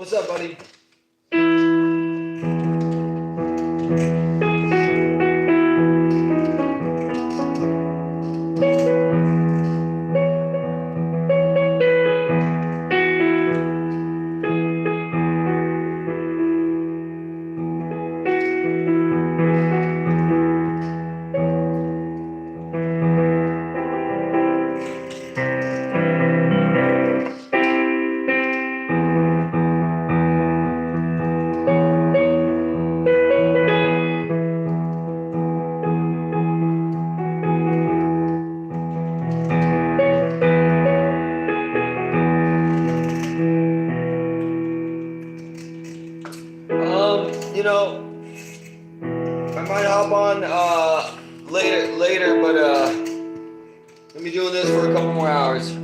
What's up, buddy? You know, I might hop on later, but gonna be doing this for a couple more hours.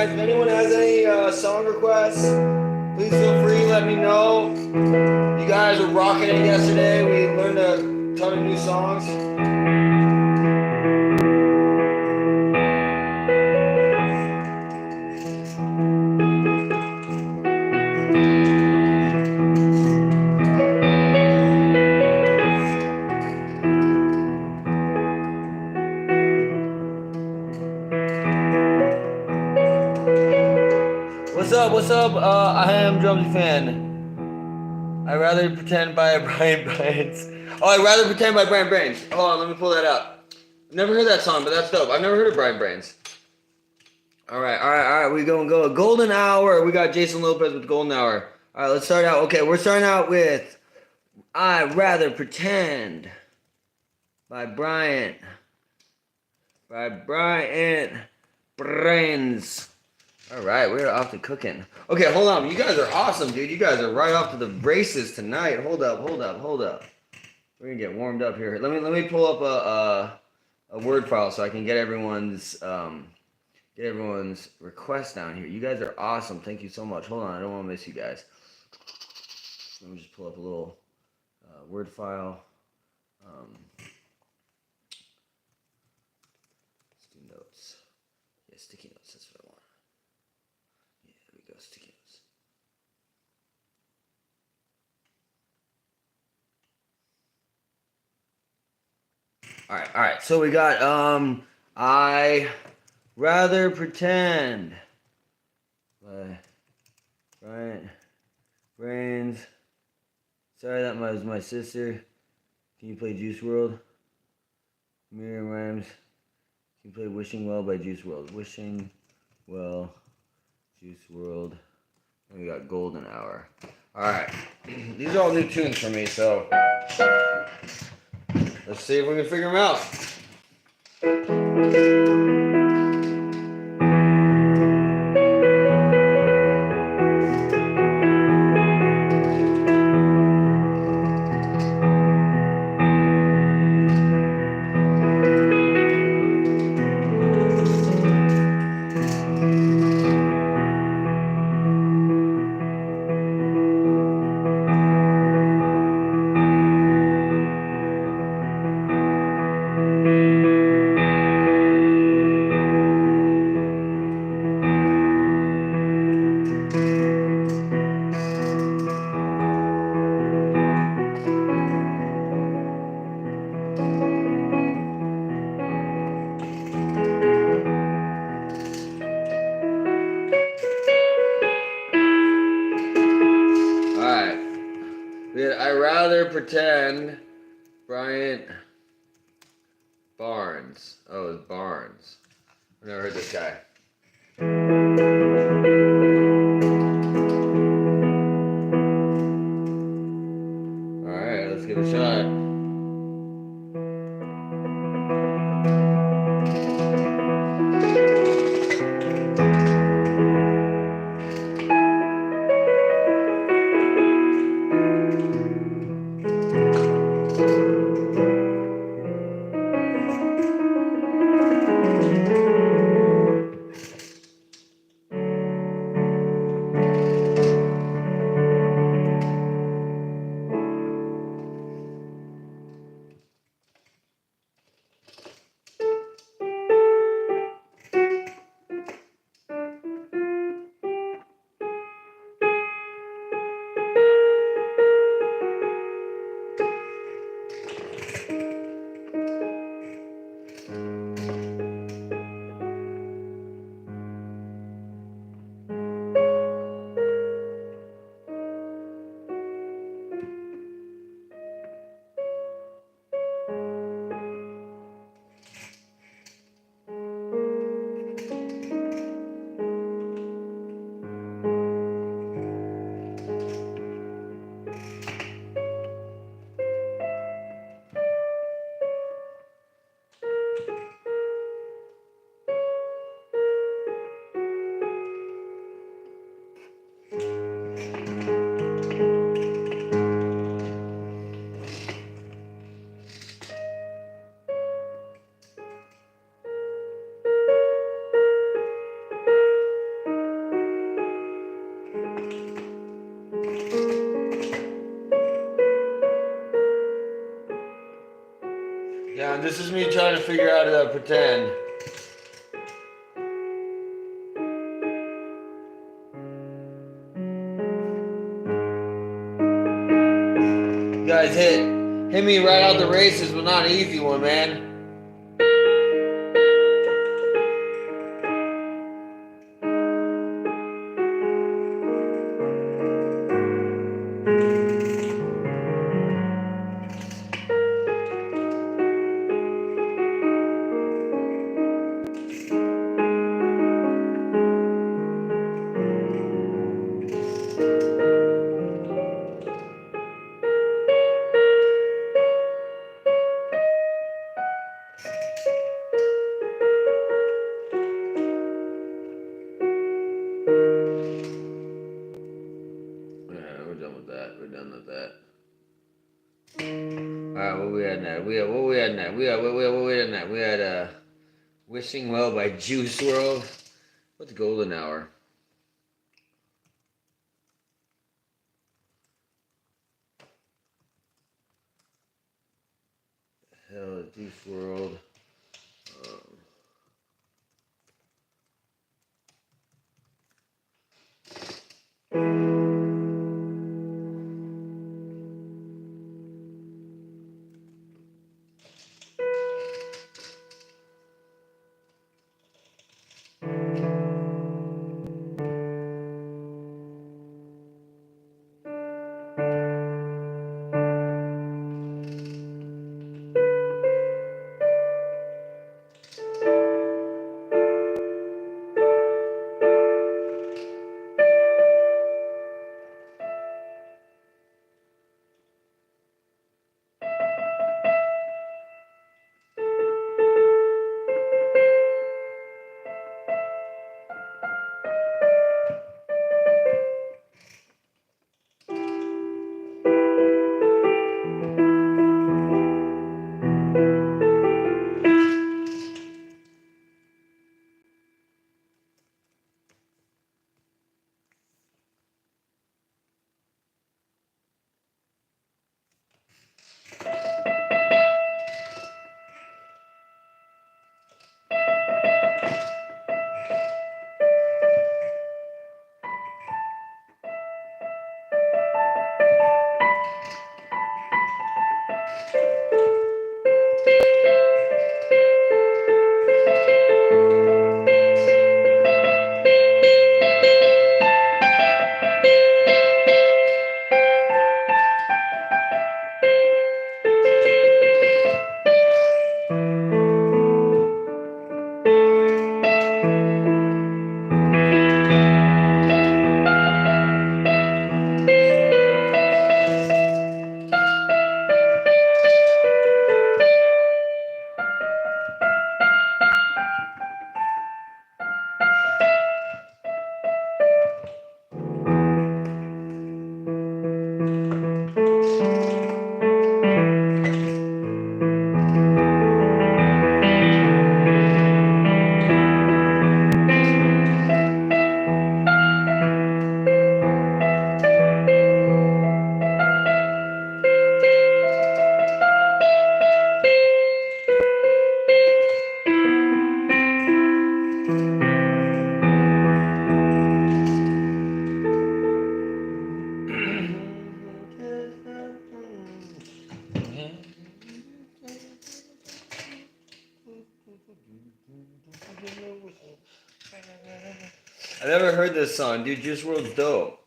If anyone has any song requests, please feel free. Let me know. You guys were rocking it yesterday. We learned a ton of new songs. What's up? I am Drumsy Fan. I'd rather pretend by Brian Brains. Oh, I'd rather pretend by Brian Brains. Hold on, let me pull that up. I've never heard that song, but that's dope. I've never heard of Brian Brains. All right. We go. Golden Hour. We got Jason Lopez with Golden Hour. All right, let's start out. Okay, we're starting out with I'd Rather Pretend by Brian Brains. All right, we're off to cooking. Okay, hold on. You guys are awesome, dude. You guys are right off to the races tonight. Hold up. We're gonna get warmed up here. Let me pull up a word file so I can get everyone's request down here. You guys are awesome. Thank you so much. Hold on, I don't want to miss you guys. Let me just pull up a little word file. Let's do notes. Yeah, sticky notes. That's what I want. Yeah, there we go. Sticky notes. All right. So we got I Rather Pretend by Brian Brains. Sorry, that was my sister. Can you play Juice WRLD? Miriam Rhymes. Can you play Wishing Well by Juice WRLD? Wishing Well, Juice WRLD. And we got Golden Hour. Alright. These are all new tunes for me, so let's see if we can figure them out. pretend Bryant Barnes. Oh, it's Barnes. I've never heard this guy. Alright, let's give it a shot. Yeah, this is me trying to figure out how to pretend. You guys hit me right out the races, but not an easy one, man. We're done with that. We're done with that. Alright, what we had next? We had Wishing Well by Juice WRLD. What's Golden Hour? Hell, Juice WRLD. I never heard this song, dude. Juice WRLD's dope.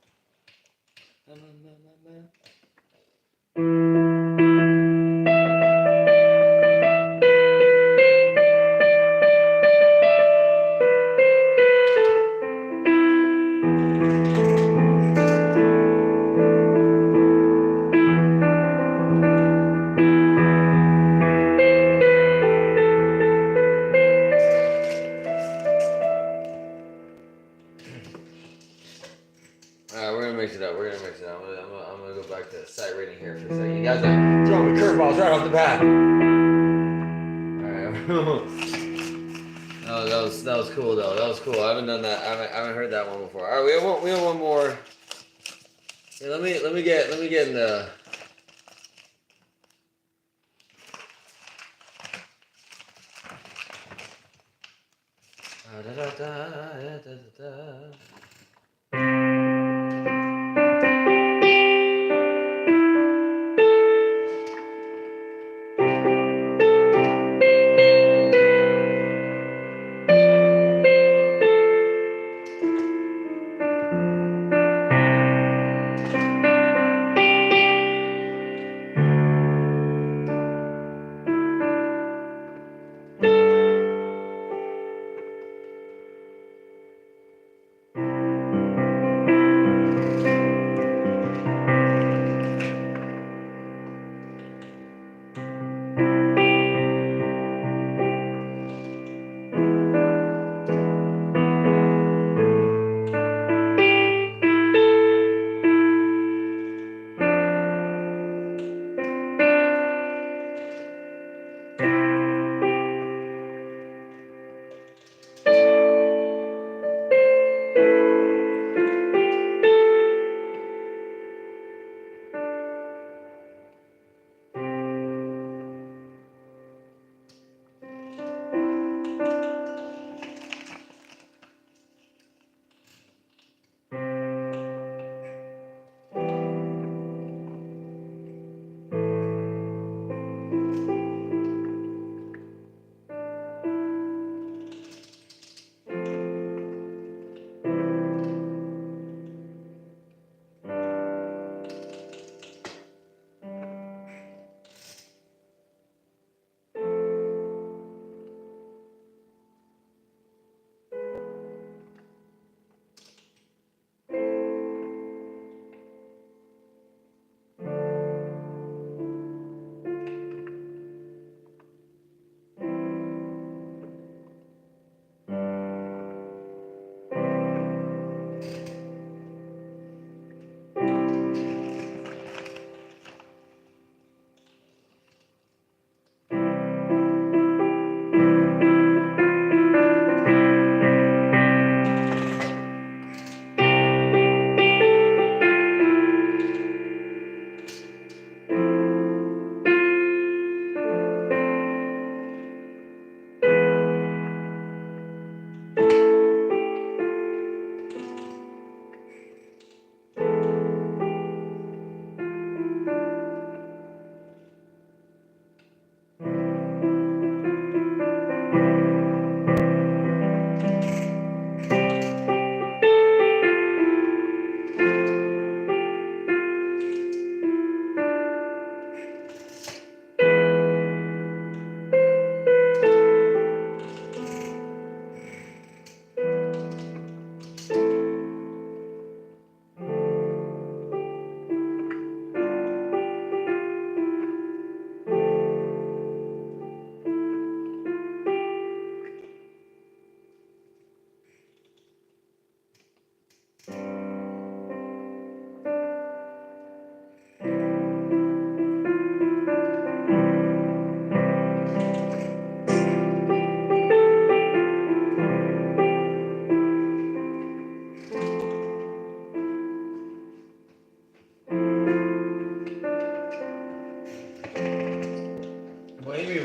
Alright, we're gonna mix it up. We're gonna mix it up. I'm gonna go back to sight reading here for a second. You guys are throwing me curveballs right off the bat. Alright. that was cool though. That was cool. I haven't done that. I haven't heard that one before. Alright, we have one more. Yeah, let me get in the. Da, da, da, da, da, da.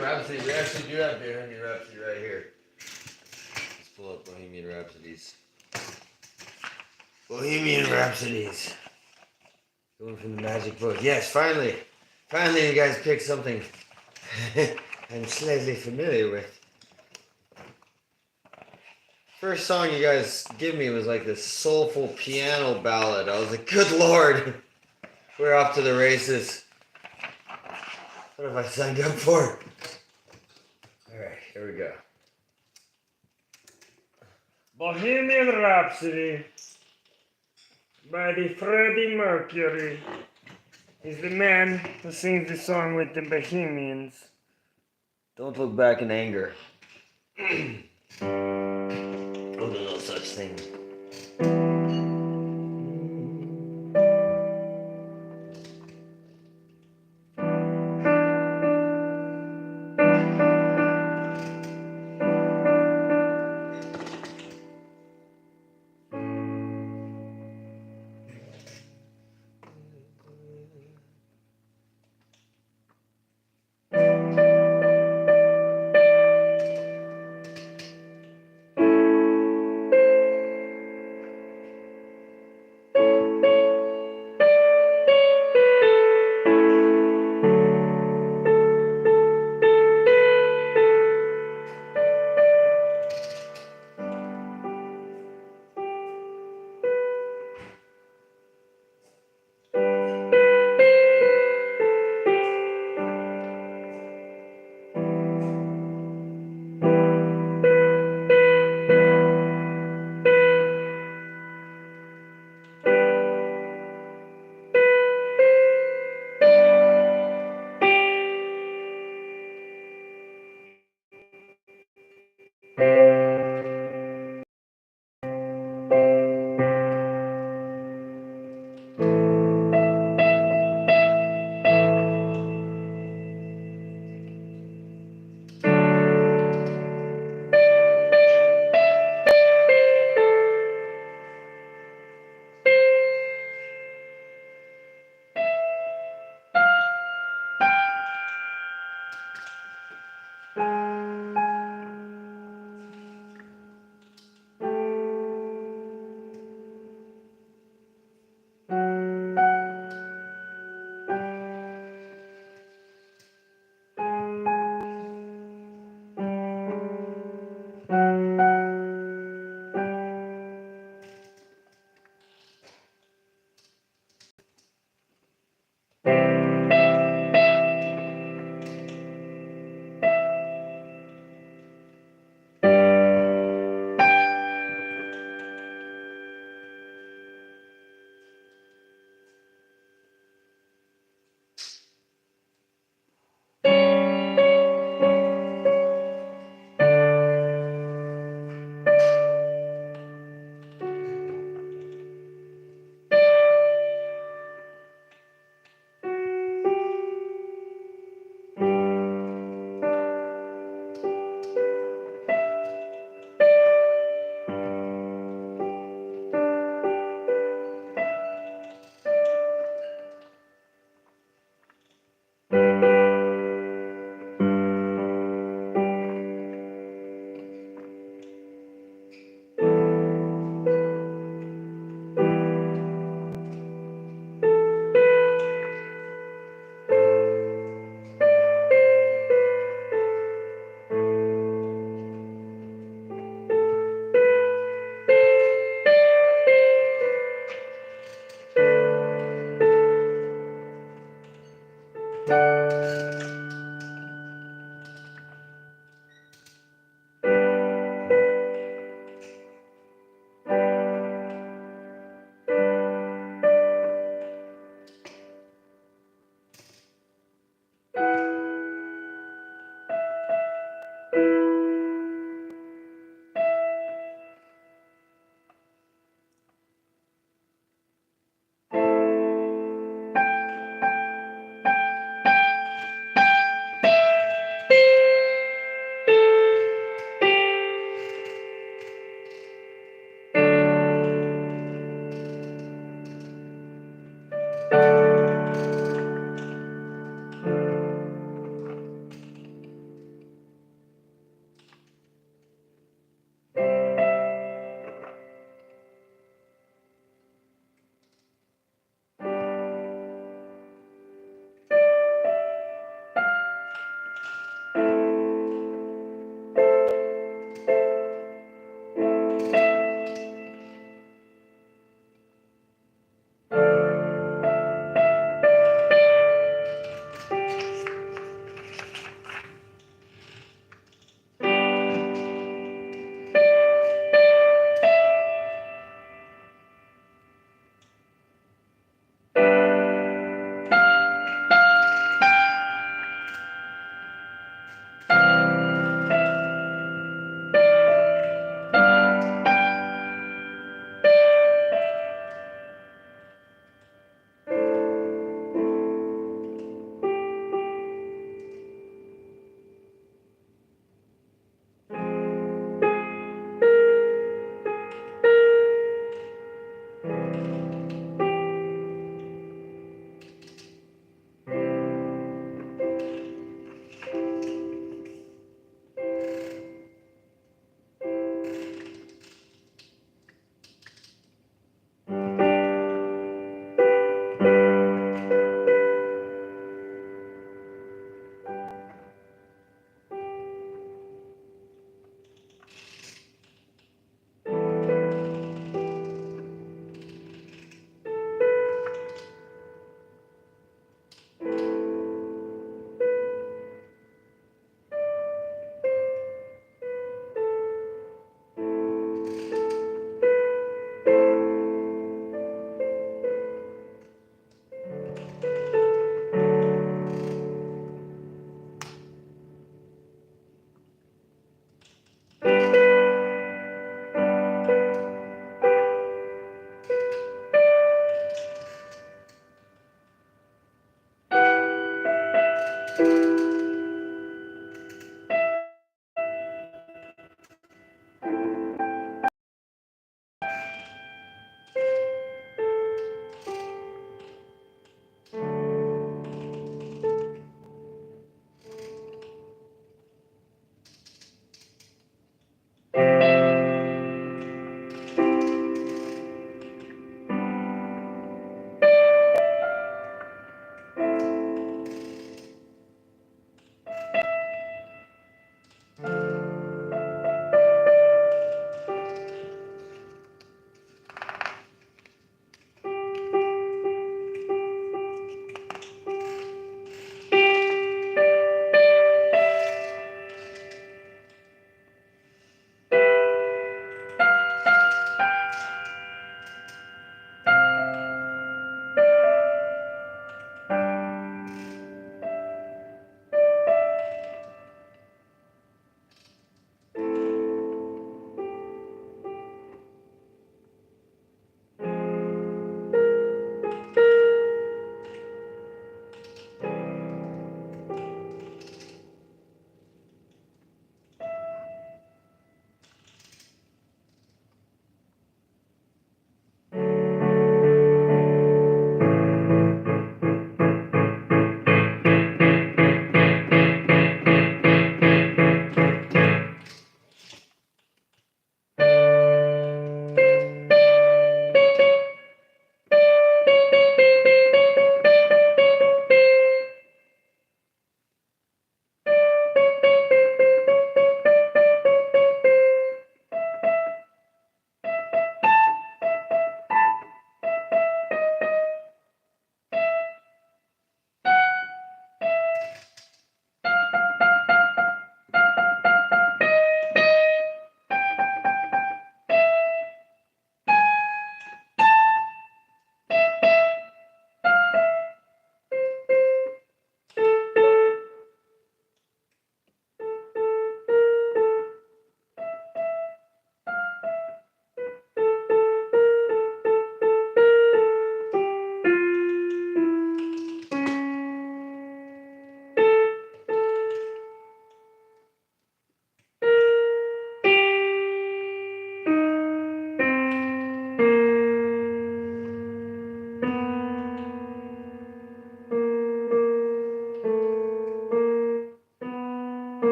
Rhapsody. We actually do have Bohemian Rhapsody right here. Let's pull up Bohemian Rhapsodies. Bohemian Rhapsodies. Going from the magic book. Yes, finally. Finally you guys picked something I'm slightly familiar with. First song you guys give me was like this soulful piano ballad. I was like, good lord, we're off to the races. What have I signed up for? Alright, here we go. Bohemian Rhapsody by the Freddie Mercury. He's the man who sings the song with the Bohemians. Don't look back in anger. Oh, there's no such thing.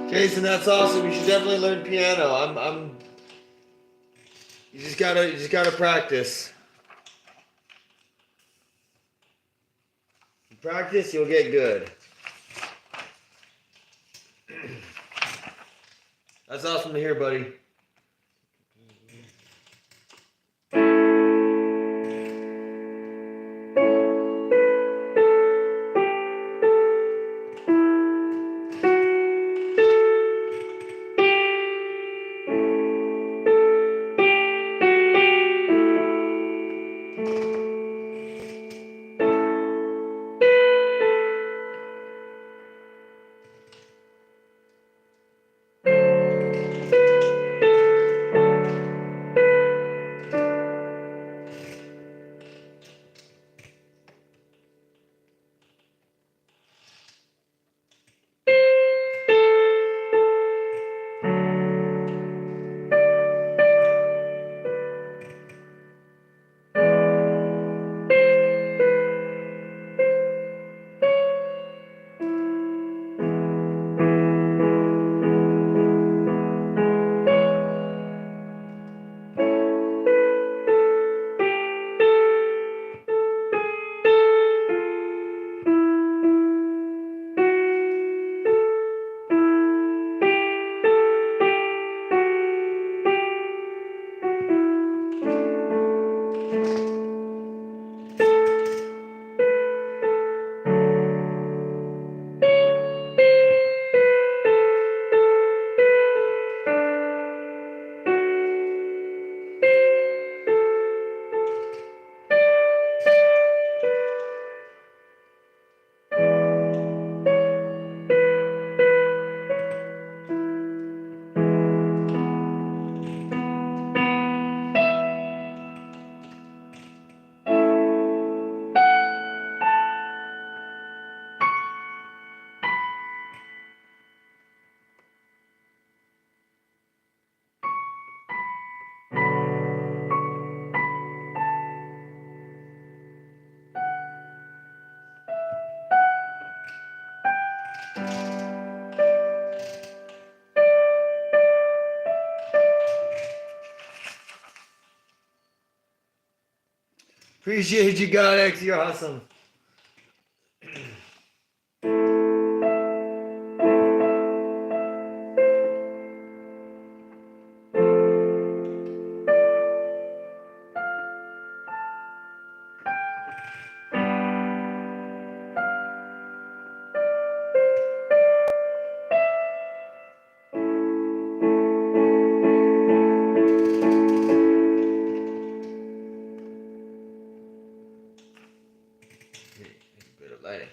Jason, that's awesome. You should definitely learn piano. You just gotta practice. Practice, you'll get good. That's awesome to hear, buddy. Appreciate you, God X. You're awesome. A bit of lighting.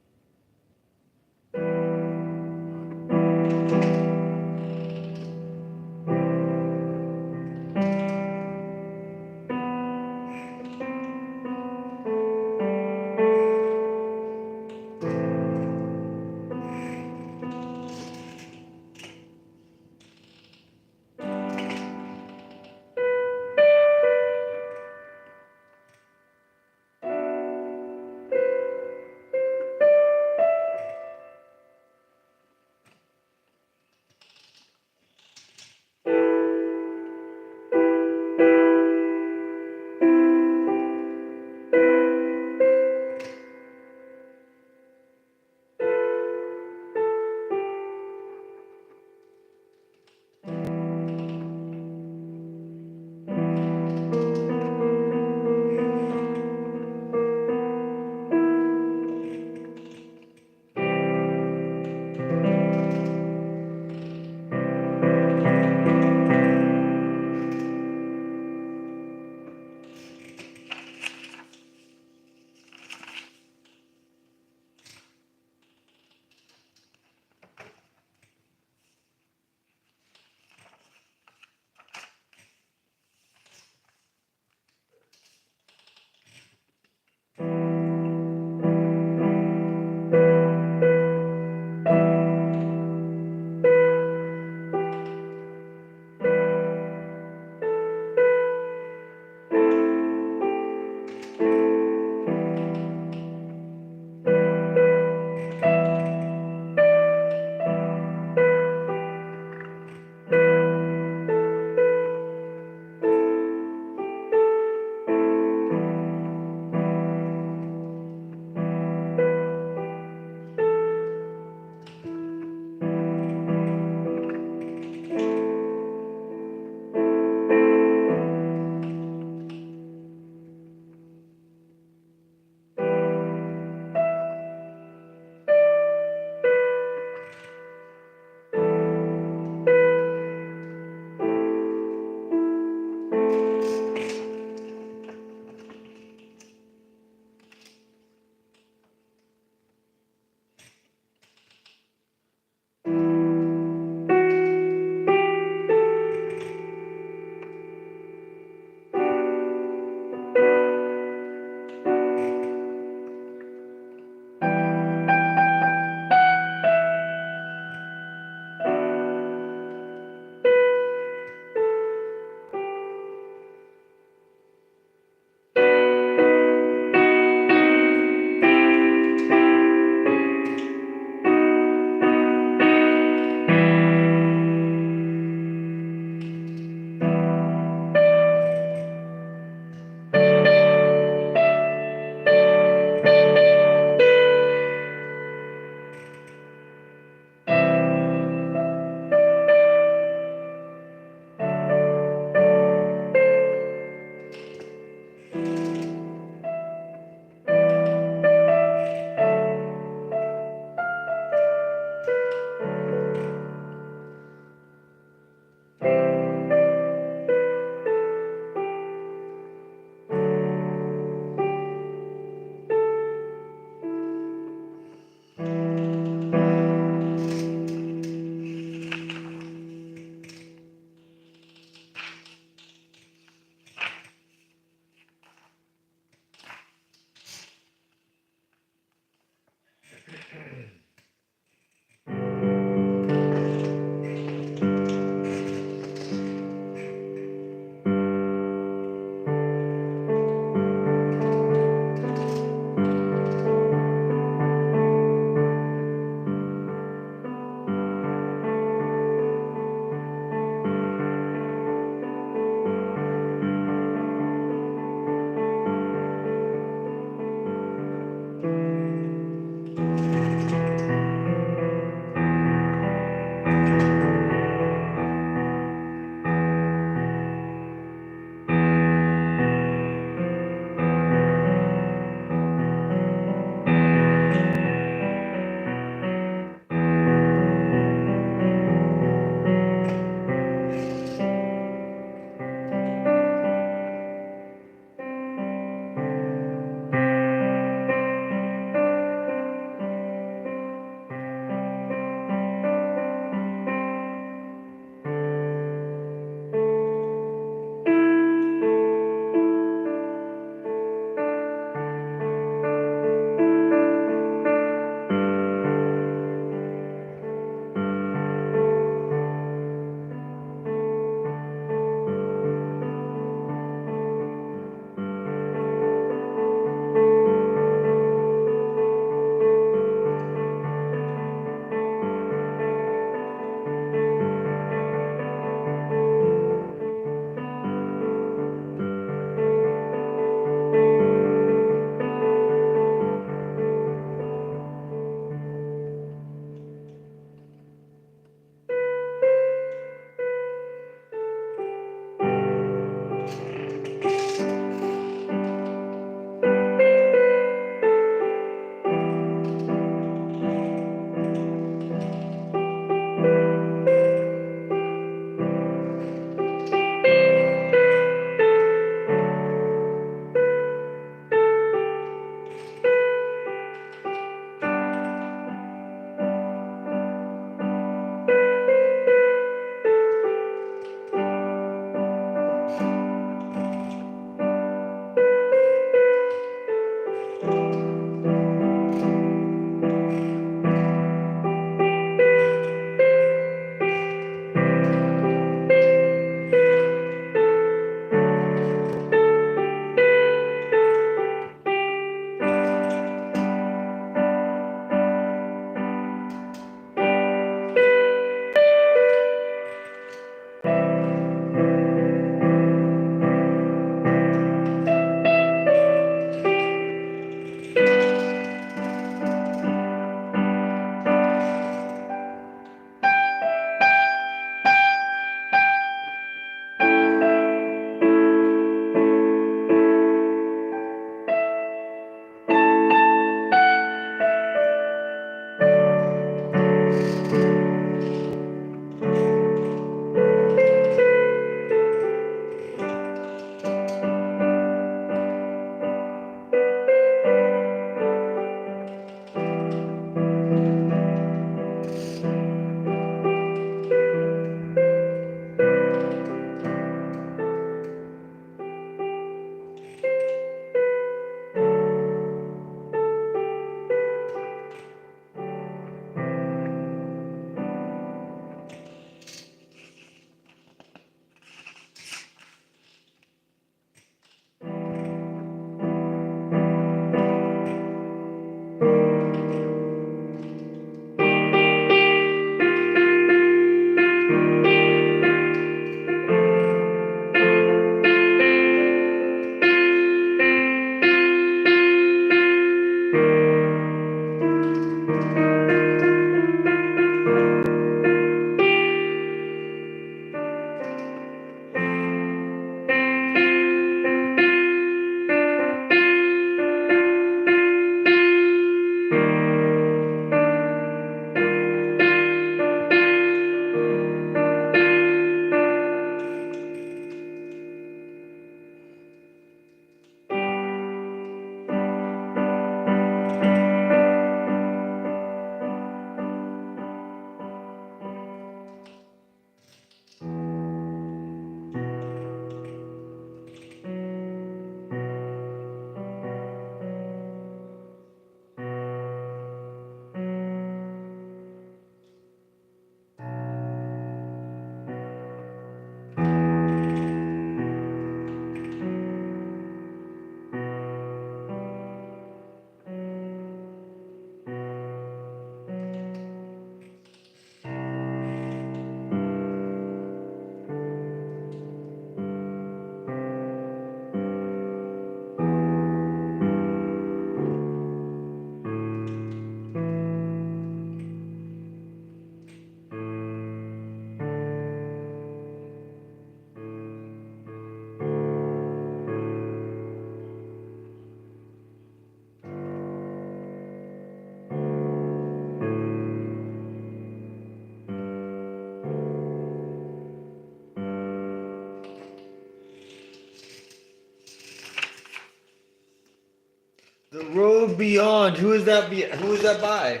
Beyond? Who is that? Who is that by?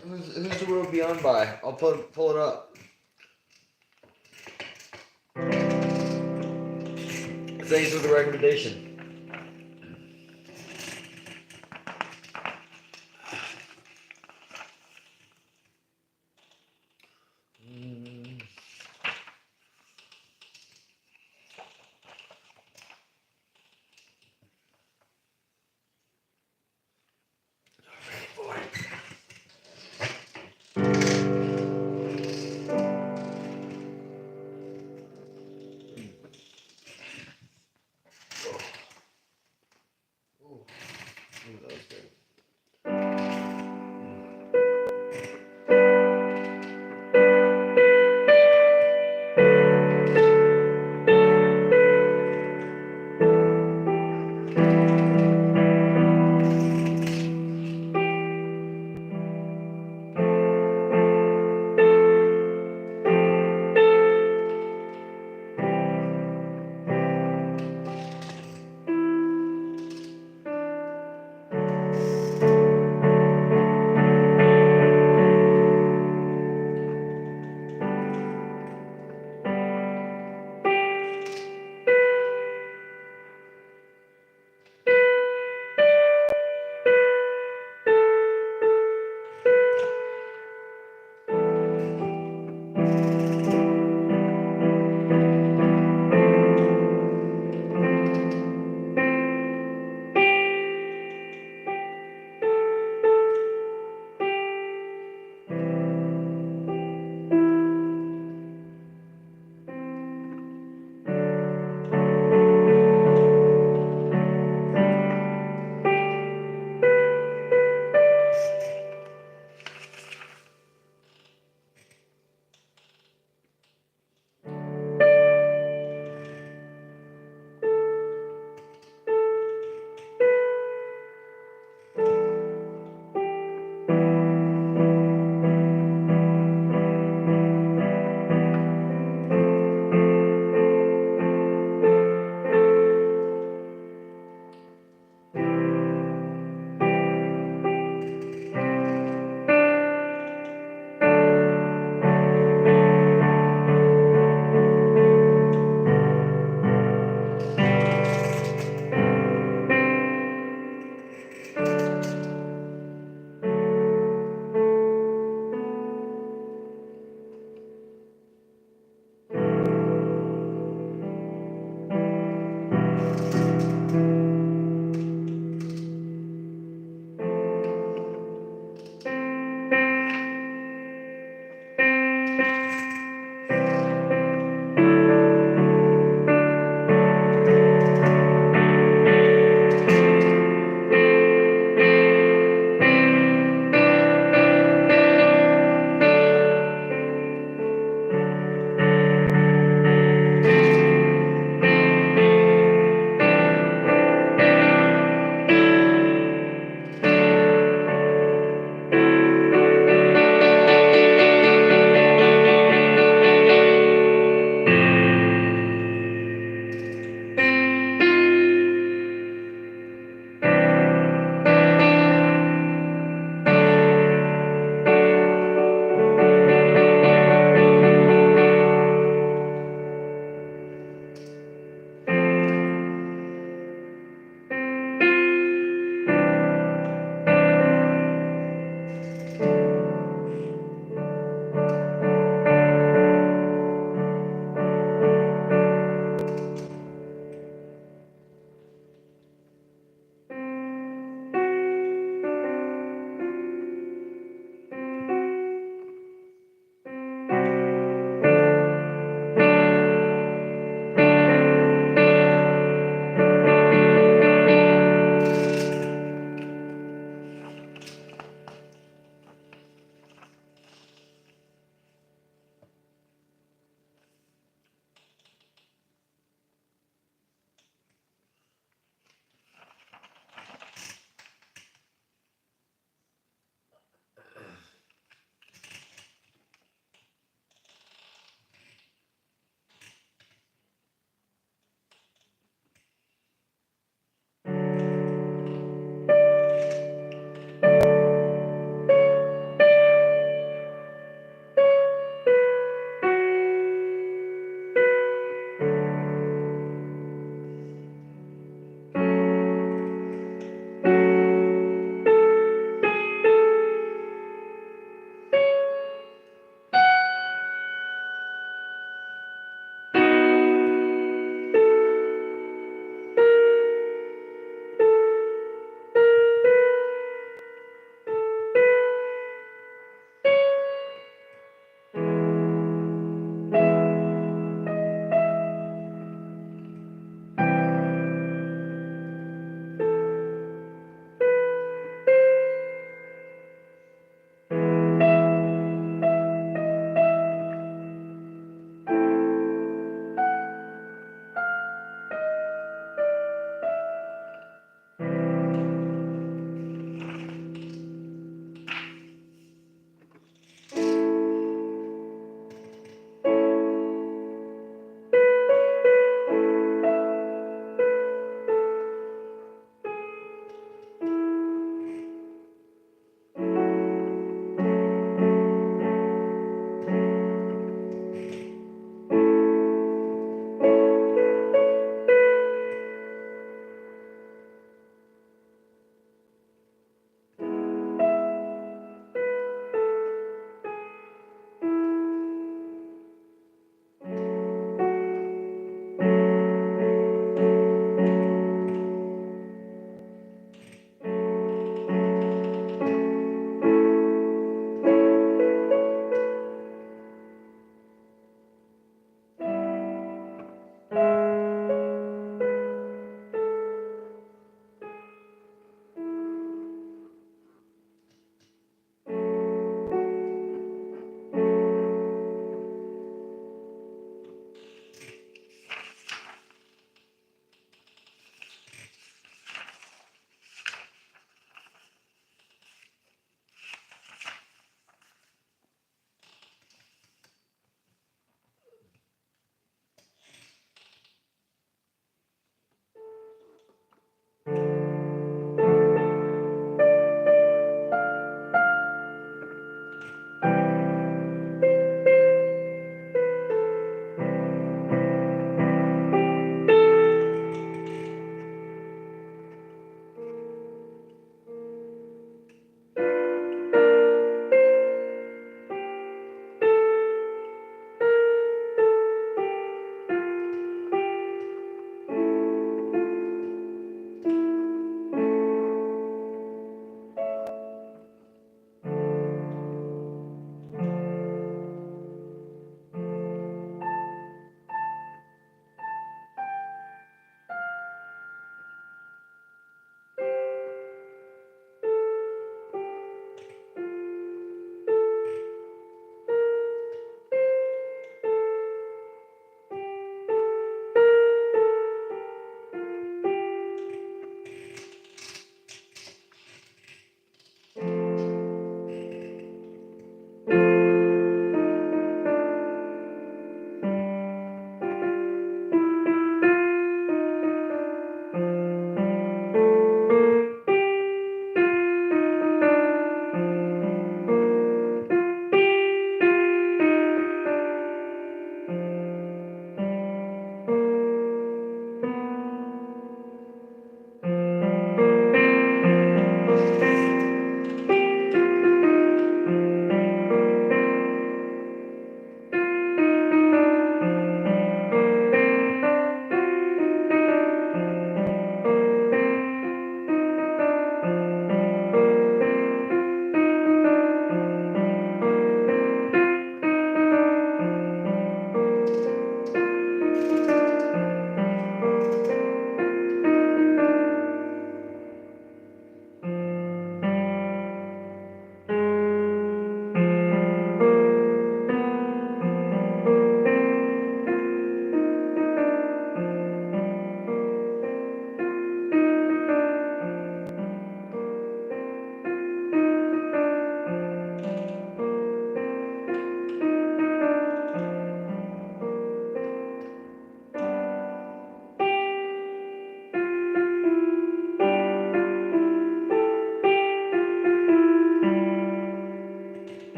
Who's the World Beyond by? I'll pull it up. Thanks for the recommendation.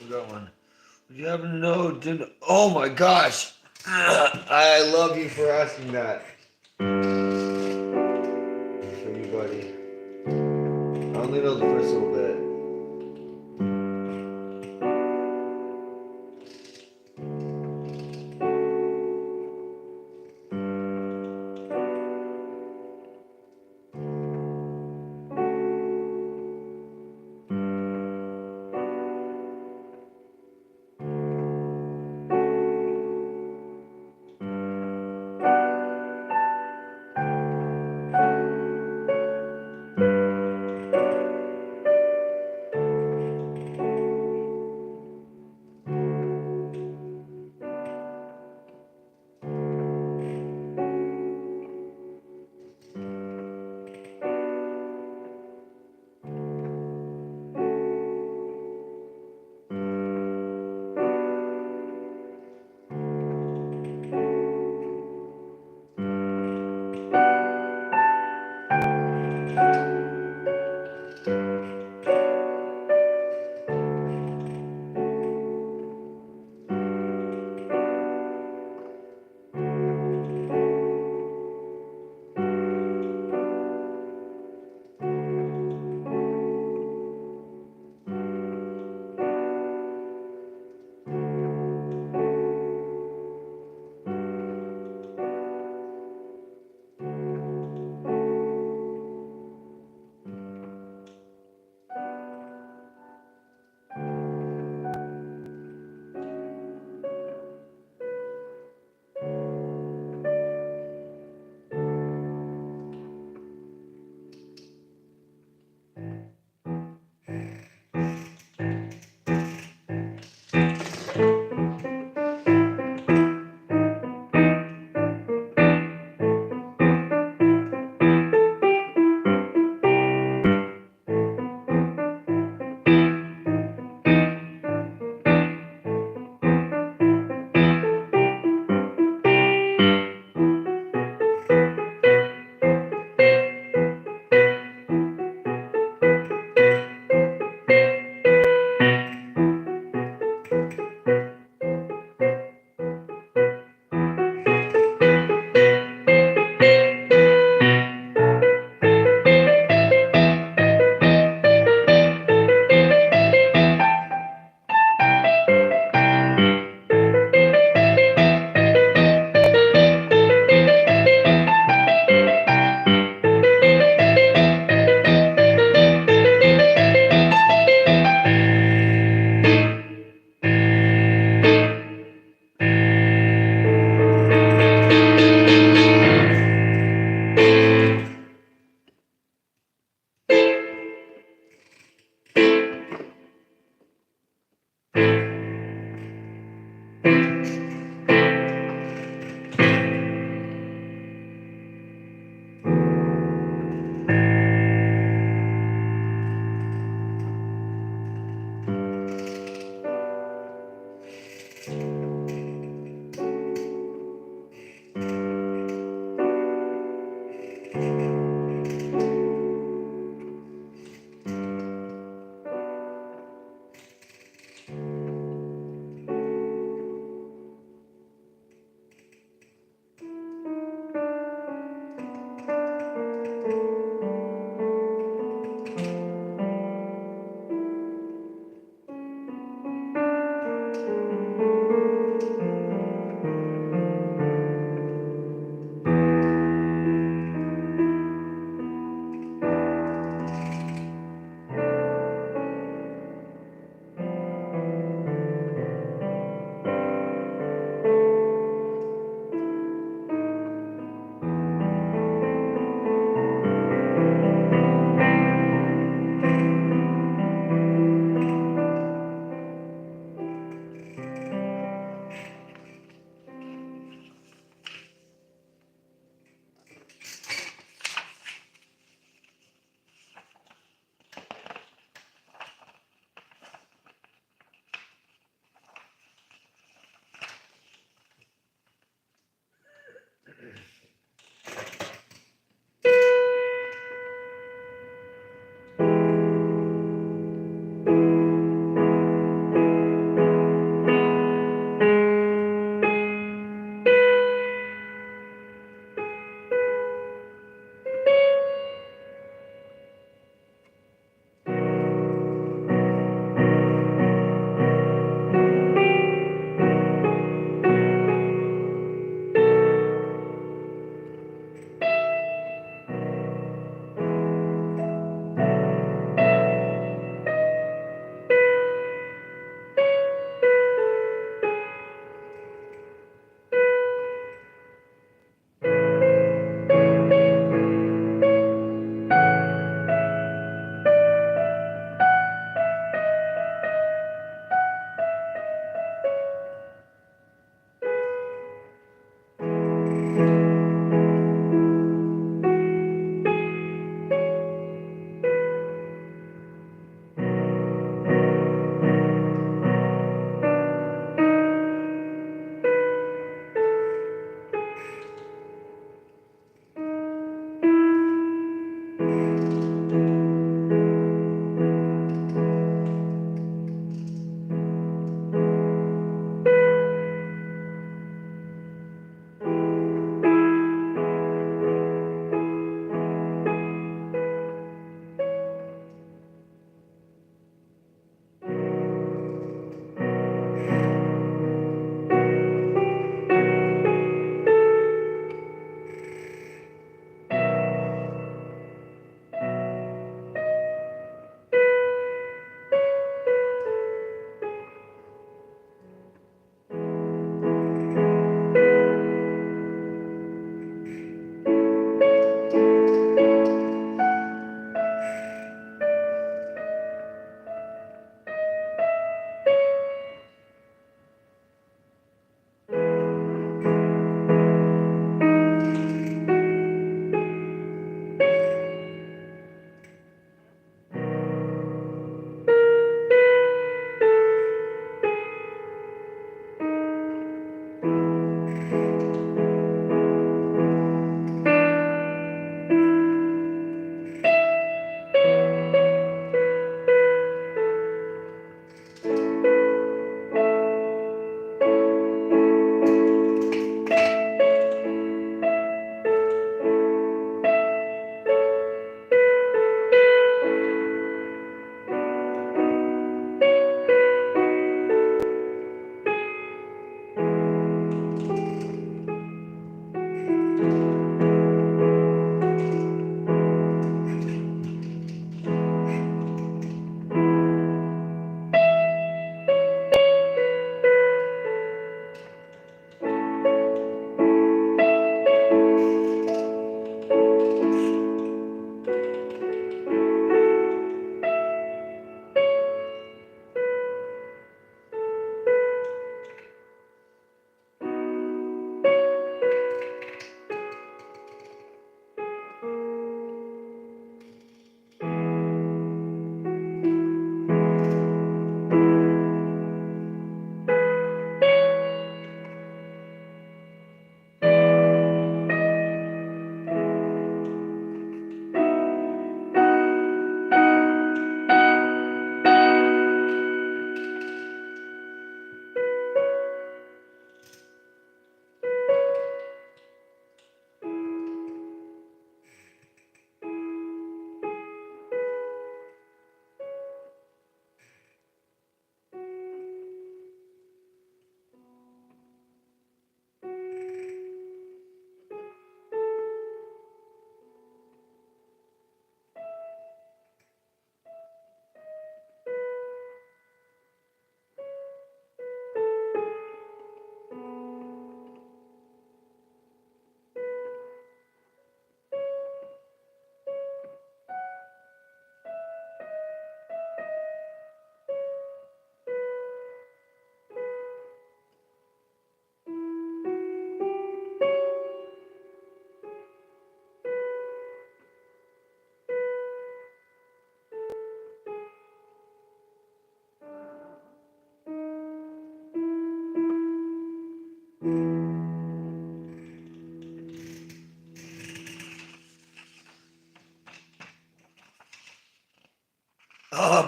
forgot one. Would you happen to know? Oh my gosh! I love you for asking that. For you, buddy. I only know the first little bit.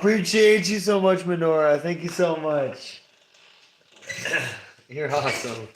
appreciate you so much, Menorah. Thank you so much. You're awesome.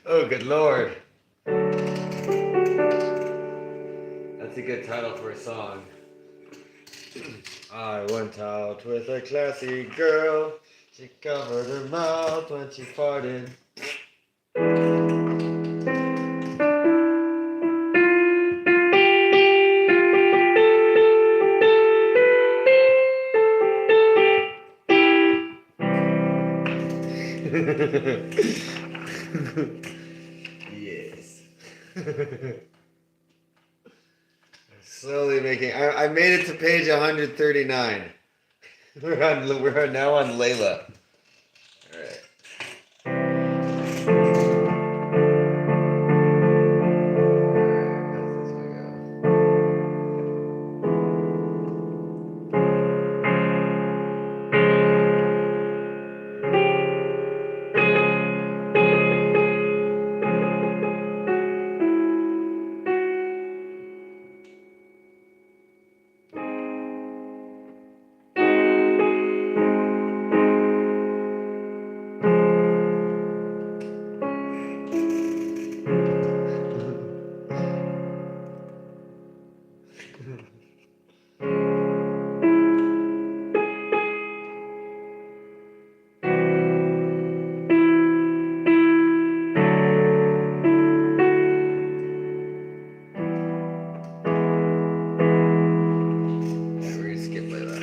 Oh, good lord. That's a good title for a song. I went out with a classy girl. She covered her mouth when she farted. Yes. Slowly making. I made it to page 139. We're now on Layla. All right. How's this gonna go? We're gonna skip Layla.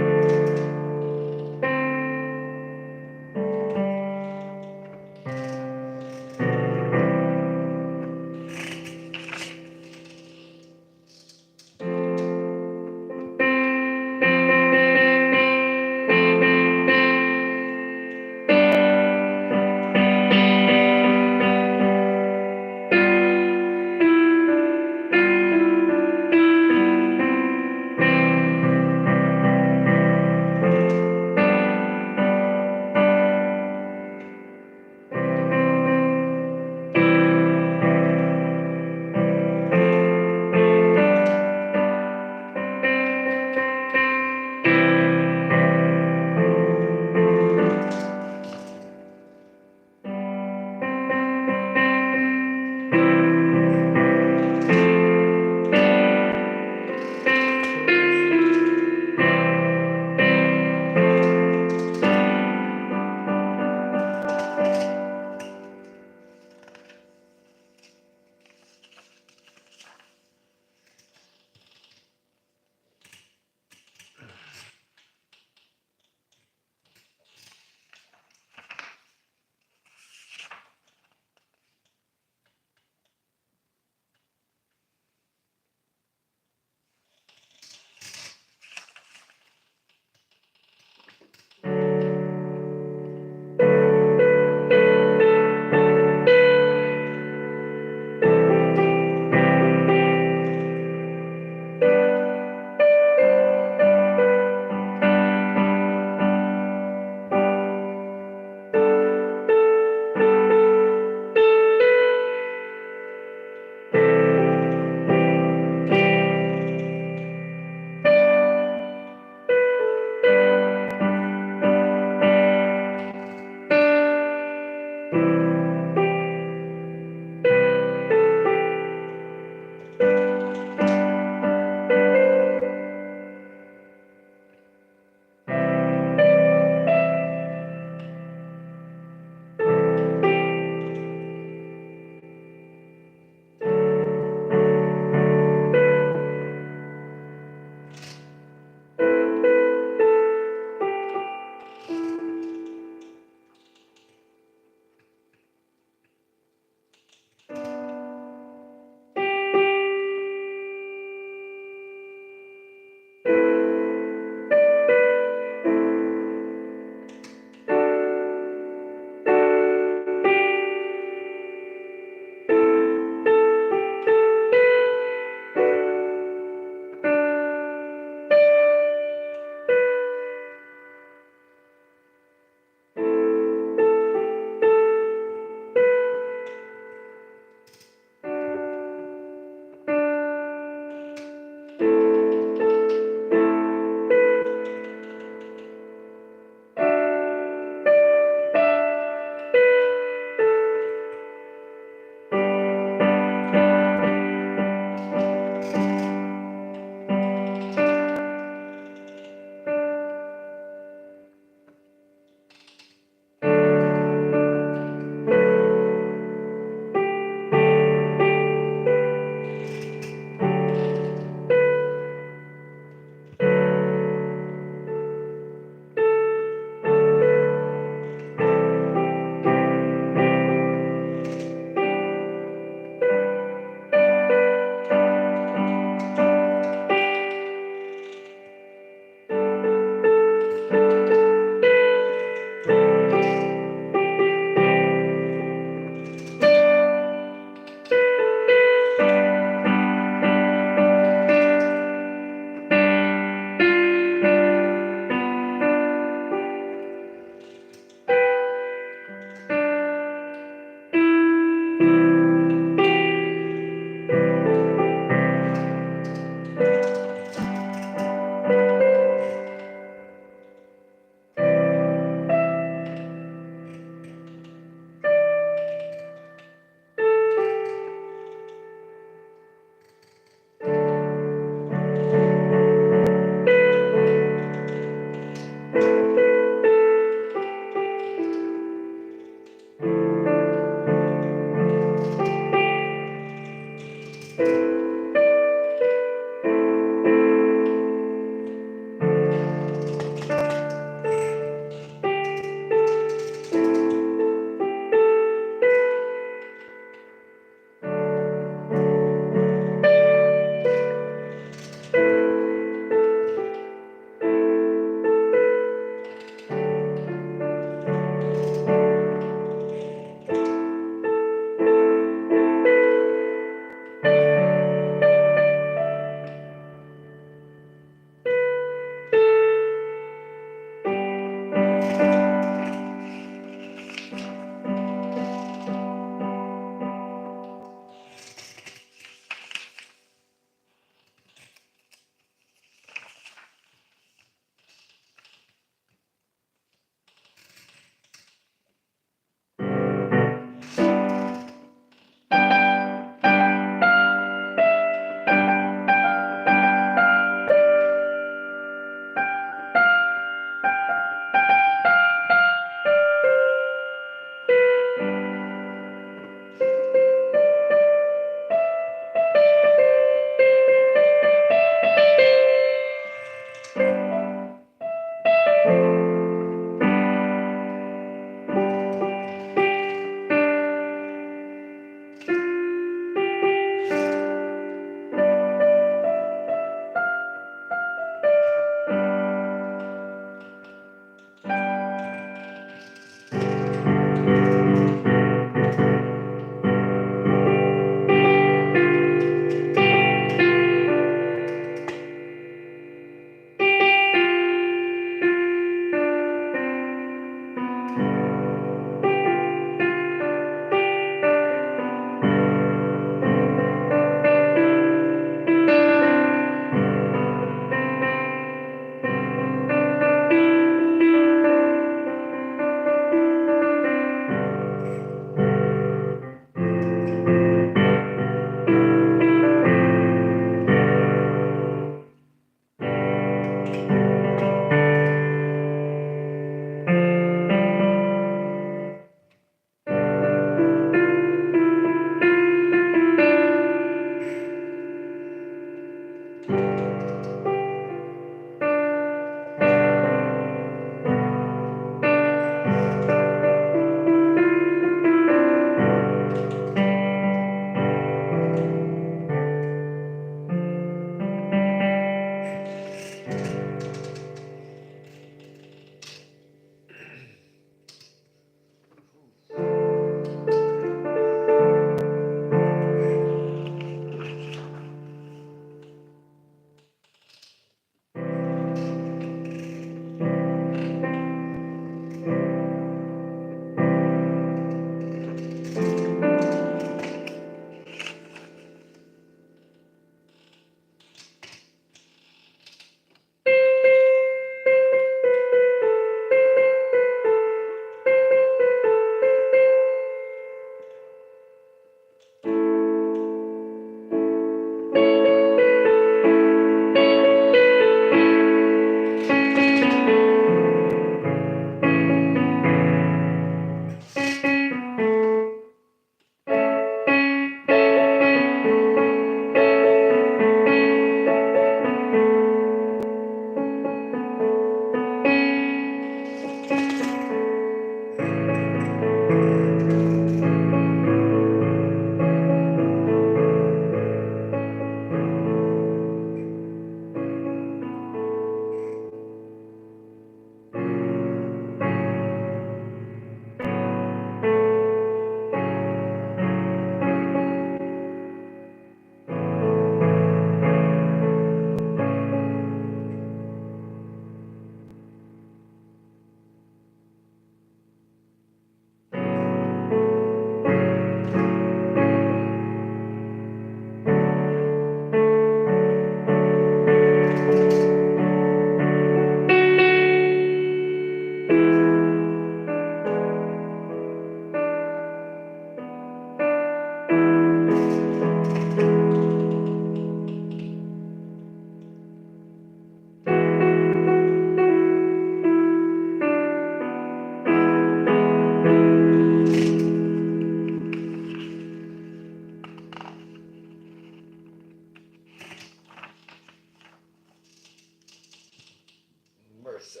Mercer.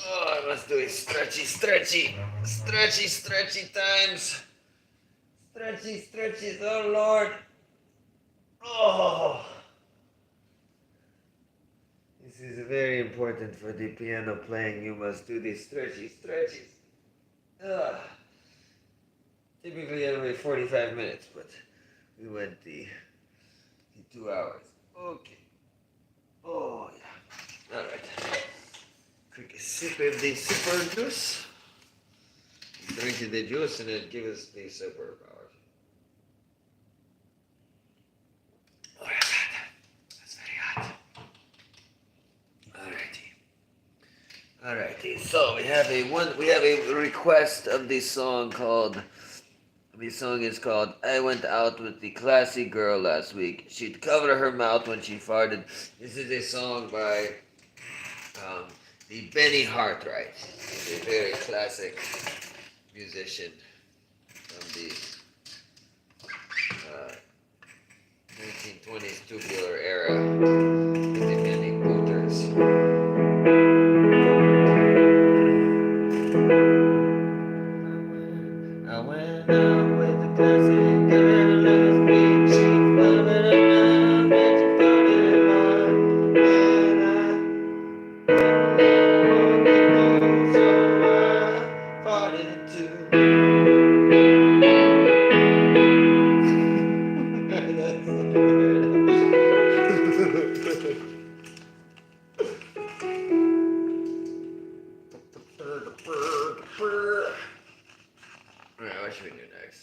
Oh, let's do it. Stretchy times. Stretchy, oh Lord. Oh. These This is very important for the piano playing. You must do these stretches. Ugh. Typically every 45 minutes, but we went the 2 hours. Okay. Oh, yeah. Alright. Quick sip of the super juice. Drink the juice and it gives us the superpowers. Oh, yeah, that's very hot. Alrighty. So we have a request of the song called. The song is called "I Went Out with the Classy Girl Last Week. She'd cover her mouth when she farted." This is a song by the Benny Hartwright. He's a very classic musician from the 1920s tubular era with the Benny Booters. I went out with the classic girl last week. She farted her mouth and she farted mine. And I didn't know, so I farted too. Alright, what should we do next?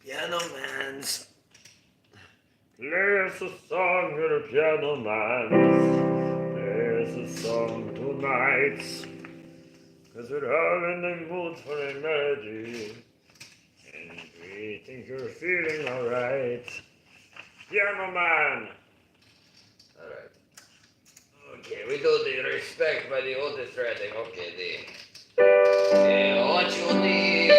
Piano Man's. Play us a song, you're a piano man. Play us a song tonight. Cause we're all in the mood for a melody. And we think you're feeling alright. Piano man! Alright. Okay, we do the respect by the Otis Redding. Okay, what you need?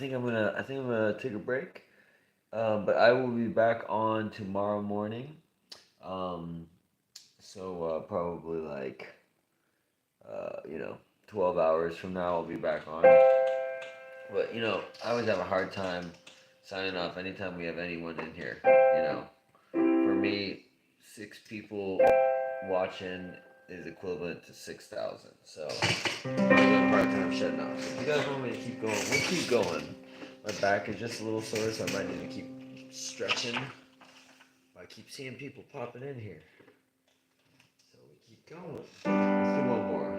I think I'm gonna take a break. But I will be back on tomorrow morning. Um, probably like 12 hours from now I'll be back on. But I always have a hard time signing off anytime we have anyone in here. For me, 6 people watching is equivalent to 6,000. So I have a hard time shutting off. So if you guys want me to keep going, we'll keep going. My back is just a little sore, so I might need to keep stretching. I keep seeing people popping in here. So we keep going. Let's do one more.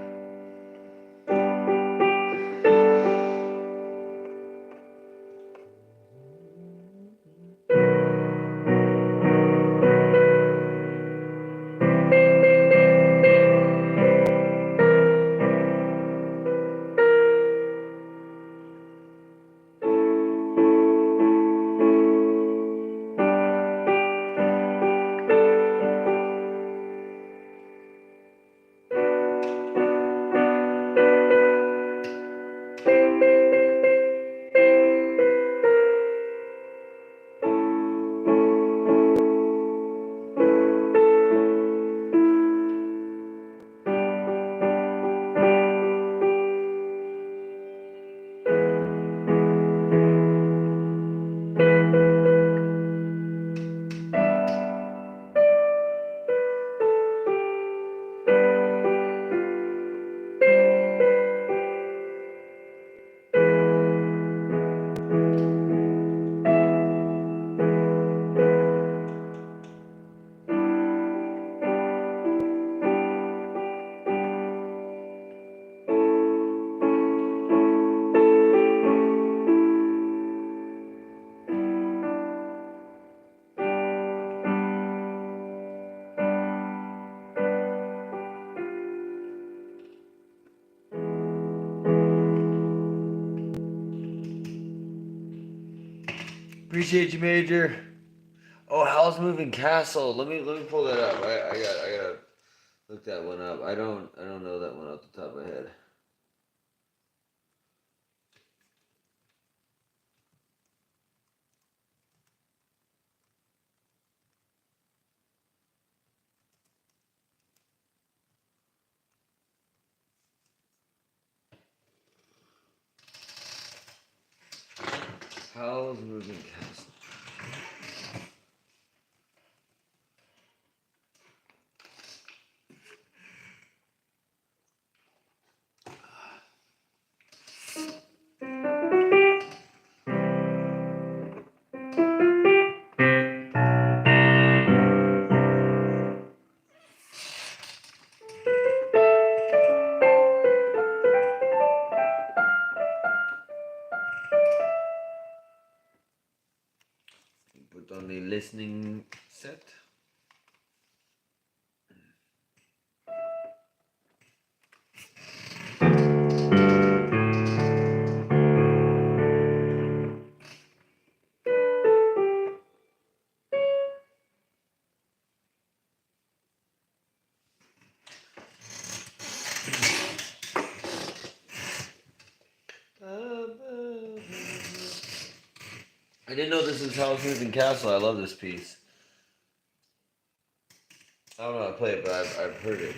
Appreciate you, Major. Oh, Howl's Moving Castle. Let me pull that up. I gotta look that one up. I don't know that one off the top of my head. Howl's Moving Castle. Put on the listening set. I didn't know this was Howl's Moving Castle. I love this piece. I don't know how to play it, but I've heard it.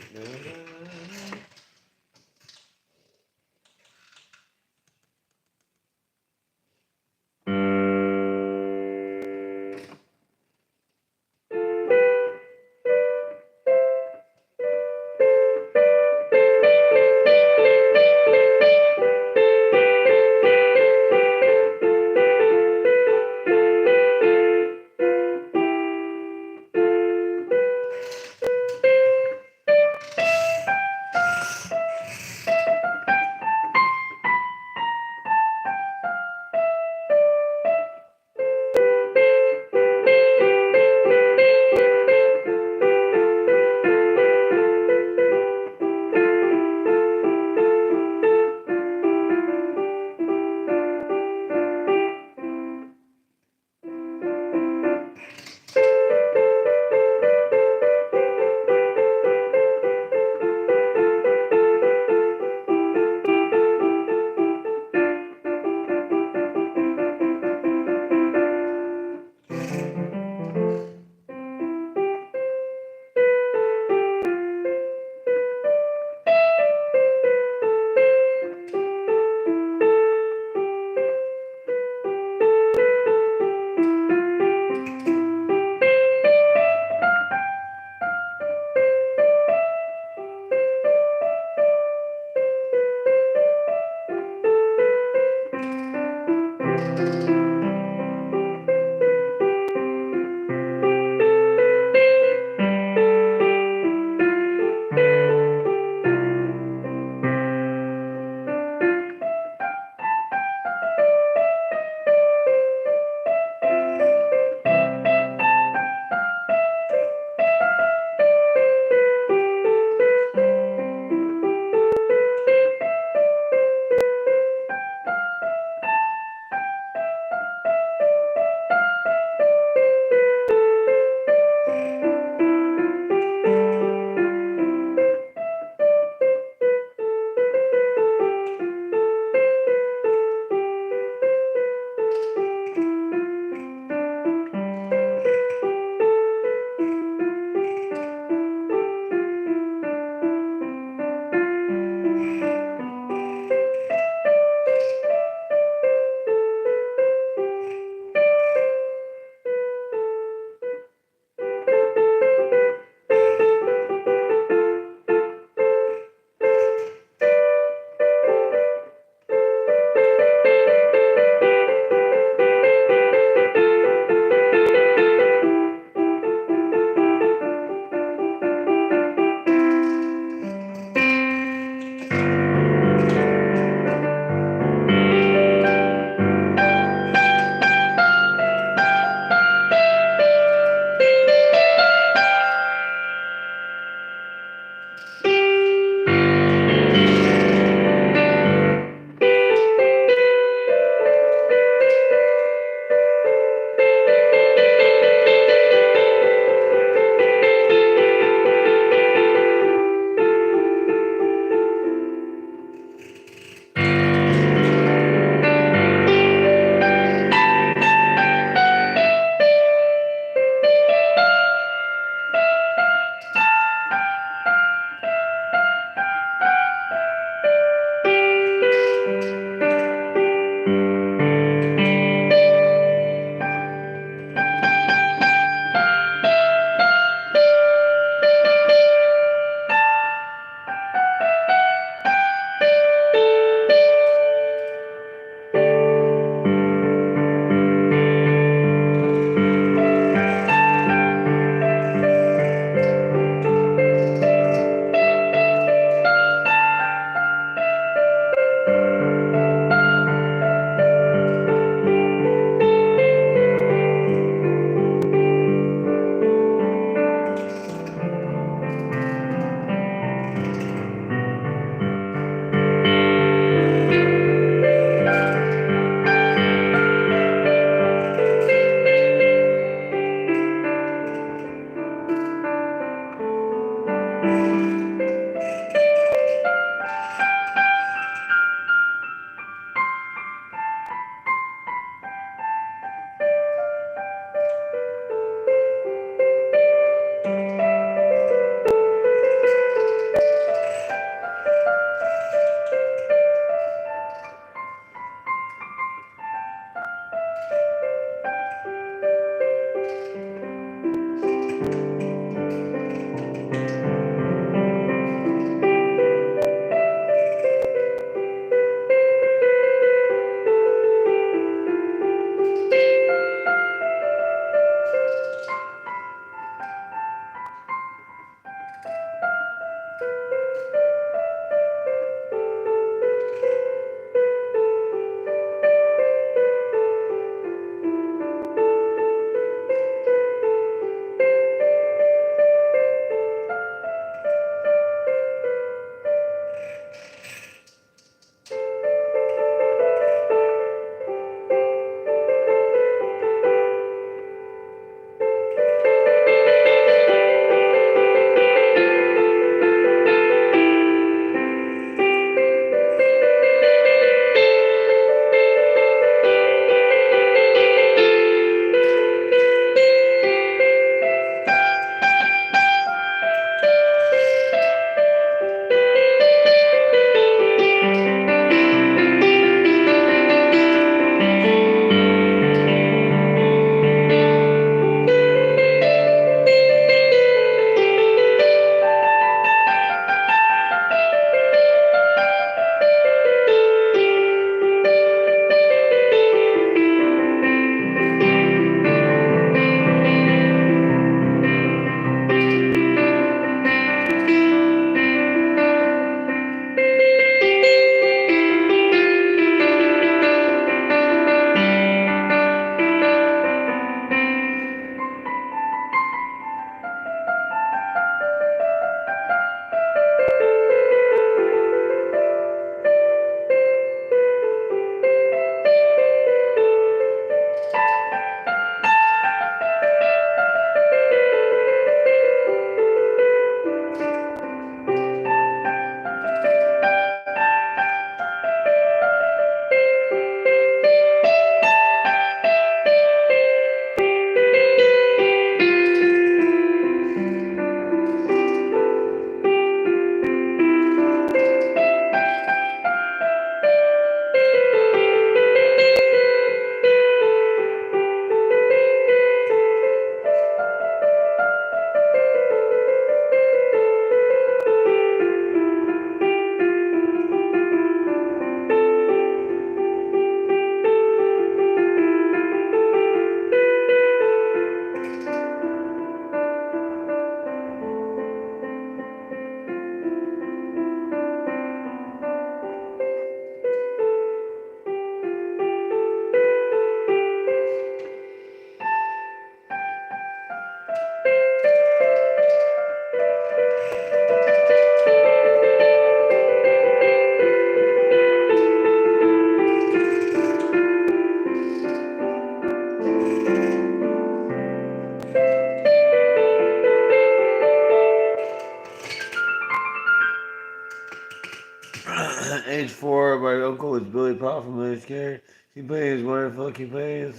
age 4. My uncle is Billy Pop from Lynch Care. He plays wonderful. He plays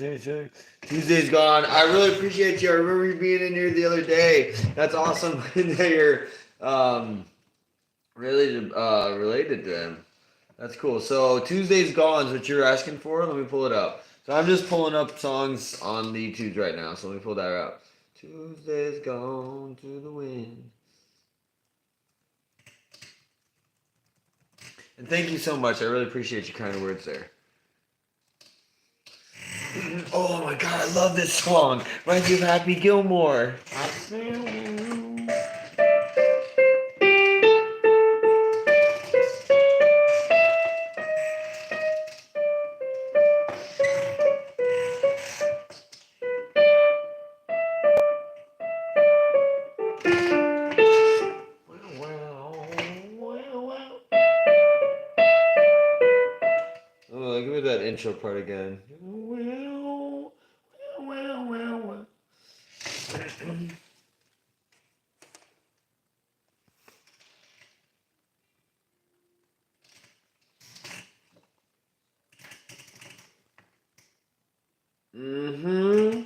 Tuesday's gone. I really appreciate you. I remember you being in here the other day. That's awesome that you're related to them. That's cool. So Tuesday's gone is what you're asking for. Let me pull it up. So I'm just pulling up songs on the YouTubes right now. So let me pull that up. Tuesday's gone to the wind. And thank you so much. I really appreciate your kind words there. Oh my god, I love this song. Reminds me of Happy Gilmore. Oh, give me that intro part again. Mm-hmm.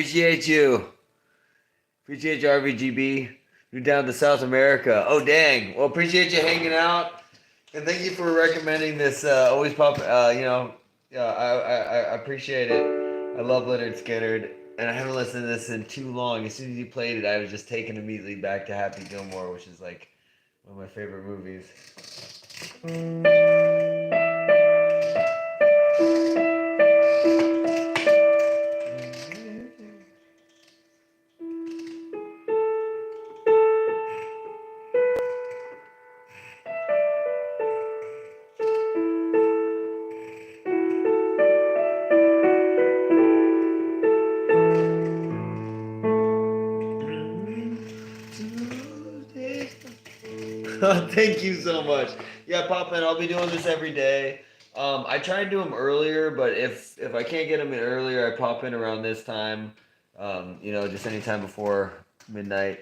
Appreciate you. Appreciate you, RVGB. You're down to South America. Oh, dang. Well, appreciate you hanging out. And thank you for recommending this. Always Pop, I appreciate it. I love Leonard Skinner. And I haven't listened to this in too long. As soon as you played it, I was just taken immediately back to Happy Gilmore, which is like one of my favorite movies. Thank you so much. Yeah, Pop Man, I'll be doing this every day. I try and do them earlier, but if I can't get them in earlier, I pop in around this time. Just anytime before midnight.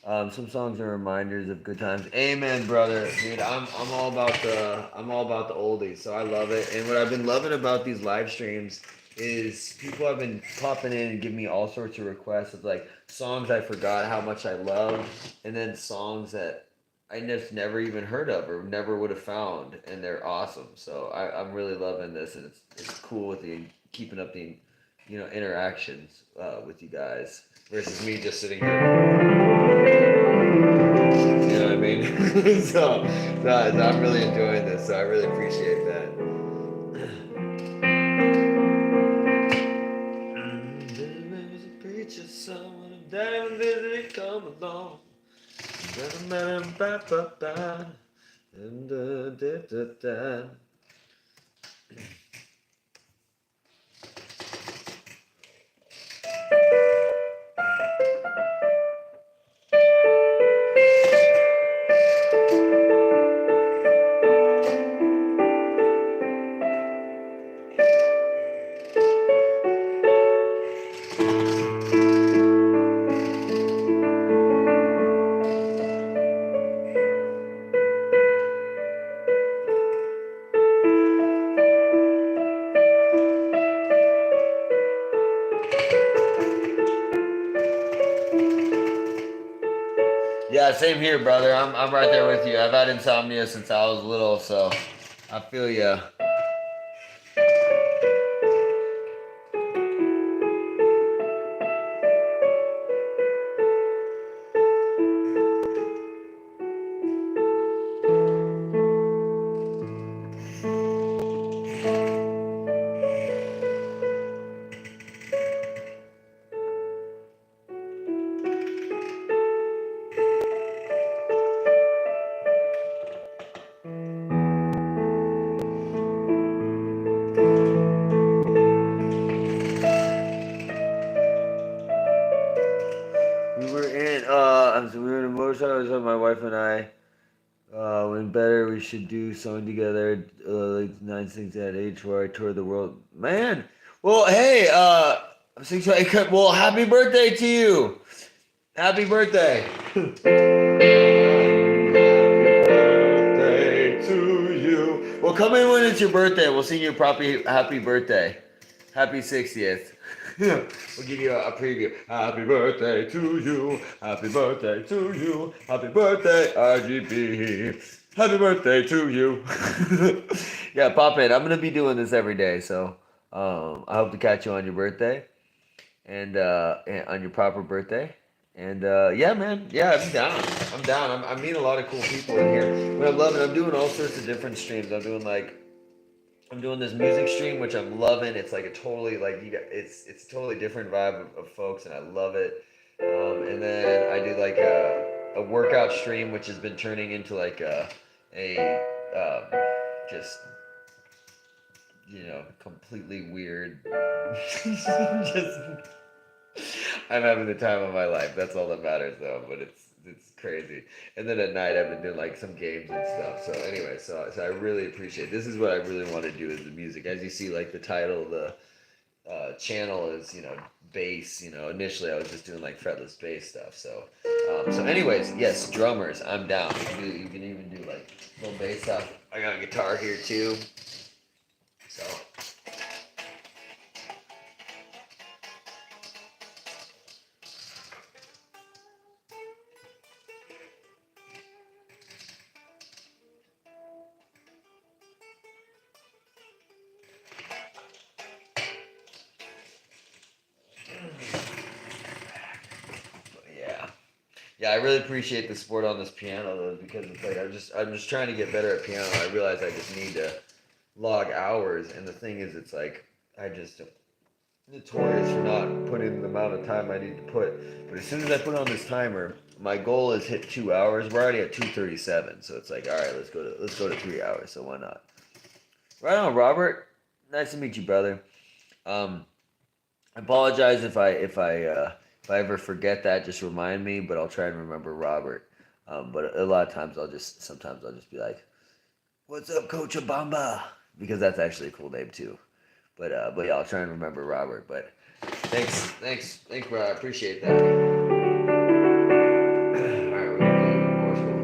Some songs are reminders of good times. Amen, brother, dude. I'm all about the oldies, so I love it. And what I've been loving about these live streams is people have been popping in and giving me all sorts of requests of like songs I forgot how much I love, and then songs that I just never even heard of or never would have found, and they're awesome. So I'm really loving this, and it's cool with the keeping up the interactions with you guys versus me just sitting here. You know what I mean? So I'm really enjoying this. So I really appreciate that. There's a preacher son when a diamond visit come along. And yeah, same here, brother. I'm right there with you. I've had insomnia since I was little, so I feel ya. We were in a motorcycle. It was my wife and I. When better, we should do something together. Like nine things at age where I toured the world. Man, well, hey, I'm 6. Well, happy birthday to you. Happy birthday. Birthday to you. Well, come in when it's your birthday. We'll sing you a proper happy birthday. Happy 60th. We'll give you a preview. Happy birthday to you. Happy birthday to you. Happy birthday, RGB. Happy birthday to you. Yeah, pop in. I'm gonna be doing this every day, so I hope to catch you on your birthday and on your proper birthday. And yeah, man, yeah, I'm down. I'm down. I'm meeting a lot of cool people in here. But I'm loving. I'm doing all sorts of different streams. I'm doing this music stream, which I'm loving. It's like a totally like it's a totally different vibe of folks, and I love it. And then I do like a workout stream, which has been turning into like a just completely weird. Just I'm having the time of my life. That's all that matters, though. But it's crazy. And then at night, I've been doing like some games and stuff. So anyway, so I really appreciate. This is what I really want to do is the music. As you see, like the title of the channel is bass. Initially I was just doing like fretless bass stuff. So anyways, yes, drummers. I'm down. You can even do like little bass stuff. I got a guitar here too. So. Yeah. Yeah, I really appreciate the support on this piano though, because it's like I'm just trying to get better at piano. I realize I just need to log hours, and the thing is, it's like I just am notorious for not putting in the amount of time I need to put. But as soon as I put on this timer, my goal is hit 2 hours. We're already at 2:37, so it's like, all right, let's go to 3 hours. So why not? Right on, Robert. Nice to meet you, brother. Um, I apologize if I ever forget that. Just remind me, but I'll try and remember Robert. But a lot of times sometimes I'll just be like, "What's up, Coach Abamba?" Because that's actually a cool name too. But yeah, I'll try and remember Robert. But thanks, bro. I appreciate that. All right, we're gonna do more school.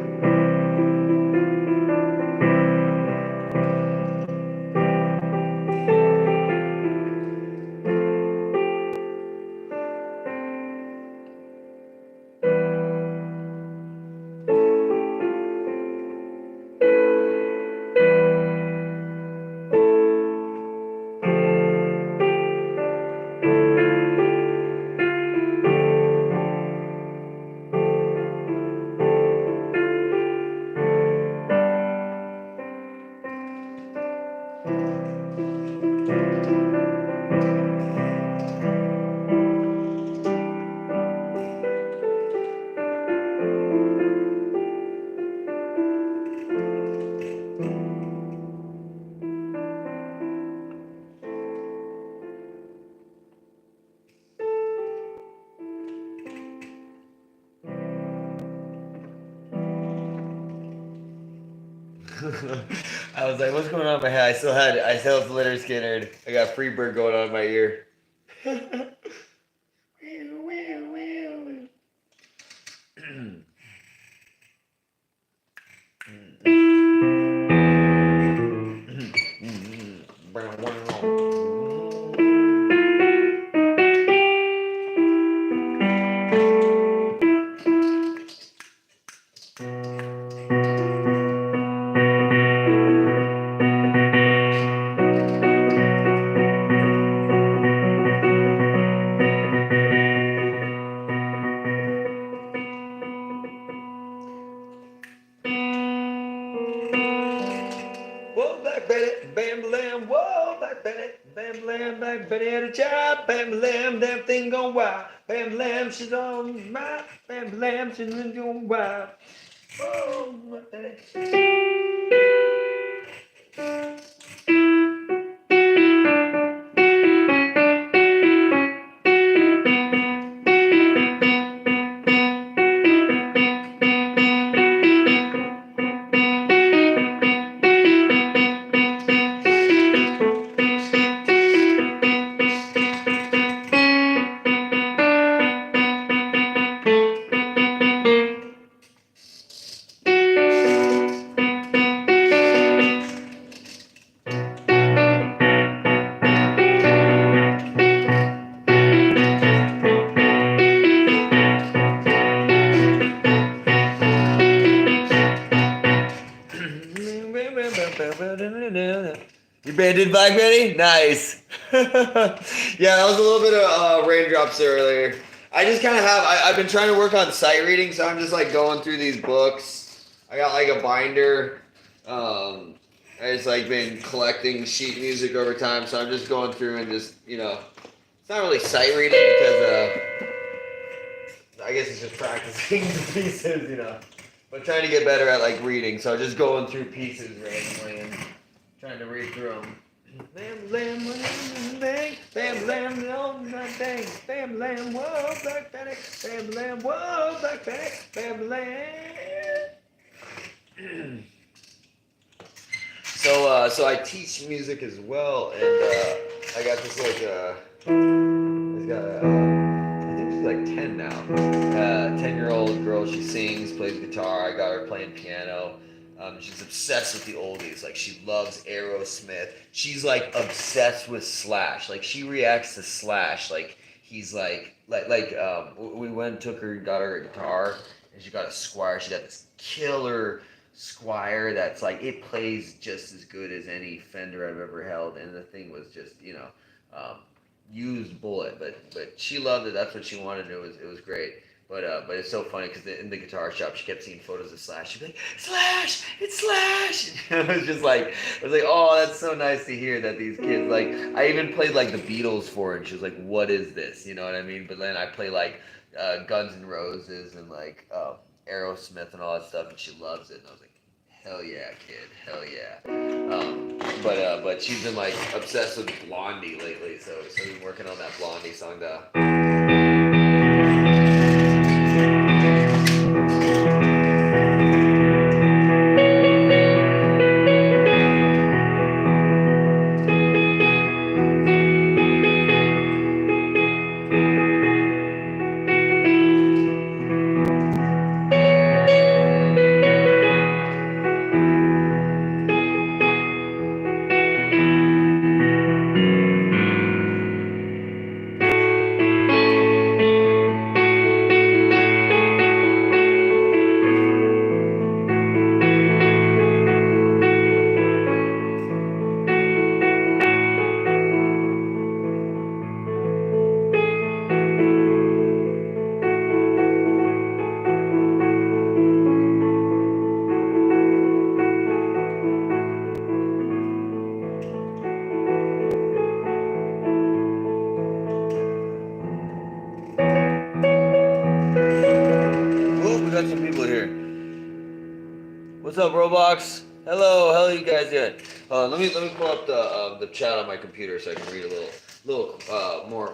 I was like, what's going on in my head? I still have Leonard Skinner. I got Freebird going on in my ear. Whoa, Black Betty, bam lamb, whoa, Black Betty, bam lamb, Black Betty had a job, bam lamb, that thing gone wild, bam lamb, she's on my, bam lamb, she's on wild. Whoa, Black Betty. You banded Black Betty? Nice. Yeah, that was a little bit of raindrops earlier. I just kind of I've been trying to work on sight reading, so I'm just like going through these books. I got like a binder. I just like been collecting sheet music over time, so I'm just going through and just, it's not really sight reading because I guess it's just practicing the pieces. But trying to get better at like reading, so just going through pieces randomly and trying to read through them. Bam lamb, bam bam lamb, no nothing. Bam lamb, whoa, Black Betty. Bam lamb, whoa, Black Betty. Bam lamb. So I teach music as well, and I got this like I think she's like 10 now. 10-year-old girl. She sings, plays guitar. I got her playing piano. She's obsessed with the oldies. Like, she loves Aerosmith. She's like obsessed with Slash. Like, she reacts to Slash like he's we went, took her, got her a guitar, and she got a Squire. She got this killer Squire that's like, it plays just as good as any Fender I've ever held, and the thing was just used bullet, but she loved it. That's what she wanted. It was great. But it's so funny because in the guitar shop she kept seeing photos of Slash. She'd be like, Slash, it's Slash. And it was like, oh, that's so nice to hear that these kids, like, I even played like the Beatles for her, and she was like, what is this? You know what I mean? But then I play like Guns N' Roses and like Aerosmith and all that stuff, and she loves it. And I was like, hell yeah, kid, hell yeah. But she's been like obsessed with Blondie lately, so we've been working on that Blondie song though. Got some people here. What's up, Roblox? Hello, you guys doing? Let me pull up the chat on my computer so I can read a little more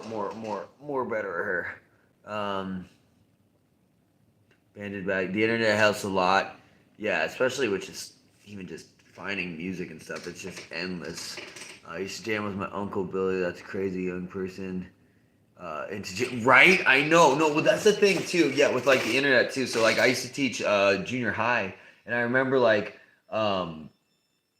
better here. Banded bag. The internet helps a lot. Yeah, especially with just even just finding music and stuff. It's just endless. I used to jam with my uncle Billy. That's a crazy young person. Right? I know. No, well, that's the thing too. Yeah, with like the internet too. So like, I used to teach junior high, and um,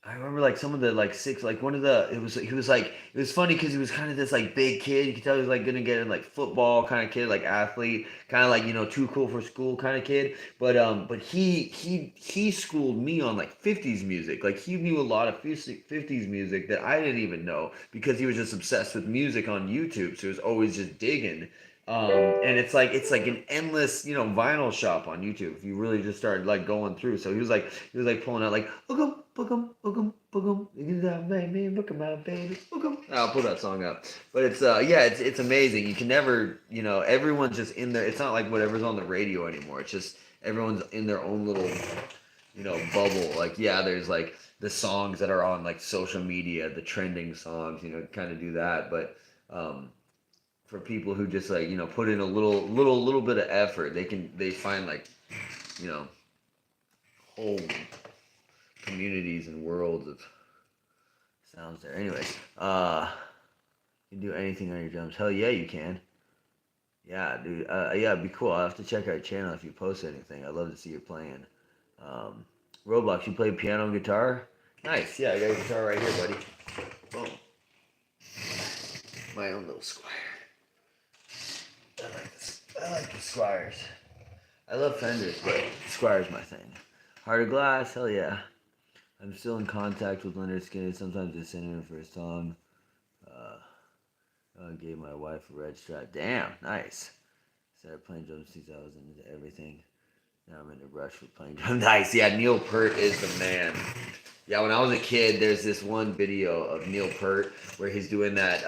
I remember like some of the like six like one of the it was he was like it was funny because he was kind of this like big kid. You could tell he was like gonna get in like football kind of kid, like athlete, kind of like too cool for school kind of kid. But he schooled me on like 50s music. Like he knew a lot of 50s music that I didn't even know because he was just obsessed with music on YouTube. So he was always just digging. And it's like an endless, vinyl shop on YouTube if you really just started like going through. So he was like pulling out like boogum boogum boogum boogum. You got me boogum my baby boogum. I'll pull that song up. But it's amazing. You can never, everyone's just in there. It's not like whatever's on the radio anymore. It's just everyone's in their own little, bubble. Like there's like the songs that are on like social media, the trending songs, kind of do that. But for people who just like put in a little bit of effort, they find like you know whole communities and worlds of sounds there. Anyways, you can do anything on your drums. Hell yeah, you can. Yeah, dude. Yeah, it'd be cool. I'll have to check our channel if you post anything. I'd love to see you playing. Um, Roblox, you play piano and guitar? Nice. Yeah, I got a guitar right here, buddy. Boom. My own little Squire. I like this. I like the Squires. I love Fenders, but Squire's my thing. Heart of Glass, hell yeah. I'm still in contact with Leonard Skinner. Sometimes I send him for a song. Uh, I gave my wife a red strap. Damn, nice. Started playing drums since I was into everything. Now I'm in a rush for playing drums. Nice, yeah, Neil Peart is the man. Yeah, when I was a kid, there's this one video of Neil Peart where he's doing that.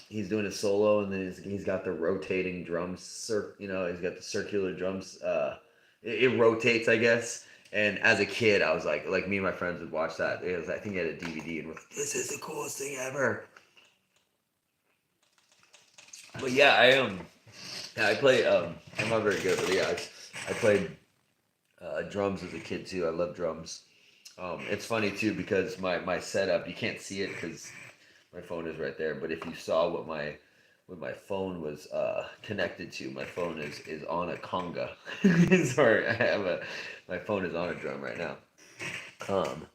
He's doing a solo, and then he's got the rotating drums. He's got the circular drums. It rotates, I guess. And as a kid, I was like me and my friends would watch that. I think he had a DVD, and we're like, this is the coolest thing ever. But yeah, I play. I'm not very good, but yeah, I played drums as a kid too. I love drums. It's funny too because my setup, you can't see it because my phone is right there. But if you saw what my phone was connected to, my phone is on a conga. Sorry, my phone is on a drum right now. Um,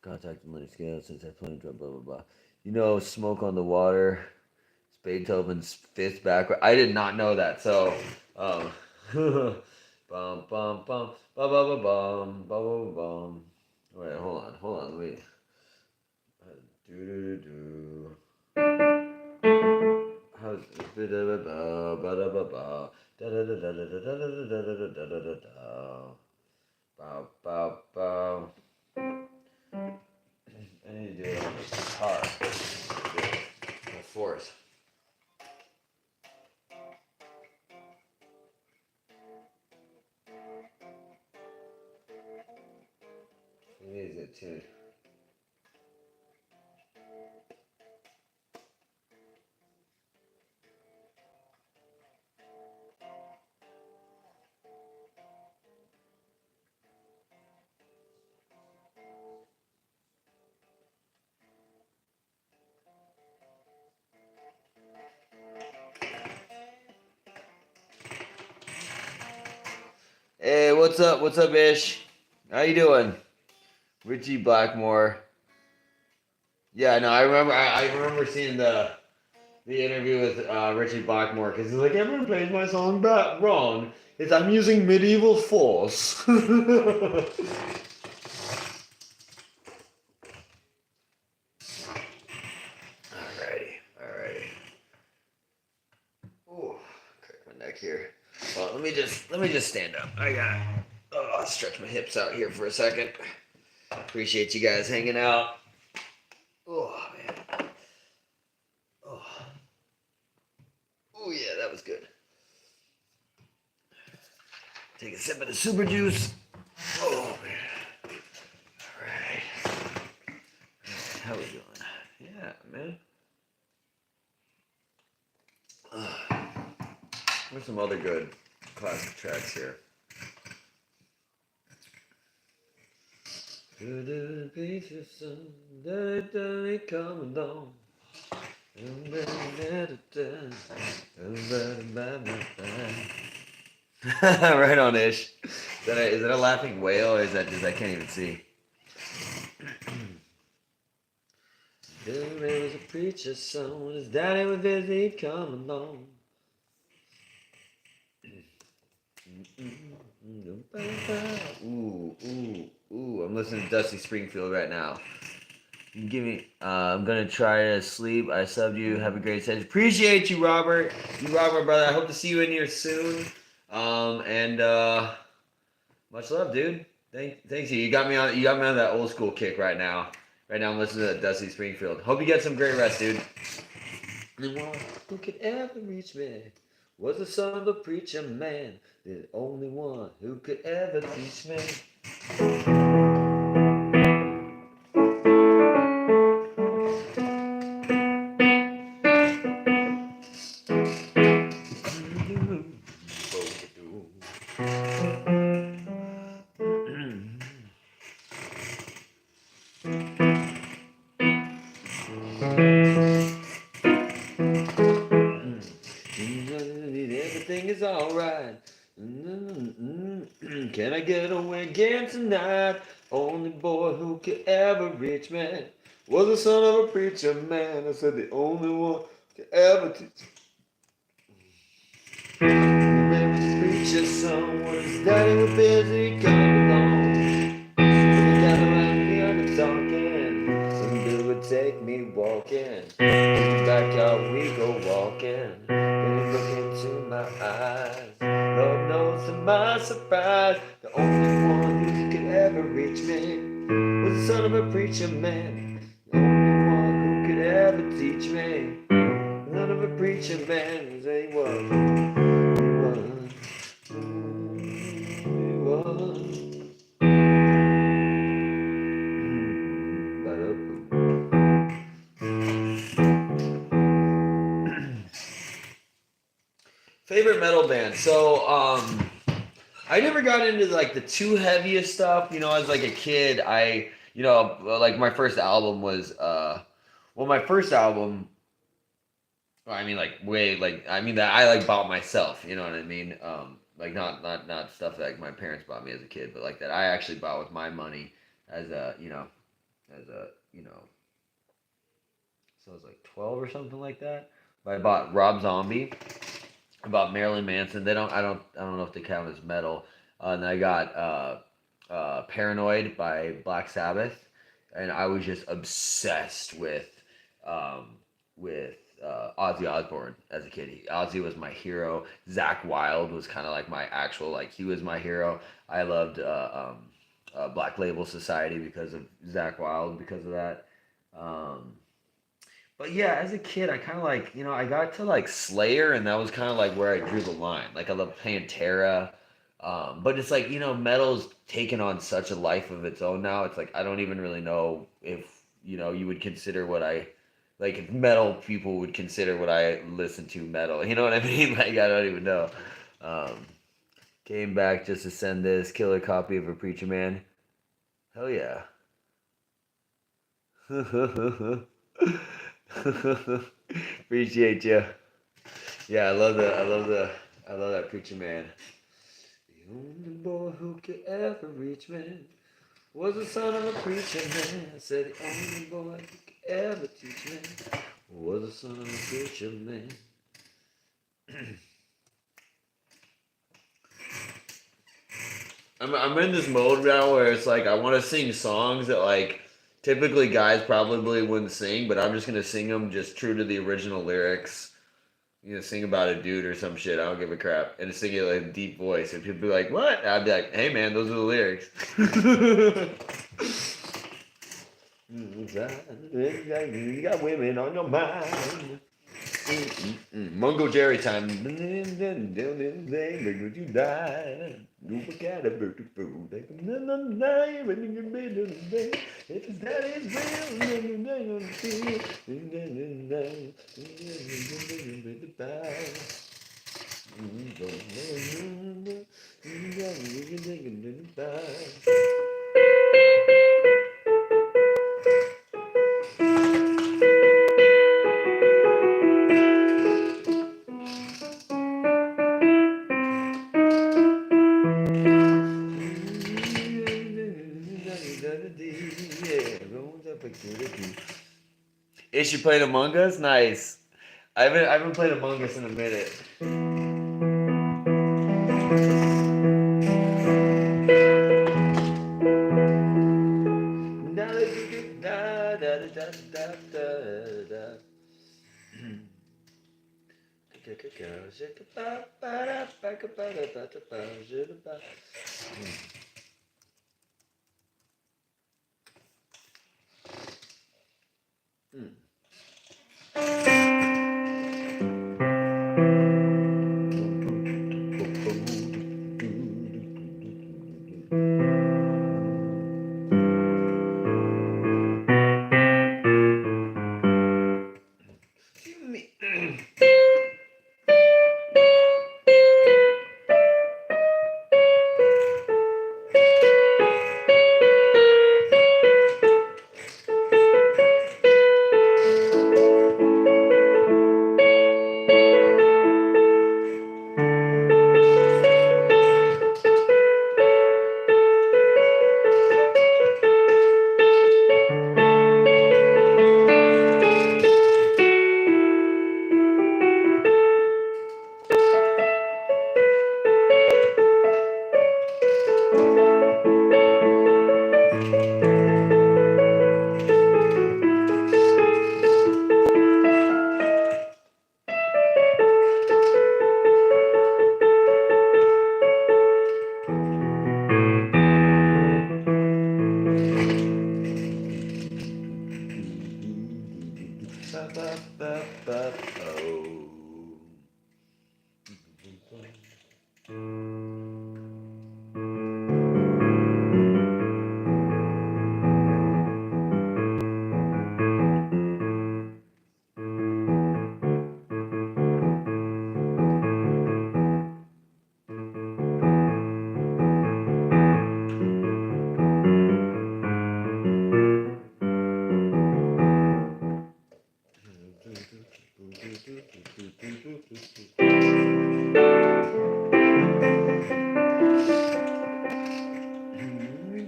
Contacted Lenny Scale since I played drum. Blah blah blah. Smoke on the Water. It's Beethoven's fifth backward. I did not know that. So, bum bum bum bum bum bum bum bum bum. Wait, hold on, wait. Do do do do. How's ba da ba ba da ba ba da da da da da da da da da da da da da. Bow bow bow. I need to do it on the guitar. The fourth. It needs it too. Hey, what's up? What's up, Ish? How you doing? Richie Blackmore. Yeah, no, I remember seeing the interview with Richie Blackmore because he's like, everyone plays my song back wrong. I'm using medieval force. Alrighty, alrighty. Ooh, crack my neck here. Well, let me just stand up. I'll stretch my hips out here for a second. Appreciate you guys hanging out. Oh man. Oh. Oh yeah, that was good. Take a sip of the super juice. Oh man. Alright. How we doing? Yeah, man. There's some other good classic tracks here. The preacher's son, da coming down. Right on, Ish. Is that a laughing whale, or is that just I can't even see? There was a preacher's son, his daddy was busy coming along. Ooh, I'm listening to Dusty Springfield right now. Give me, I'm gonna try to sleep. I subbed you. Have a great session. Appreciate you, Robert. You rock, my brother. I hope to see you in here soon. And much love, dude. Thanks you. You got me on that old school kick right now. Right now, I'm listening to Dusty Springfield. Hope you get some great rest, dude. The one who could ever reach me was the son of a preacher man. The only one who could ever teach me. Everything is alright. Can I get away again tonight? Only boy who could ever reach me was the son of a preacher man. I said the only one who could ever teach. The preacher's son was his daddy was busy coming along. We got around here talking, and they would take me walking. Back out we go walking. And look into my eyes. Lord knows to my surprise, the only one who could ever reach me was the son of a preacher man. The only one who could ever teach me. The son of a preacher man is a one. Favorite metal band. So, I never got into like the too heaviest stuff. As like a kid, like my first album was, my first album. I mean, like way, like I mean that I like bought myself. You know what I mean? Like not stuff that like my parents bought me as a kid, but like that I actually bought with my money as a, as a, so I was like 12 or something like that. But I bought Rob Zombie. About Marilyn Manson. I don't know if they count as metal. And I got Paranoid by Black Sabbath, and I was just obsessed with Ozzy Osbourne as a kid. Ozzy was my hero. Zakk Wylde was kind of like my actual he was my hero. I loved Black Label Society because of Zakk Wylde because of that. But yeah, as a kid, I kind of I got to like Slayer, and that was kind of like where I drew the line. Like I love Pantera, but it's like metal's taken on such a life of its own now. It's like I don't even really know if you would consider what I like if metal people would consider what I listen to metal. You know what I mean? Like I don't even know. Um, Came back just to send this killer copy of a Preacher Man. Hell yeah. Appreciate you. Yeah, I love that Preacher Man. The only boy who could ever reach me was the son of a preacher man. I said the only boy who could ever teach me was the son of a preacher man. I'm in this mode now where it's like I want to sing songs that like typically guys probably wouldn't sing, but I'm just gonna sing them just true to the original lyrics. Sing about a dude or some shit. I don't give a crap, and sing it like a deep voice, and people be like, "What?" I'd be like, "Hey man, those are the lyrics." You got women on your mind. Mungo Jerry time. Would you die? You got a bird to fool. If his daddy's real, Is she playing Among Us? Nice. I haven't played Among Us in a minute.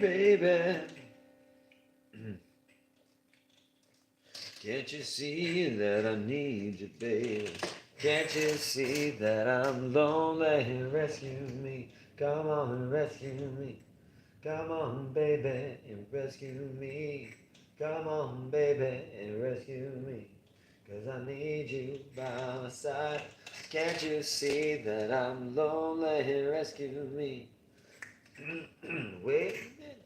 Baby, can't you see that I need you, baby? Can't you see that I'm lonely? Rescue me, come on and rescue me. Come on, baby, and rescue me. Come on, baby, and rescue me. 'Cause I need you by my side. Can't you see that I'm lonely? Rescue me. Wait a minute.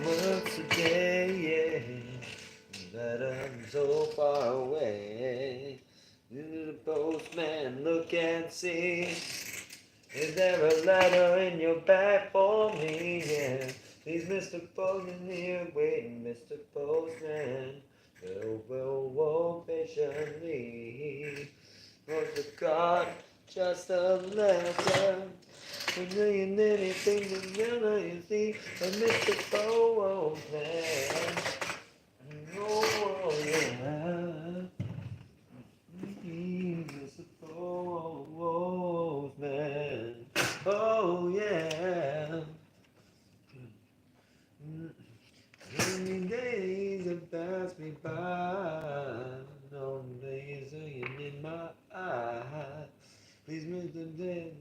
Once a day, yeah, that I'm so far away. The postman, look and see. Is there a letter in your bag for me? Yeah. Please, Mr. Postman, here waiting, Mr. Postman. Whoa, patiently. Was the card just a letter? A million anything together, you see, but Mr. Postman. Oh, yeah. Mr. Postman. Oh, yeah. Many days have passed me by. No days are in my eyes. Please, Mr. Dan,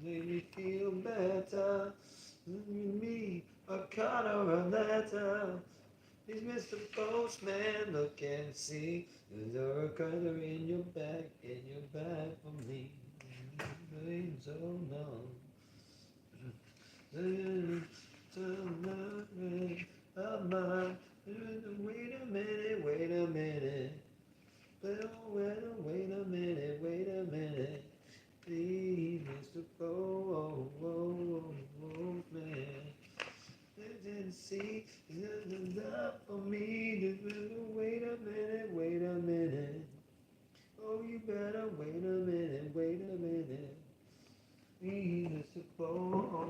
make me feel better. Give me a card or a letter. Please, Mr. Postman, look and see. Is there a color in your bag for me? Been so long. Of mine. Wait a minute, wait a minute. Wait a minute, wait a minute. Please, Mr. Postman. Didn't see nothing up for me. Wait a minute, wait a minute. Oh, you better wait a minute, wait a minute. Please, Mr. Postman.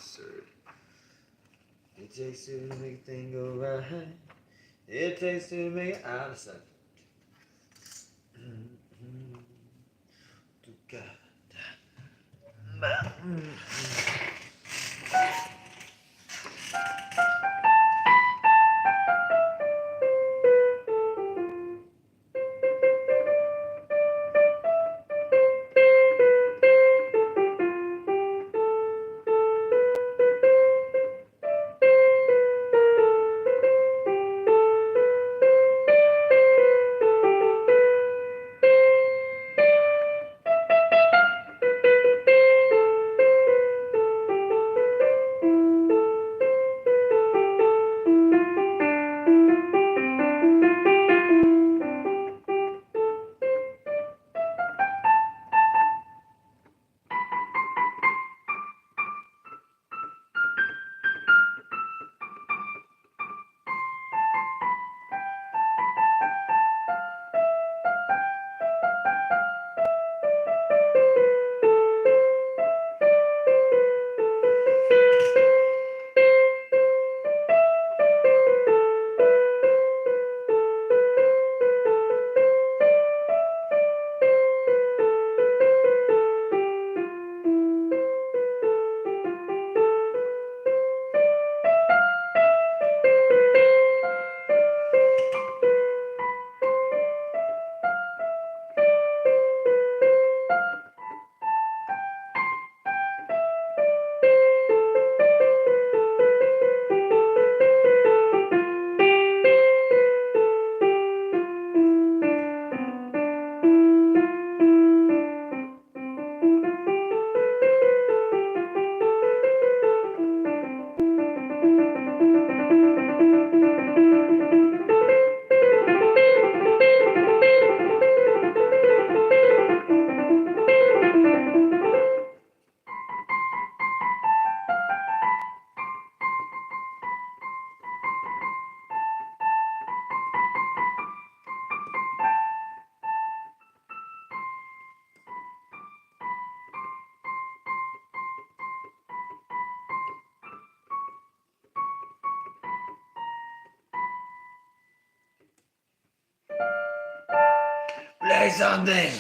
bastard. It takes two to make a thing go right. It takes two to make it out of sight. Play something!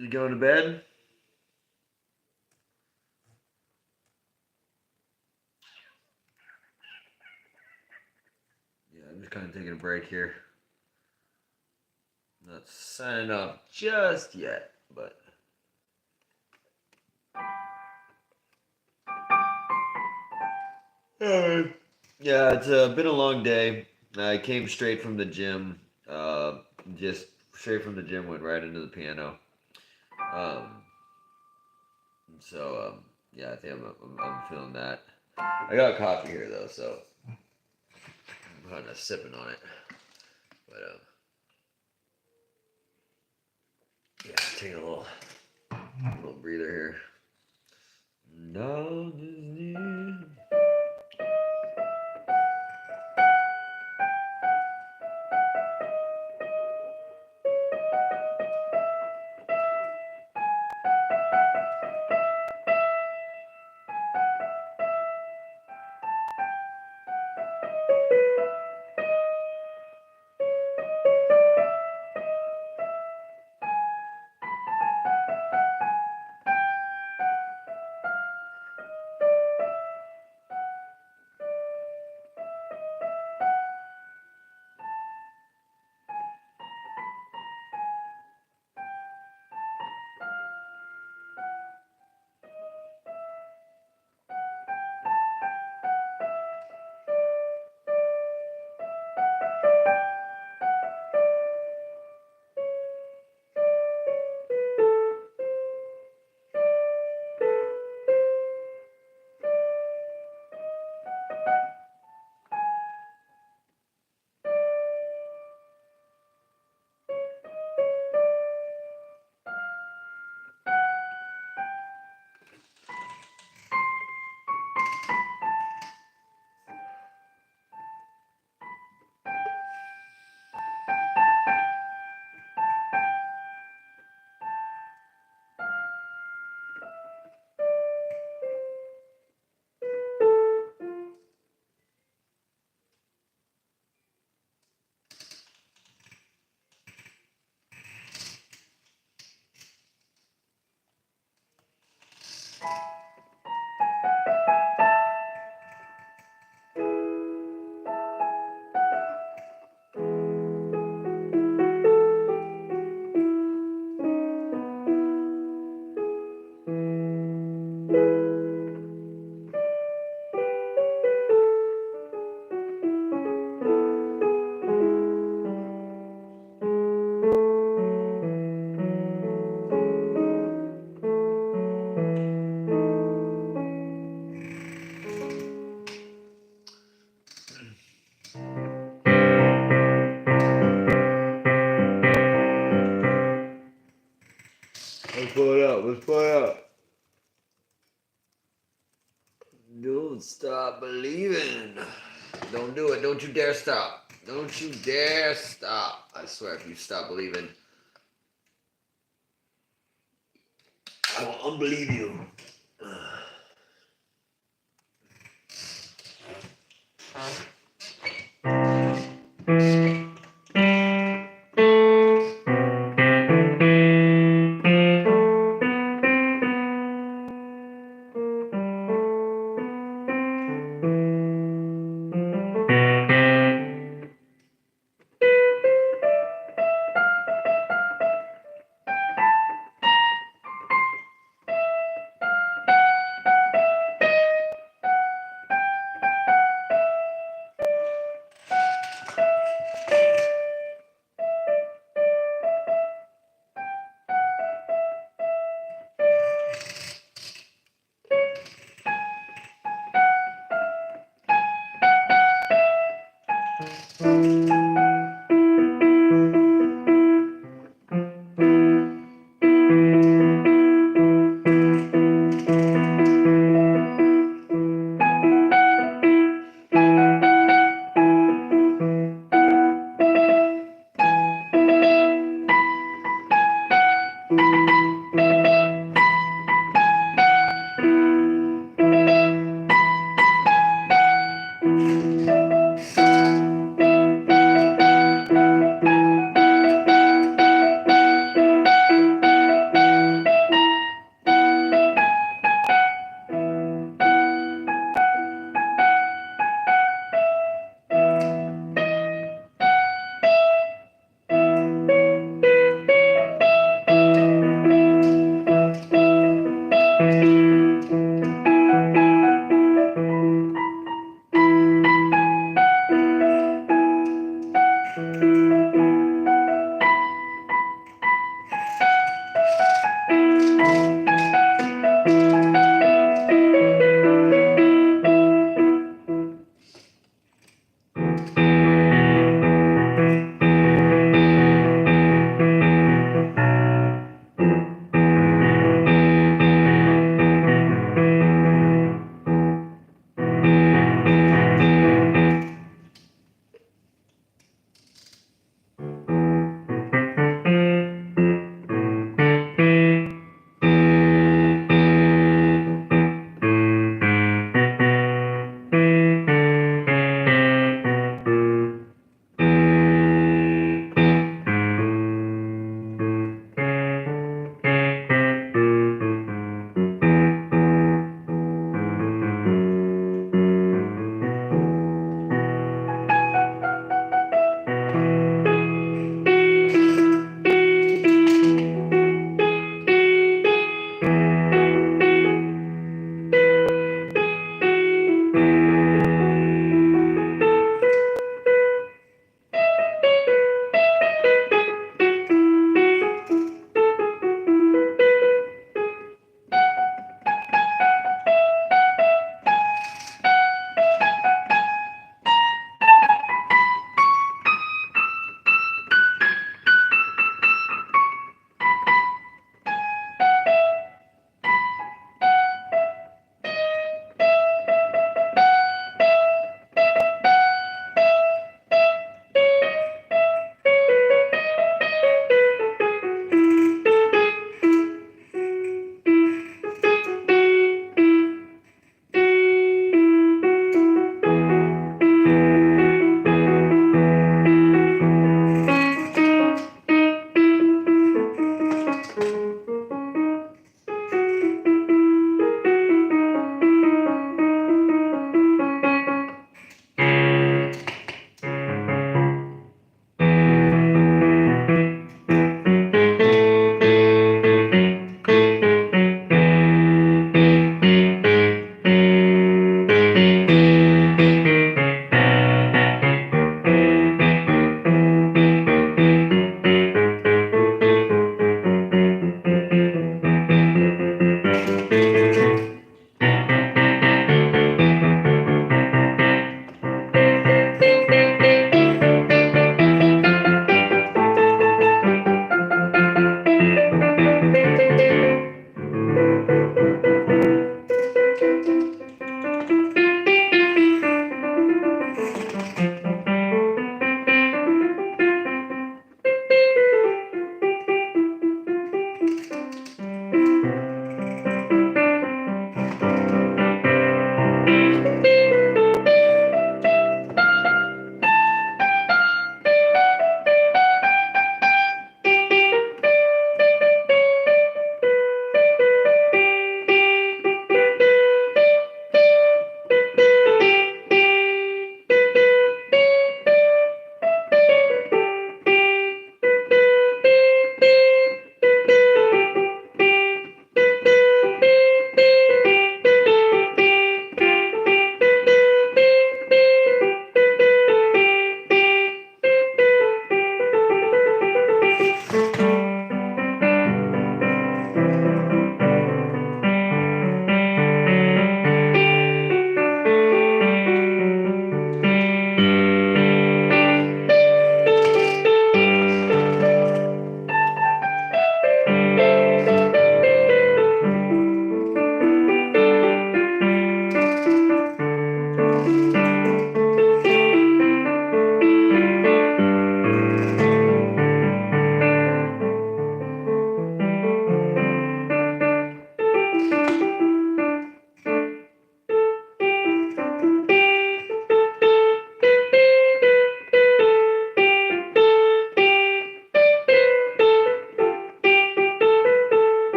You going to bed? Yeah, I'm just kind of taking a break here. Not signing off just yet, but. Yeah, it's been a long day. I came straight from the gym. Just straight from the gym, went right into the piano. Um, so yeah, I think I'm feeling that. I got coffee here though, so I'm kind of sipping on it. But yeah, taking a little breather here. No, let's pull it up. Let's pull it up. Don't stop believing. Don't do it. Don't you dare stop. Don't you dare stop. I swear, if you stop believing, I will unbelieve you.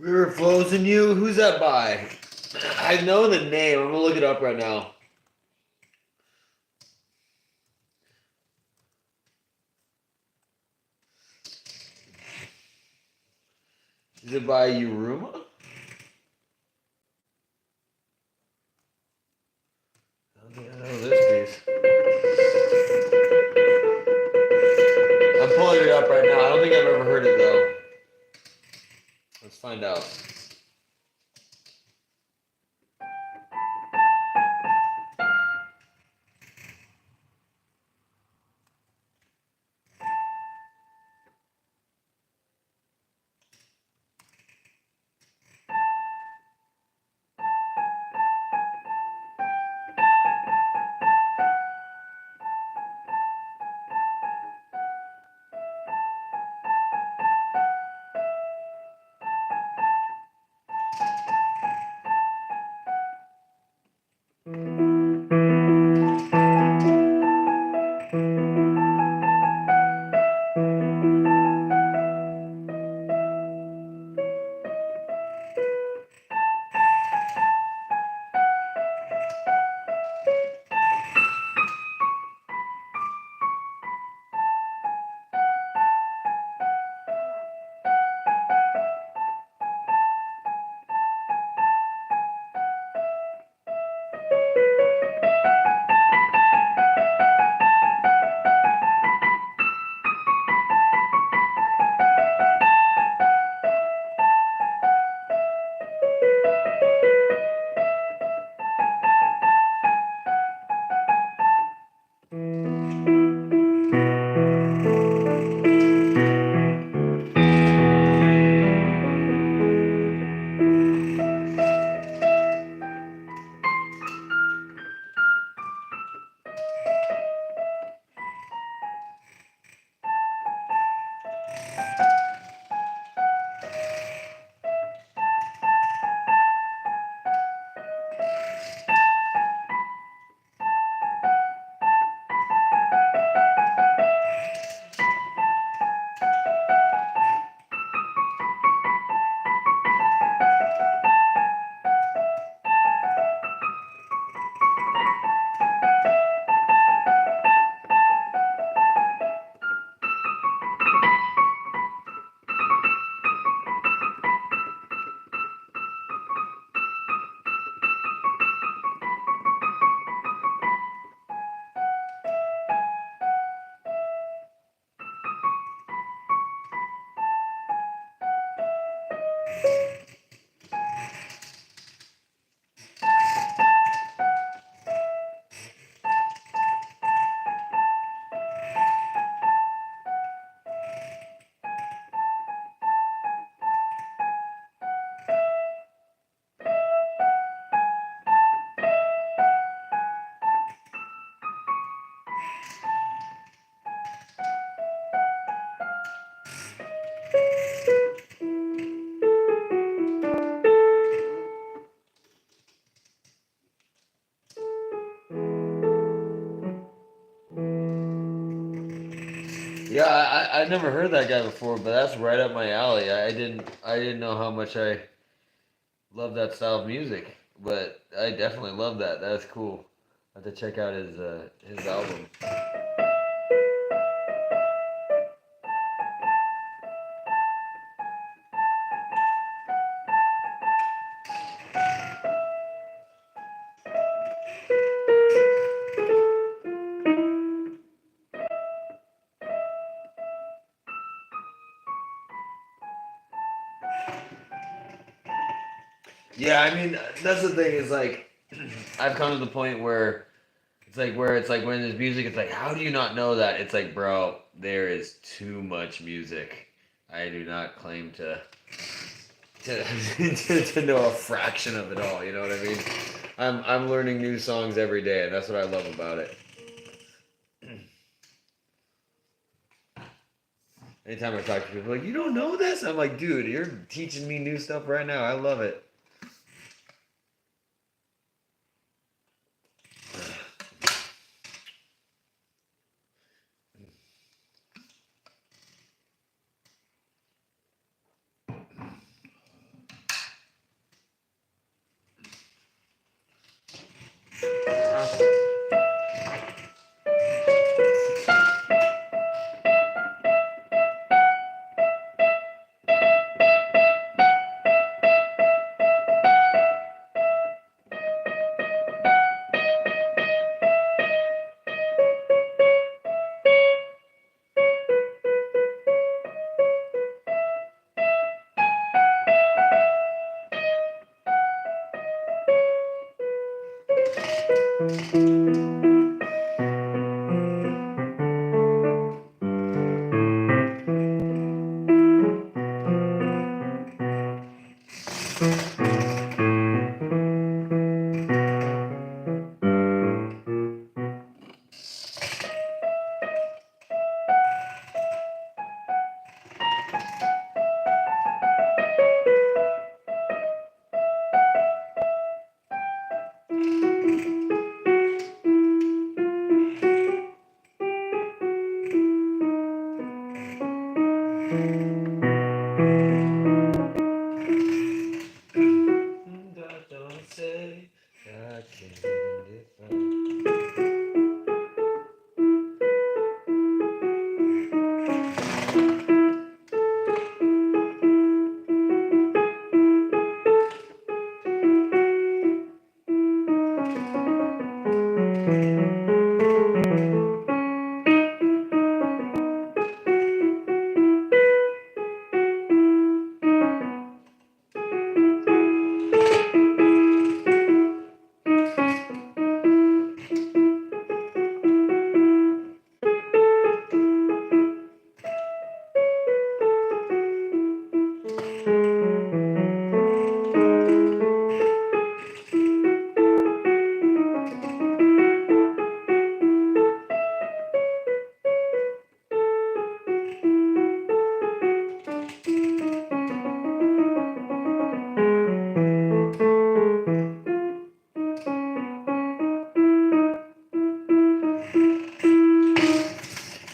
River Flows in You. Who's that by? I know the name. I'm gonna look it up right now. Is it by Yuruma? I don't think I know this piece. I'm pulling it up right now. I don't think I've ever heard it though. Let's find out. Yeah, I've never heard that guy before, but that's right up my alley. I didn't know how much I love that style of music, but I definitely love that. That's cool. I have to check out his album. Yeah, I mean that's the thing is like I've come to the point where it's like when there's music, it's like how do you not know that? It's like bro, there is too much music. I do not claim to to know a fraction of it all. You know what I mean? I'm learning new songs every day, and that's what I love about it. Anytime I talk to people, like you don't know this, I'm like, dude, you're teaching me new stuff right now. I love it. Don't say I can't define.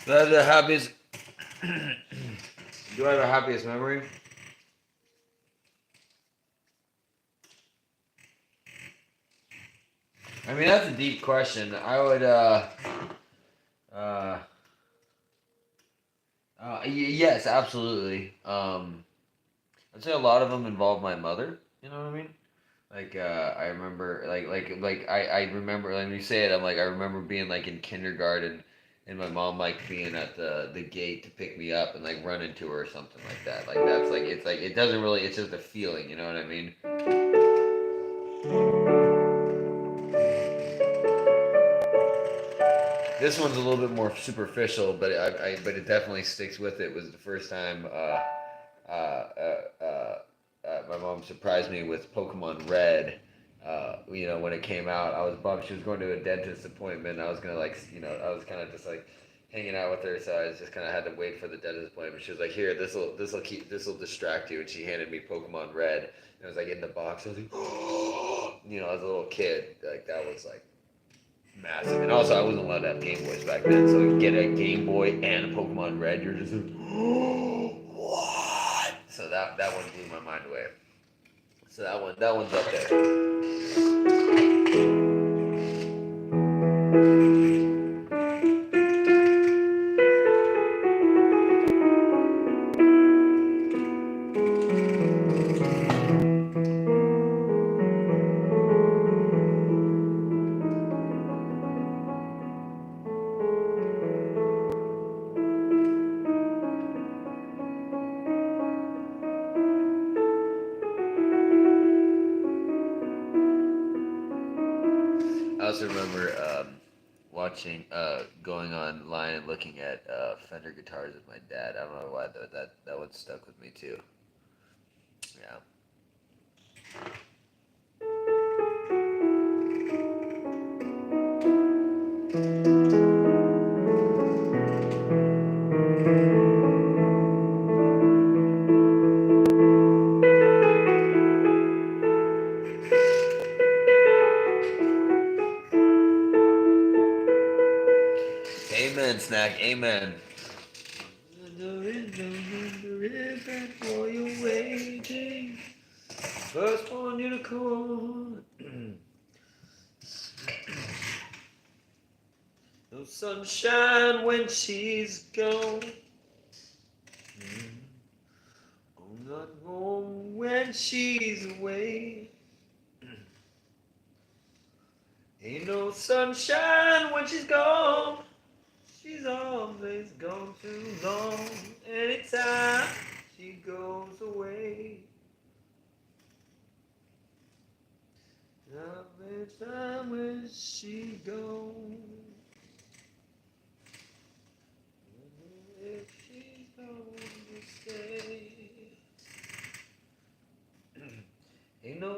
Do I have the happiest? Do I have a happiest memory? I mean, that's a deep question. I would, uh, yes, absolutely. I'd say a lot of them involve my mother. You know what I mean? Like, I remember, I remember, like, when you say it, I'm like, I remember being, like, in kindergarten, and my mom, like, being at the gate to pick me up and, like, run into her or something like that. Like, that's, like, it doesn't really, it's just a feeling, you know what I mean? This one's a little bit more superficial, but but it definitely sticks with it. Was the first time uh, uh, uh, my mom surprised me with Pokemon Red. When it came out, I was bummed. She was going to a dentist appointment. I was gonna I was kind of just like hanging out with her, so I just kind of had to wait for the dentist appointment. She was like, "Here, this'll distract you," and she handed me Pokemon Red. And it was like in the box. I was like, as a little kid, like that was like massive. And also, I wasn't allowed to have Game Boys back then, so you get a Game Boy and a Pokemon Red, you're just like, what? So that one blew my mind away. So that one's up there. I also remember going online and looking at Fender guitars with my dad. I don't know why that one stuck with me too. Yeah. Amen, Snack. Amen. First born unicorn. No sunshine when she's gone. Oh, not home when she's away. Ain't no sunshine when she's gone. She's always gone too long. Anytime she goes away. Every time when she goes. If she's going to stay.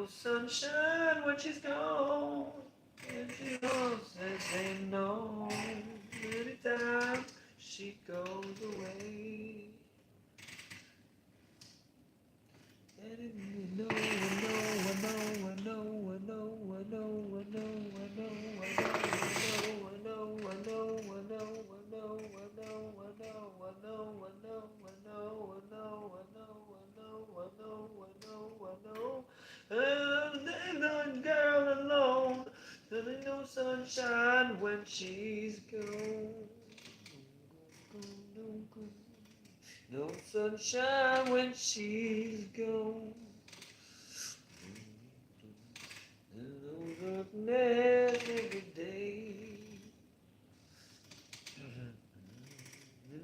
sunshine when she's gone. And she knows that they know anytime she goes away. And you know, I know, I know, I know, I know, I know, I know, I know, I know, I know, I know, I know, girl alone, there ain't no sunshine when she's gone. No sunshine when she's gone. No darkness every day.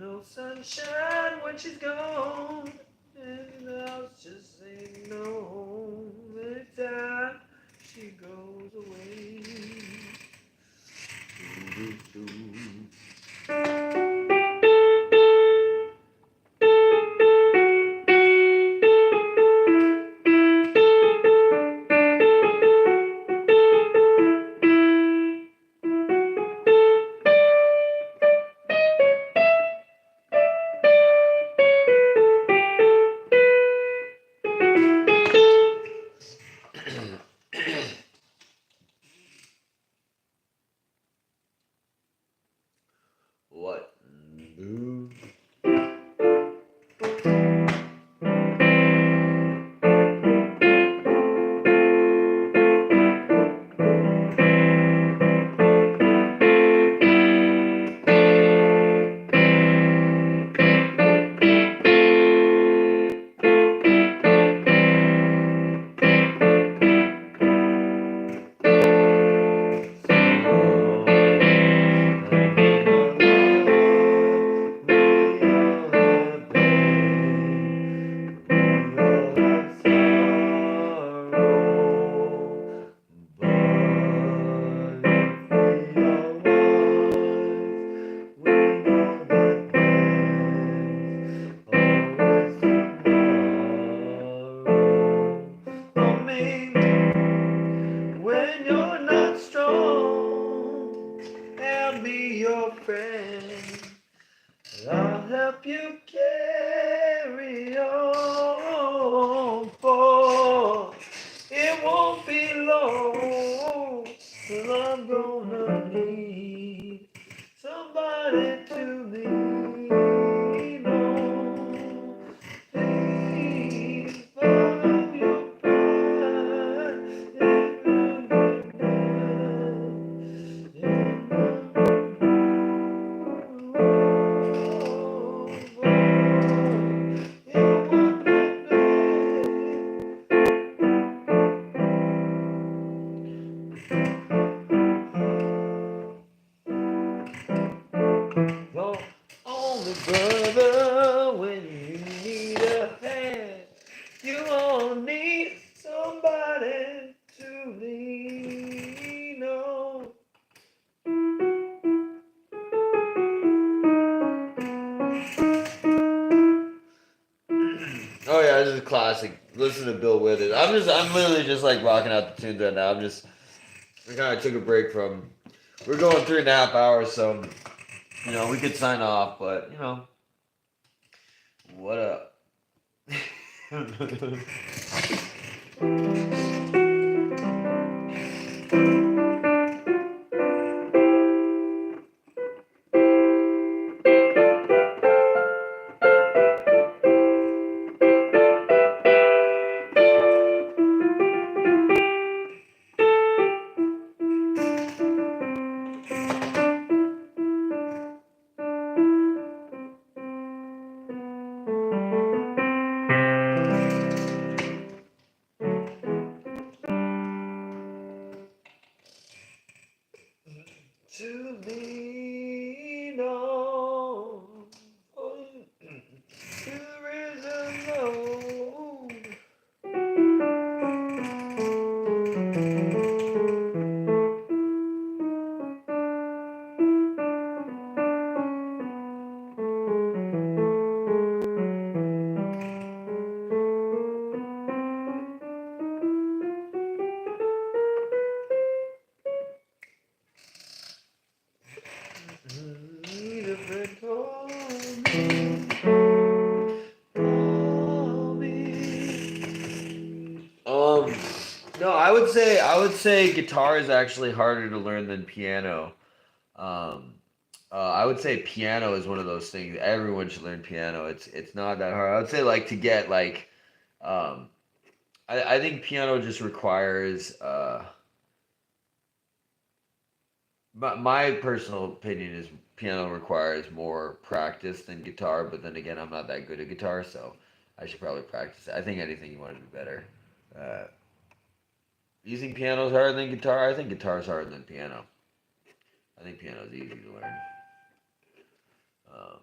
No sunshine when she's gone. And the house just ain't no home anytime she goes away. What? Boo. When you're not strong, I'll be your friend. I'll help you carry on, for it won't be long till I'm gonna need somebody to lean on. Please follow your pride. Only brother, when you need a hand, you all need somebody to lean on. Oh yeah, this is a classic. Listen to Bill Withers. I'm literally just like rocking out the tunes right now. We kind of took a break from. We're going 3.5 hours, so we could sign off, but what up? No, I would say guitar is actually harder to learn than piano. Um, I would say piano is one of those things everyone should learn piano. It's not that hard. I would say like to get like um, I think piano just requires my personal opinion is piano requires more practice than guitar, but then again, I'm not that good at guitar, so I should probably practice it. I think anything you want to do better. Uh, Using piano is harder than guitar. I think guitar is harder than piano. I think piano is easy to learn. Um,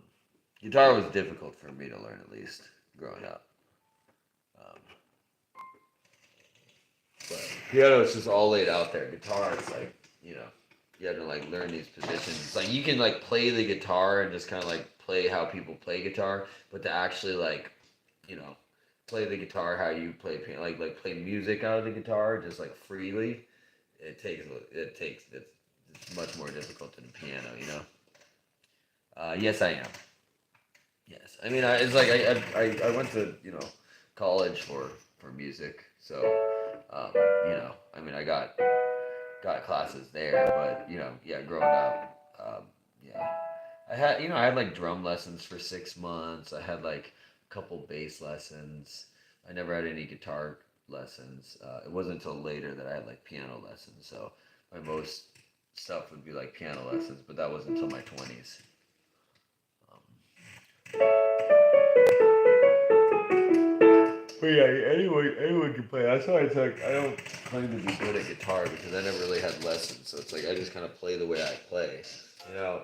Guitar was difficult for me to learn, at least growing up. Um, but piano is just all laid out there. Guitar, it's like you have to like learn these positions. It's like you can like play the guitar and just kind of like play how people play guitar, but to actually like you know play the guitar how you play piano, like play music out of the guitar just like freely. It's much more difficult than the piano. Yes, I am. Yes, I mean, it's like I went to college for music, so I mean, I got classes there, but yeah, growing up, yeah, I had like drum lessons for 6 months. I had like a couple bass lessons. I never had any guitar lessons. It wasn't until later that I had like piano lessons. So my most stuff would be like piano lessons, but that wasn't until my 20s. But yeah, anyone can play. That's why it's like I don't claim to be good at guitar because I never really had lessons. So it's like I just kind of play the way I play. You know.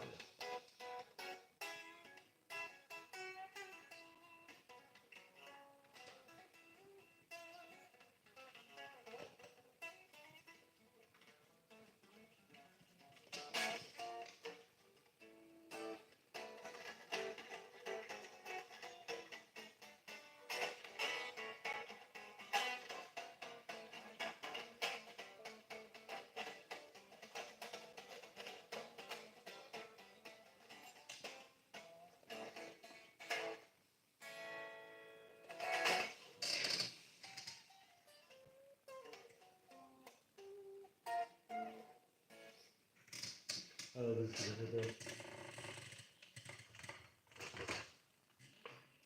Oh, this is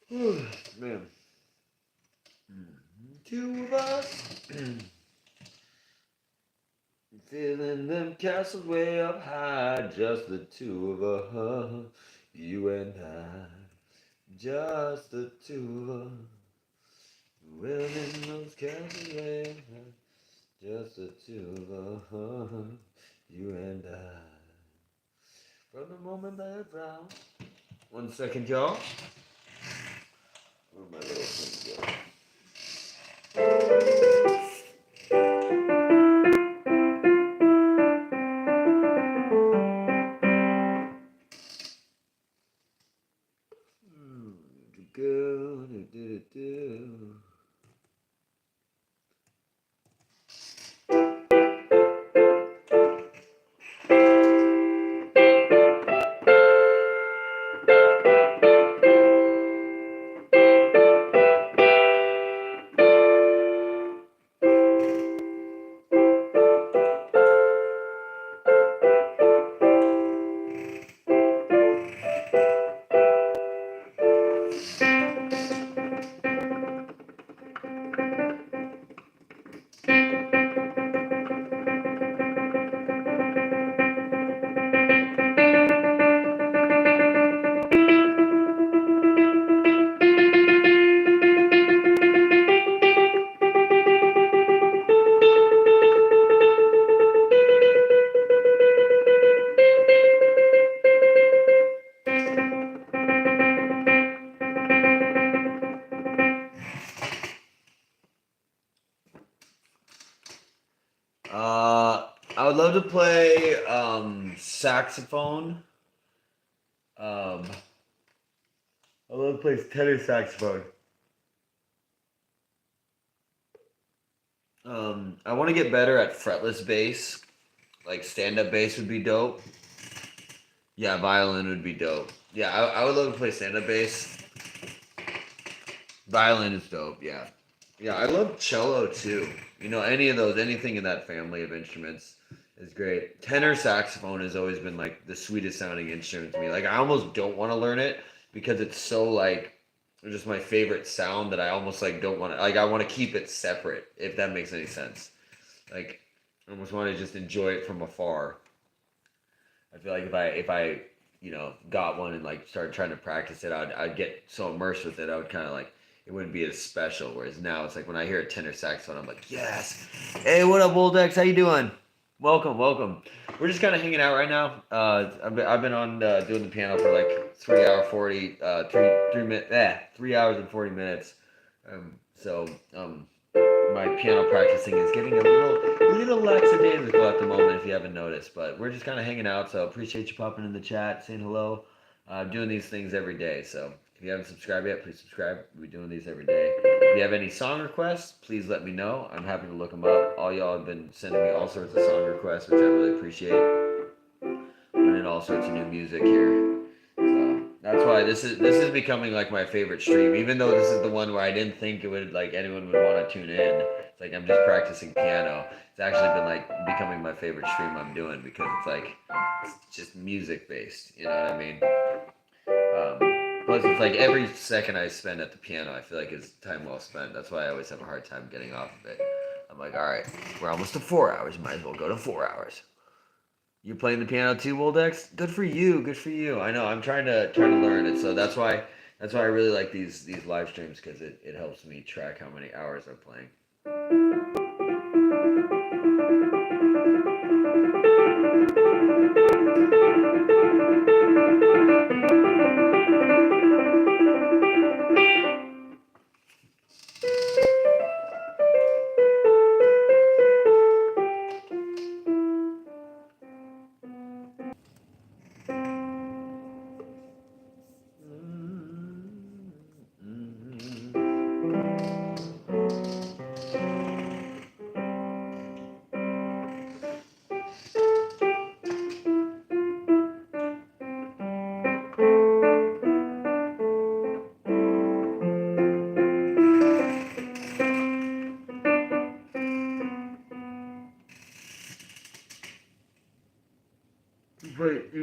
good. Man. Two of us feeling them castles way up high, just the two of us, you and I, just the two of us, feeling those castles way up high, just the two of us, you and I. From the moment that I found. 1 second, y'all. Where my little thing go? Go, do, do, do. I would love to play saxophone. Um, I love to play tenor saxophone. I want to get better at fretless bass. Like stand-up bass would be dope. Yeah, violin would be dope. Yeah, I would love to play stand-up bass. Violin is dope. Yeah, Yeah, I love cello too. You know, any of those, anything in that family of instruments is great. Tenor saxophone has always been like the sweetest sounding instrument to me. Like I almost don't want to learn it because it's so like just my favorite sound that I almost like don't want to like I want to keep it separate if that makes any sense. Like I almost want to just enjoy it from afar. I feel like if I got one and like started trying to practice it, I'd get so immersed with it. I would kind of like it wouldn't be as special. Whereas now it's like when I hear a tenor saxophone, I'm like, yes. Hey, what up, Woldex? How you doing? Welcome, welcome. We're just kind of hanging out right now. I've been on doing the piano for like 3 hours and 40 minutes. So my piano practicing is getting a little lackadaisical at the moment if you haven't noticed, but we're just kind of hanging out, so appreciate you popping in the chat, saying hello. Doing these things every day, so if you haven't subscribed yet, please subscribe. We're doing these every day. If you have any song requests, please let me know. I'm happy to look them up. All y'all have been sending me all sorts of song requests, which I really appreciate. Learning all sorts of new music here. So that's why this is becoming like my favorite stream. Even though this is the one where I didn't think it would like anyone would want to tune in. It's like I'm just practicing piano. It's actually been like becoming my favorite stream I'm doing because it's like it's just music based. You know what I mean? Plus, it's like every second I spend at the piano, I feel like is time well spent. That's why I always have a hard time getting off of it. I'm like, all right, we're almost to 4 hours. Might as well go to 4 hours. You playing the piano too, Woldex? Good for you. Good for you. I know. I'm trying to learn it, so that's why I really like these live streams because it helps me track how many hours I'm playing.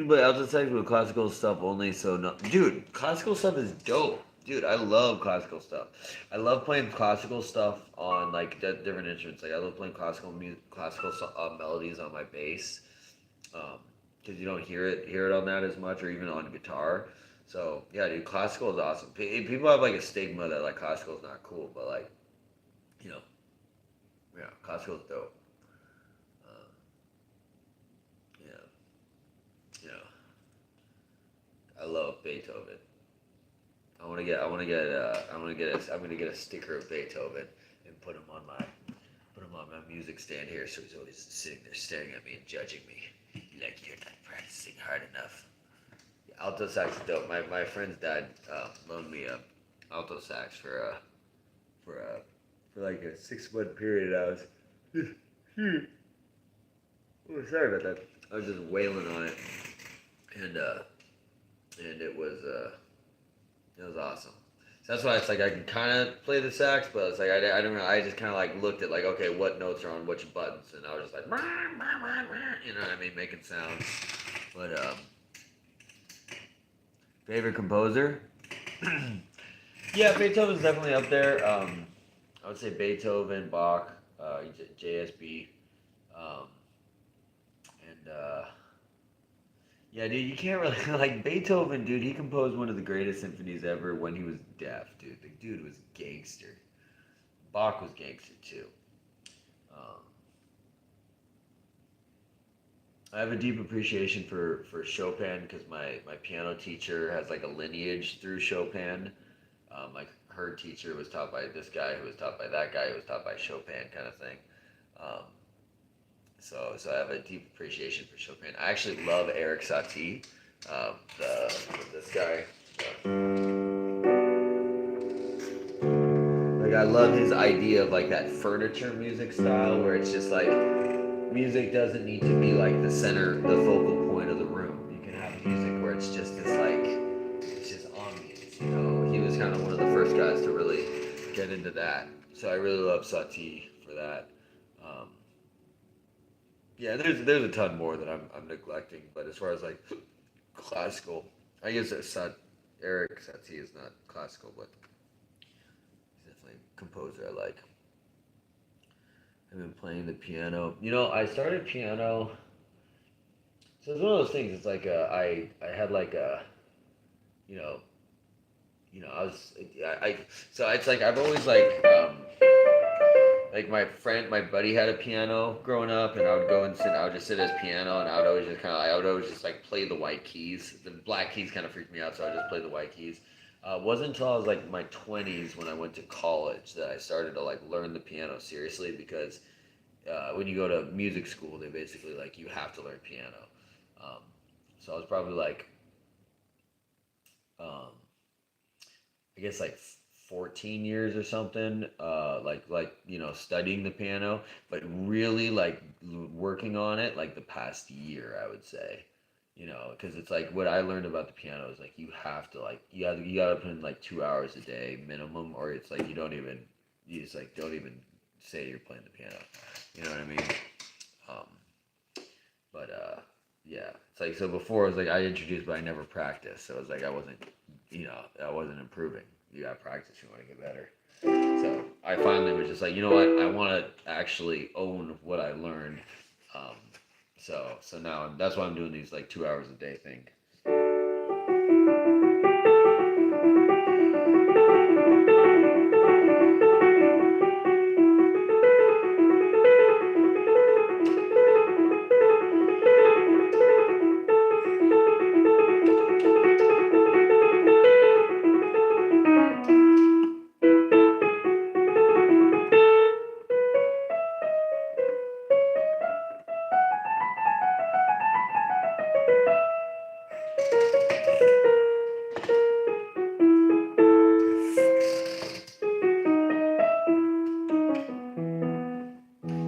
But I was just saying with classical stuff only, so no, dude, classical stuff is dope. Dude, I love classical stuff. I love playing classical stuff on like different instruments. Like I love playing classical melodies on my bass, because you don't hear it on that as much, or even on guitar. So yeah, dude, classical is awesome. People have like a stigma that like classical is not cool, but like, you know, yeah, classical is dope. Uh, yeah, yeah. I love Beethoven. I'm gonna get a sticker of Beethoven and put him on my music stand here, so he's always sitting there staring at me and judging me, like you're not practicing hard enough. Yeah, alto sax is dope. My friend's dad loaned me a alto sax for uh, for like a 6 month period. I was oh, sorry about that. I was just wailing on it, and it was awesome. So that's why it's like I can kind of play the sax, but it's like I don't know. I just kind of like looked at like okay, what notes are on which buttons, and I was just like, you know what I mean, making sounds. But favorite composer? Yeah, Beethoven's definitely up there. I would say Beethoven, Bach, JSB, um, and yeah, dude, you can't really like Beethoven, dude. He composed one of the greatest symphonies ever when he was deaf, dude. The dude was gangster. Bach was gangster too. Um, I have a deep appreciation for Chopin because my piano teacher has like a lineage through Chopin. Like her teacher was taught by this guy who was taught by that guy who was taught by Chopin, kind of thing. Um, so I have a deep appreciation for Chopin. I actually love Eric Satie, this guy. Like I love his idea of like that furniture music style where it's just like music doesn't need to be like the focal point of the room. You can have music where it's just this like it's just ambience. You know, he was kind of one of the first guys to really get into that. So I really love Satie for that. Um, yeah, there's a ton more that I'm neglecting, but as far as like classical, I guess Eric Satie is not classical, but he's definitely a composer I like. I've been playing the piano. You know, I started piano. So it's one of those things. It's like I had like a you know I was I so it's like I've always like my buddy had a piano growing up, and I would go and sit. I would just sit at his piano, and I would always just like play the white keys. The black keys kind of freaked me out, so I just play the white keys. Wasn't until I was like my 20s when I went to college that I started to like learn the piano seriously because when you go to music school, they basically like you have to learn piano. Um, so I was probably like um, I guess like 14 years or something, like studying the piano, but really like working on it like the past year, I would say. Because it's like what I learned about the piano is like you have to like you gotta put in like 2 hours a day minimum, or it's like you just like don't even say you're playing the piano. You know what I mean? Um, but yeah, it's like so before it was like I introduced, but I never practiced, so it was like I wasn't improving. You gotta practice. You want to get better. So I finally was just like, you know what? I want to actually own what I learned. Um, so now that's why I'm doing these like 2 hours a day thing.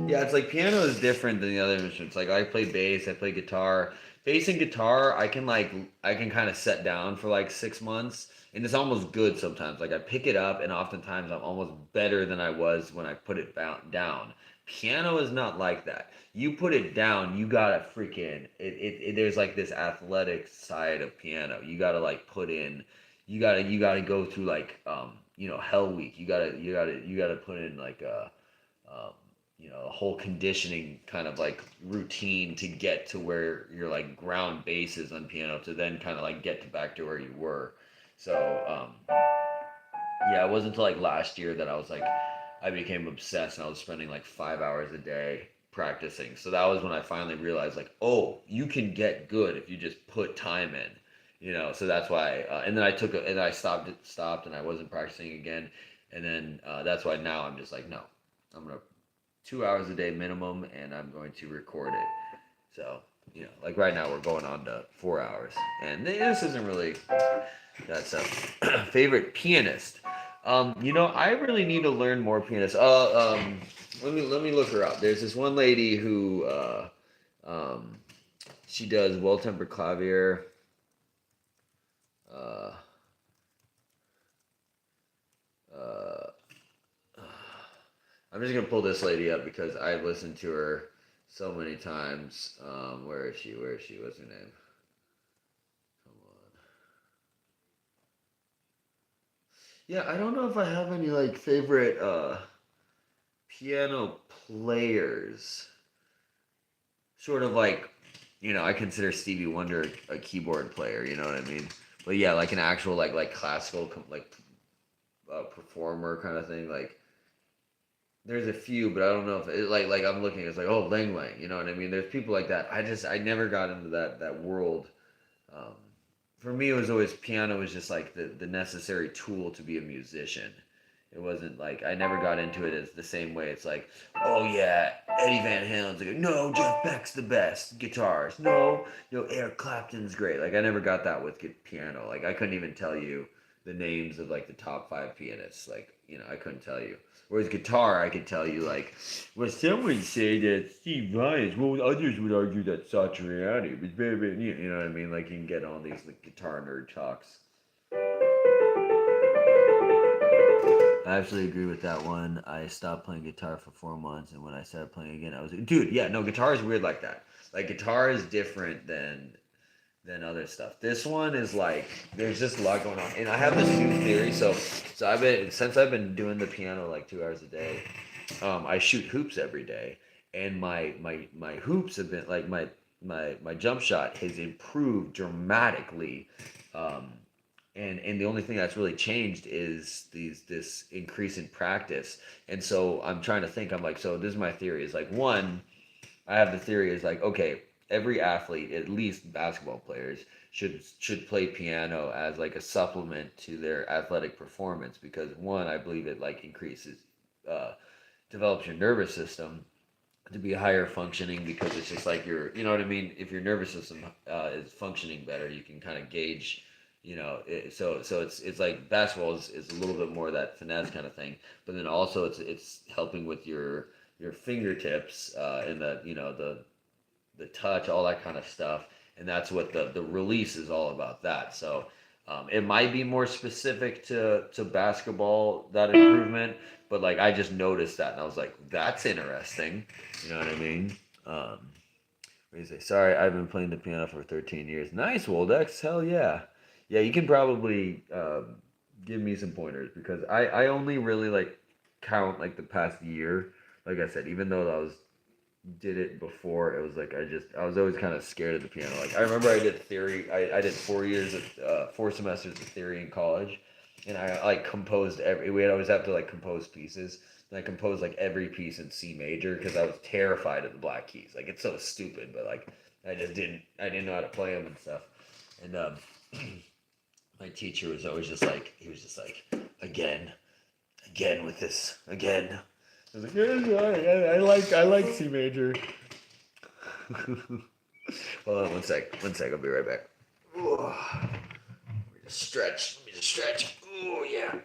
Yeah, it's like piano is different than the other instruments. Like I play bass, I play guitar. Bass and guitar, I can kind of set down for like 6 months, and it's almost good sometimes. Like I pick it up, and oftentimes I'm almost better than I was when I put it down. Piano is not like that. You put it down, you gotta freaking there's like this athletic side of piano. You gotta like put in, you gotta go through like hell week. You gotta put in like um, a whole conditioning kind of like routine to get to where your like ground base is on piano to then kind of like get to back to where you were. So yeah, it wasn't until like last year that I became obsessed and I was spending like 5 hours a day practicing. So that was when I finally realized like, oh, you can get good if you just put time in. So that's why, and then and I stopped, and I wasn't practicing again, and then that's why now I'm just like, no, I'm gonna 2 hours a day minimum, and I'm going to record it. So, like right now we're going on to 4 hours, and this isn't really that's a favorite pianist. I really need to learn more pianists. Let me look her up. There's this one lady who um, she does well tempered clavier. Uh, uh, I'm just gonna pull this lady up because I've listened to her so many times. Where is she? Where is she? What's her name? Come on. Yeah, I don't know if I have any like favorite piano players. Sort of like, I consider Stevie Wonder a keyboard player. You know what I mean? But yeah, like an actual like classical performer kind of thing. Like there's a few, but I don't know if like I'm looking. It's like Lang Lang. You know what I mean? There's people like that. I never got into that world. Um, for me, it was always piano was just like the necessary tool to be a musician. It wasn't like I never got into it as the same way. It's like, oh yeah, Eddie Van Halen's like, no, Jeff Beck's the best guitarist. No, Eric Clapton's great. Like I never got that with piano. Like I couldn't even tell you the names of like the top five pianists. Like I couldn't tell you. Whereas guitar, I could tell you like, well, some would say that Steve Vai, well, others would argue that Satriani was very, you know what I mean? Like you can get all these like guitar nerd talks. I absolutely agree with that one. I stopped playing guitar for 4 months, and when I started playing again, I was dude. Yeah, no, guitar is weird like that. Like guitar is different than other stuff. This one is like there's just a lot going on, and I have this new theory. So I've been doing the piano like 2 hours a day. I shoot hoops every day, and my hoops have been like my jump shot has improved dramatically. Um, and the only thing that's really changed is this increase in practice. And so I'm trying to think. I'm like, so this is my theory. Is like one, I have the theory is like, okay, every athlete, at least basketball players, should play piano as like a supplement to their athletic performance because one, I believe it like increases, uh, develops your nervous system to be higher functioning because it's just like you know what I mean. If your nervous system is functioning better, you can kind of gauge. So it's like basketball is a little bit more of that finesse kind of thing, but then also it's helping with your fingertips and the touch, all that kind of stuff, and that's what the release is all about. That so. It might be more specific to basketball that improvement, but like I just noticed that and I was like, that's interesting. You know what I mean? Um, what do you say? Sorry, I've been playing the piano for 13 years. Nice, Woldex. Hell yeah. Yeah, you can probably give me some pointers because I only really like count like the past year. Like I said, even though I was did it before, it was like I was always kind of scared of the piano. Like I remember I did theory. I did 4 years of 4 semesters of theory in college, and I like composed every. We'd always have to like compose pieces. And I composed like every piece in C major because I was terrified of the black keys. Like it's so stupid, but like I didn't know how to play them and stuff. And my teacher was always just like he was just like again, again with this again. I was like, yeah, I like C major. Hold on 1 sec. 1 sec, I'll be right back. Ooh. Let me just stretch. Let me just stretch. Oh yeah.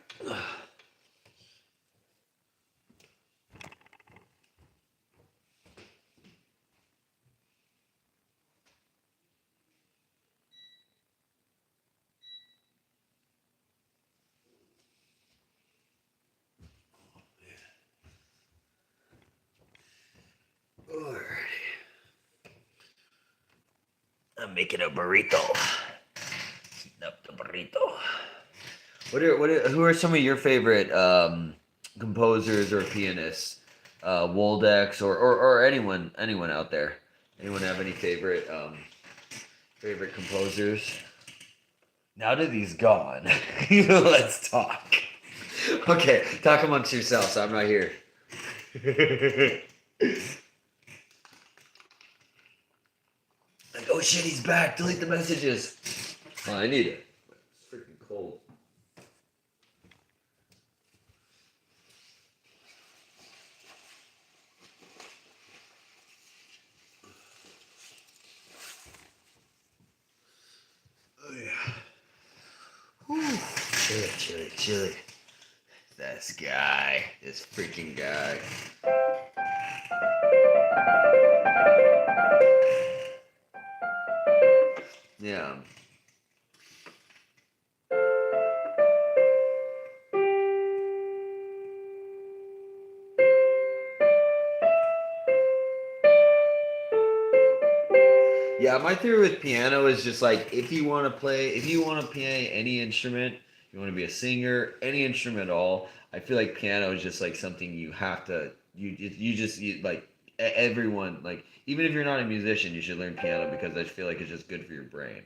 Alrighty. I'm making a burrito. Eating up the burrito. Who are some of your favorite composers or pianists? Woldex or anyone out there? Anyone have any favorite composers? Now that he's gone, let's talk. Okay, talk amongst yourselves. I'm not here. Like, oh shit, he's back. Delete the messages. Oh, I need it. It's freaking cold. Oh yeah. Whew. Chilly. This freaking guy. Yeah. Yeah, my theory with piano is just like if you want to play any instrument, you want to be a singer, any instrument at all. I feel like piano is just like something you have to like everyone like even if you're not a musician, you should learn piano because I feel like it's just good for your brain.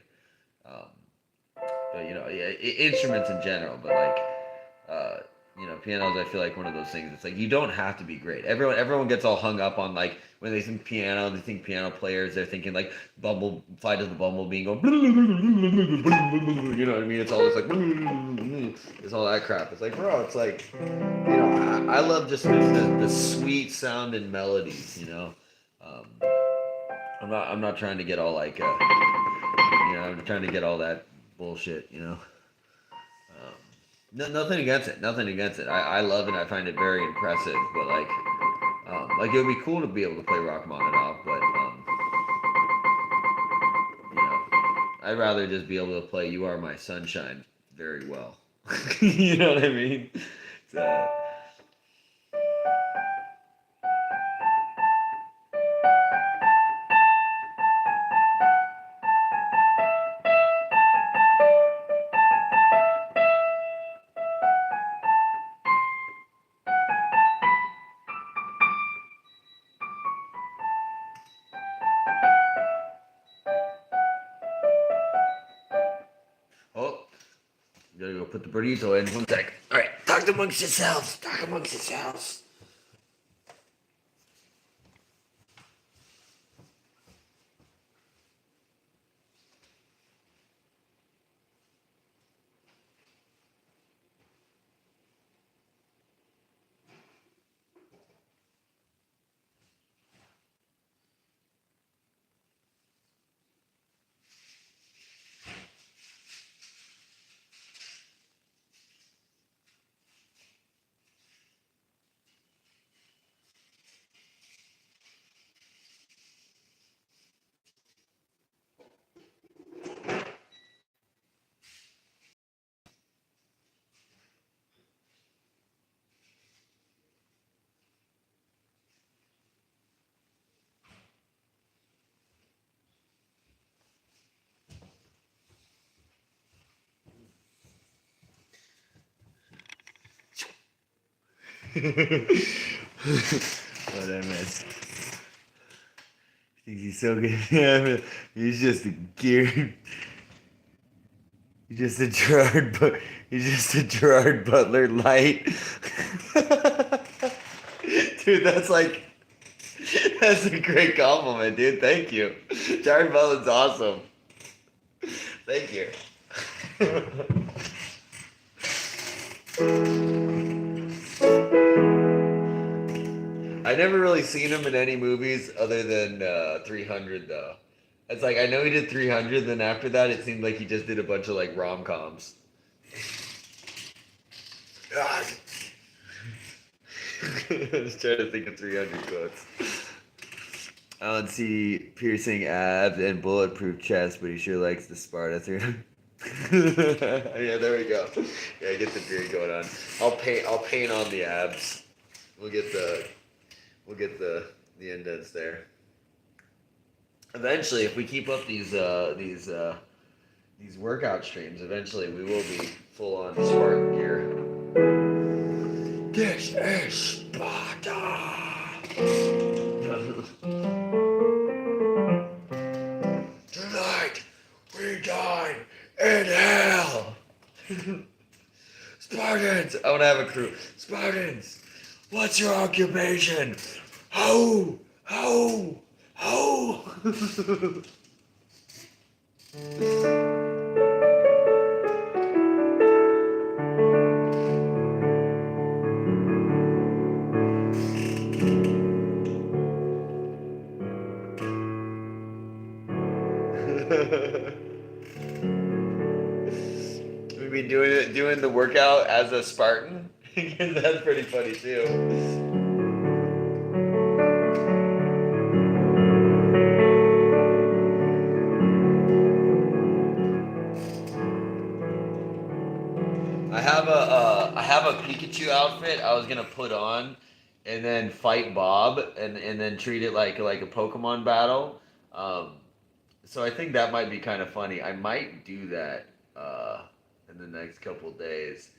Um, but yeah, instruments in general, but like uh, pianos. I feel like one of those things. It's like you don't have to be great. Everyone gets all hung up on like when they think piano, they think piano players. They're thinking like Bumble, Flight of the Bumblebee, go. You know what I mean? It's all this like, it's all that crap. It's like, bro, it's like, I love just the sweet sound and melodies. Um, I'm not trying to get all like, I'm trying to get all that bullshit. No, nothing against it. Nothing against it. I love it. I find it very impressive. But like it would be cool to be able to play Rachmaninoff. But I'd rather just be able to play "You Are My Sunshine" very well. You know what I mean? So, oh, gotta go put the burrito in. 1 sec. All right, talk amongst yourselves. Talk amongst yourselves. What I miss. He's so good. Yeah, he's just a gear. He's just a He's just a Gerard Butler light. Dude, that's a great compliment, dude. Thank you. Gerard Butler's awesome. Thank you. I never really seen him in any movies other than 300 though. It's like I know he did 300, then after that it seemed like he just did a bunch of like rom-coms. I was trying to think of 300 quotes. I don't see piercing abs and bulletproof chest, but he sure likes the Sparta 300. Yeah, there we go. Yeah, get the beard going on. I'll paint on the abs. We'll get the indents there. Eventually, if we keep up these workout streams, eventually we will be full on Spartan gear. This is Sparta. Tonight we dine in hell. Spartans, I want to have a crew. Spartans, what's your occupation? Ho! Ho! Ho! We'd be doing the workout as a Spartan. That's pretty funny too. I have a Pikachu outfit I was gonna put on, and then fight Bob, and then treat it like a Pokemon battle. So I think that might be kind of funny. I might do that in the next couple days,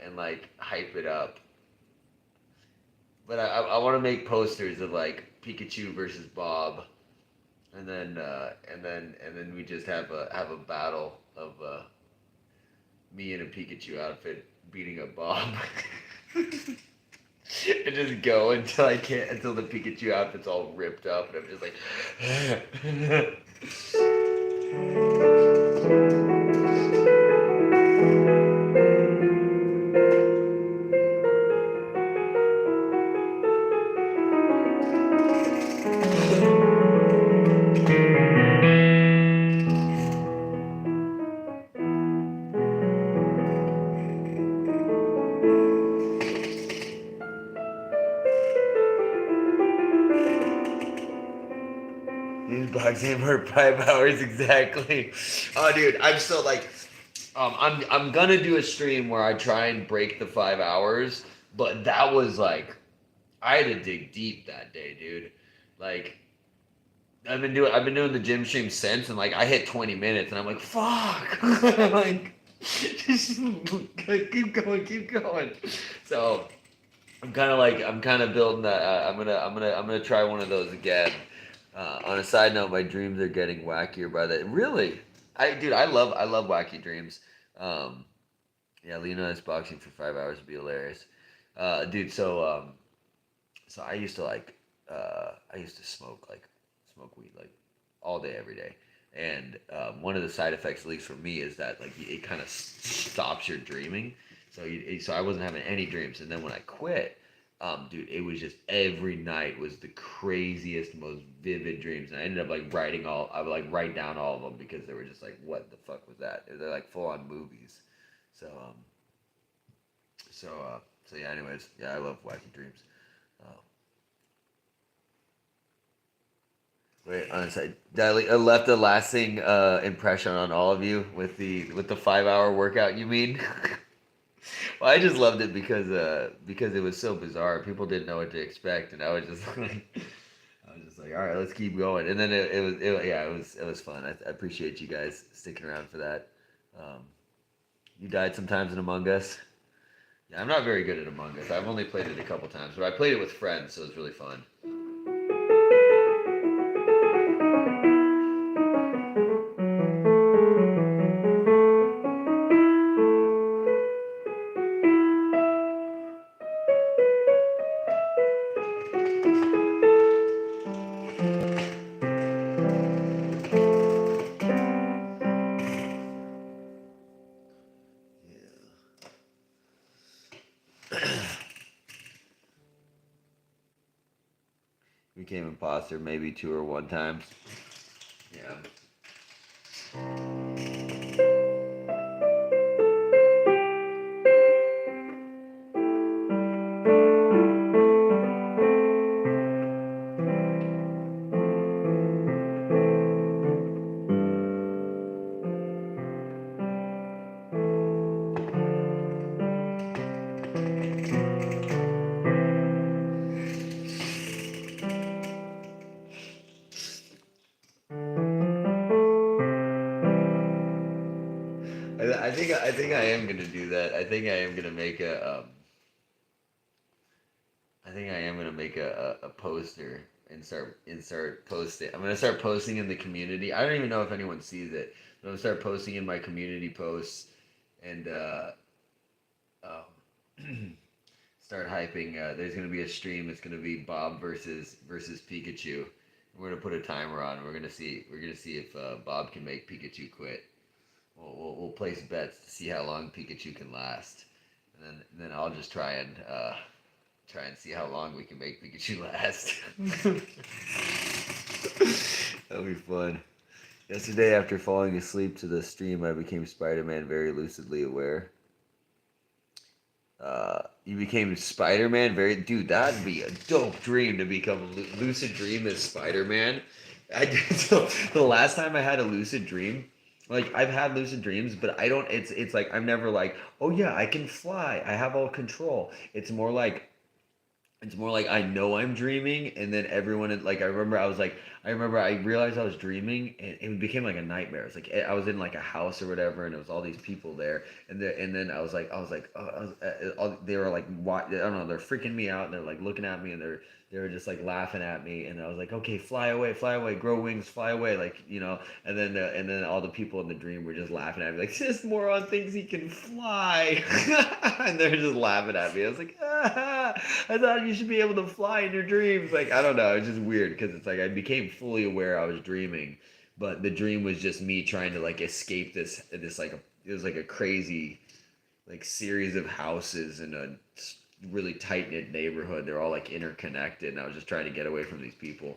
and like hype it up. But I want to make posters of like Pikachu versus Bob, and then we just have a battle of me in a Pikachu outfit beating up Bob. And just go until the Pikachu outfit's all ripped up, and I'm just like. These boxing for 5 hours exactly. Oh, dude, I'm still like, I'm gonna do a stream where I try and break the 5 hours, but that was like I had to dig deep that day, dude. Like I've been doing the gym stream since, and like I hit 20 minutes, and I'm like, fuck, like just keep going, keep going. So I'm kind of building that. I'm gonna try one of those again. On a side note, my dreams are getting wackier by the really. I love wacky dreams. Um, yeah, Leonidas boxing for 5 hours would be hilarious. Dude, so I used to smoke weed like all day every day, and one of the side effects, at least for me, is that like it kind of stops your dreaming. So I wasn't having any dreams, and then when I quit, dude, it was just every night was the craziest, most vivid dreams, and I ended up like I would like write down all of them because they were just like, what the fuck was that? They're like full on movies. So so yeah. Anyways, yeah, I love wacky dreams. Uh, Wait, honestly, I left a lasting impression on all of you with the 5 hour workout. You mean? Well, I just loved it because it was so bizarre. People didn't know what to expect, and I was just like, all right, let's keep going. And then it was fun. I appreciate you guys sticking around for that. Um, you died sometimes in Among Us. Yeah, I'm not very good at Among Us. I've only played it a couple times, but I played it with friends, so it was really fun. Became imposter maybe two or one times. Yeah. I think I am gonna do that. I think I am gonna make a I think I am gonna make a poster and start posting. I'm gonna start posting in the community. I don't even know if anyone sees it. But I'm gonna start posting in my community posts and start hyping. There's gonna be a stream. It's gonna be Bob versus Pikachu. We're gonna put a timer on. We're gonna see if Bob can make Pikachu quit. We'll place bets to see how long Pikachu can last, and then I'll just try and see how long we can make Pikachu last. That'll be fun. Yesterday, after falling asleep to the stream, I became Spider-Man very lucidly aware. You became Spider-Man very... Dude, that'd be a dope dream to become a lucid dream as Spider-Man. So the last time I had a lucid dream, like I've had lucid dreams, but I don't... It's like I'm never like, oh yeah, I can fly. I have all control. It's more like I know I'm dreaming, and then like I remember I realized I was dreaming, and it became like a nightmare. It's like I was in like a house or whatever, and it was all these people there, and then they were like, I don't know, they're freaking me out, and they're like looking at me, and they were just like laughing at me, and I was like, okay, fly away, grow wings, fly away, like and then all the people in the dream were just laughing at me, like this moron thinks he can fly, and they're just laughing at me. I was like, I thought you should be able to fly in your dreams. Like I don't know, it's just weird because it's like I became fully aware I was dreaming, but the dream was just me trying to like escape this like it was like a crazy like series of houses in a really tight knit neighborhood. They're all like interconnected, and I was just trying to get away from these people.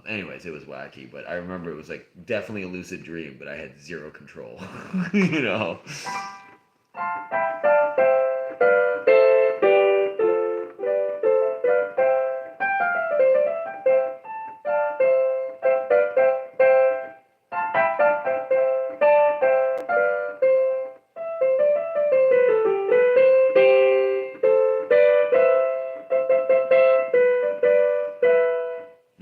Anyways, it was wacky, but I remember it was like definitely a lucid dream, but I had zero control. you know.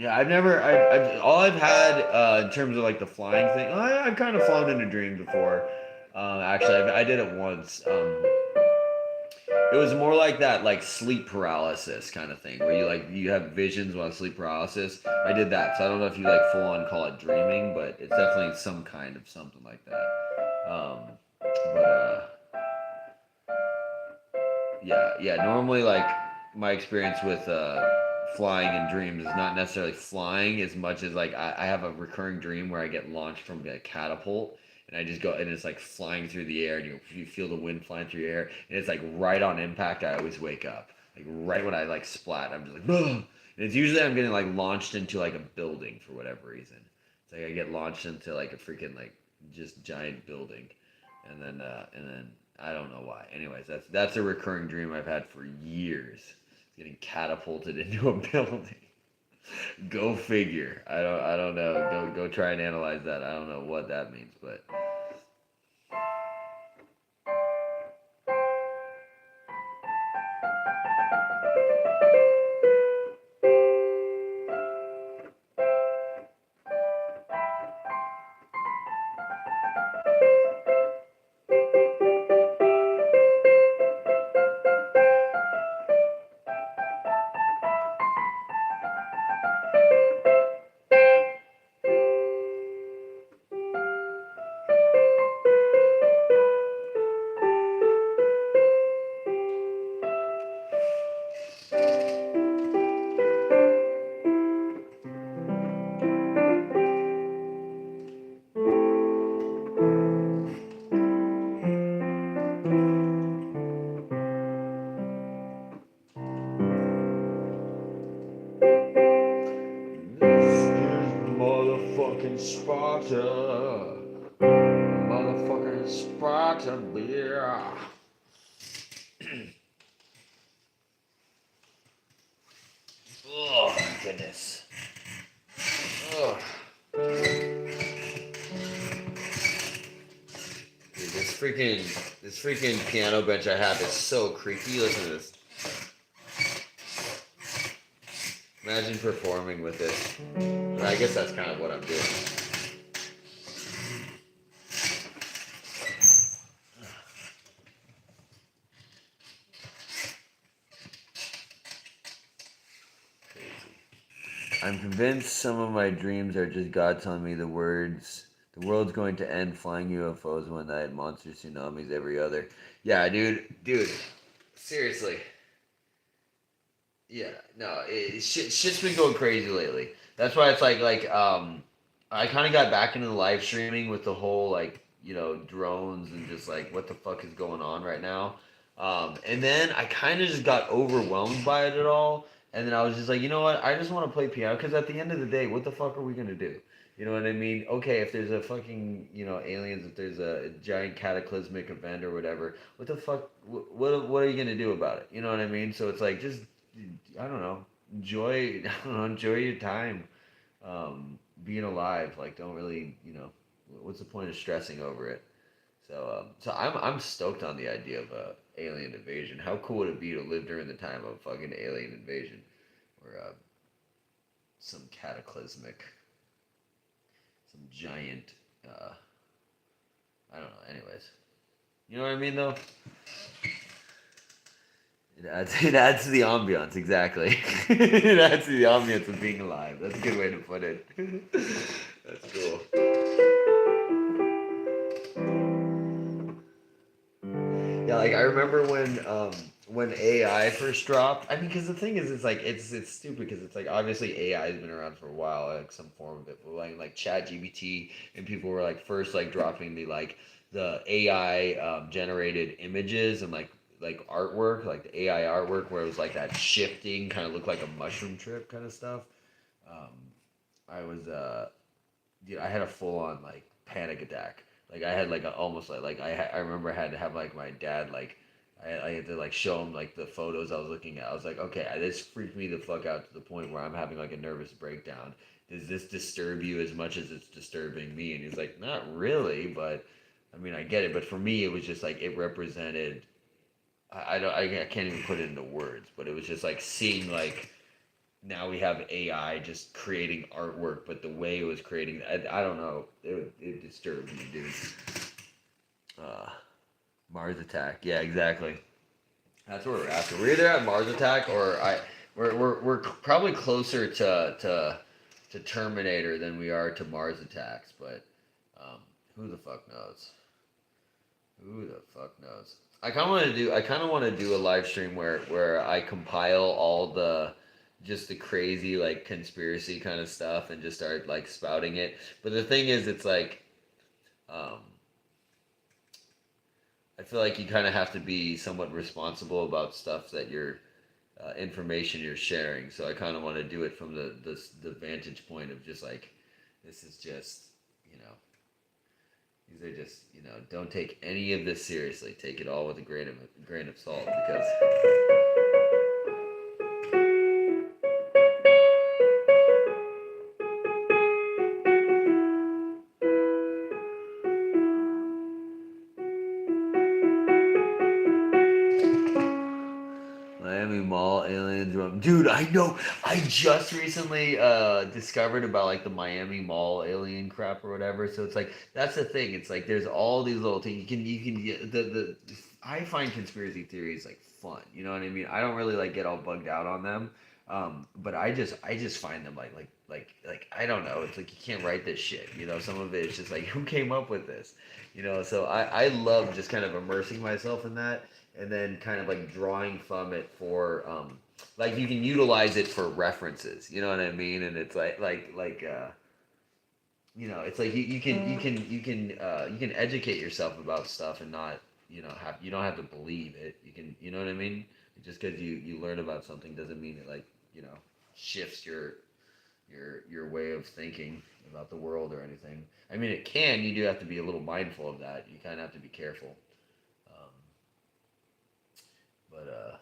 Yeah, I've all I've had in terms of like the flying thing. I've kind of flown into dreams before. Actually, I did it once. It was more like that, like sleep paralysis kind of thing, where you have visions while sleep paralysis. I did that, so I don't know if you like full on call it dreaming, but it's definitely some kind of something like that. But yeah. Normally, like my experience with flying in dreams is not necessarily flying as much as like I have a recurring dream where I get launched from a catapult and I just go and it's like flying through the air and you feel the wind flying through your air and it's like right on impact. I always wake up like right when I like splat. I'm just like, ugh. And it's usually I'm getting like launched into like a building for whatever reason. It's like I get launched into like a freaking like just giant building, and then I don't know why. Anyways, that's a recurring dream I've had for years. Getting catapulted into a building. Go figure. I don't know. Go try and analyze that. I don't know what that means, but this is motherfucking Sparta. Motherfucking Sparta beer. Oh goodness. Oh. Dude, this freaking piano bench I have is so creaky. Listen to this. Imagine performing with this. I guess that's kind of what I'm doing. I'm convinced some of my dreams are just God telling me the words. The world's going to end. Flying UFOs one night. Monster tsunamis every other. Yeah, dude. Seriously. Yeah, no, shit's been going crazy lately. That's why it's I kind of got back into the live streaming with the whole like drones and just like what the fuck is going on right now. And then I kind of just got overwhelmed by it at all. And then I was just like, you know what? I just want to play piano because at the end of the day, what the fuck are we gonna do? You know what I mean? Okay, if there's a fucking aliens, if there's a giant cataclysmic event or whatever, what the fuck? What are you gonna do about it? You know what I mean? So it's like just I don't know. Enjoy. I don't know. Enjoy your time. Being alive. Like, don't really. What's the point of stressing over it? So I'm stoked on the idea of a alien invasion. How cool would it be to live during the time of fucking alien invasion, or some cataclysmic, some giant. I don't know. Anyways, you know what I mean, though. It adds to the ambiance, exactly. It adds to the ambiance of being alive. That's a good way to put it. That's cool. Yeah, like I remember when AI first dropped. I mean, because the thing is, it's like it's stupid because it's like obviously AI has been around for a while, like some form of it, but like ChatGPT and people were like first like dropping the AI generated images and like artwork, like the AI artwork where it was like that shifting kind of looked like a mushroom trip kind of stuff. Um, I was dude, I had a full on like panic attack. Like I had like a almost I remember I had to have like my dad like I had to like show him like the photos I was looking at. I was like, okay, this freaked me the fuck out to the point where I'm having like a nervous breakdown. Does this disturb you as much as it's disturbing me? And he's like, not really, but I mean I get it. But for me, it was just like it represented. I can't even put it into words, but it was just like seeing like now we have AI just creating artwork, but the way it was creating, I don't know, it disturbed me, dude. Uh, Mars Attack, yeah, exactly. That's what we're after. We're either at Mars Attack or we're probably closer to Terminator than we are to Mars Attacks, but um, who the fuck knows? Who the fuck knows? I kind of want to do a live stream where I compile all the just the crazy like conspiracy kind of stuff and just start like spouting it. But the thing is, it's like um, I feel like you kind of have to be somewhat responsible about stuff that you're information you're sharing. So I kind of want to do it from the vantage point of just like this is just you know these are just don't take any of this seriously. Take it all with a grain of salt because Miami Mall aliens room. Dude, I know. I just recently discovered about like the Miami Mall alien crap or whatever. So it's like that's the thing. It's like there's all these little things you can get the I find conspiracy theories like fun. You know what I mean? I don't really like get all bugged out on them. But I just find them like I don't know. It's like you can't write this shit. Some of it is just like who came up with this? So I love just kind of immersing myself in that and then kind of like drawing from it for like you can utilize it for references, you know what I mean? And it's it's like you can educate yourself about stuff and not you don't have to believe it. You can, you know what I mean? Just because you learn about something doesn't mean it like shifts your way of thinking about the world or anything. I mean, it can. You do have to be a little mindful of that. You kind of have to be careful. Um, but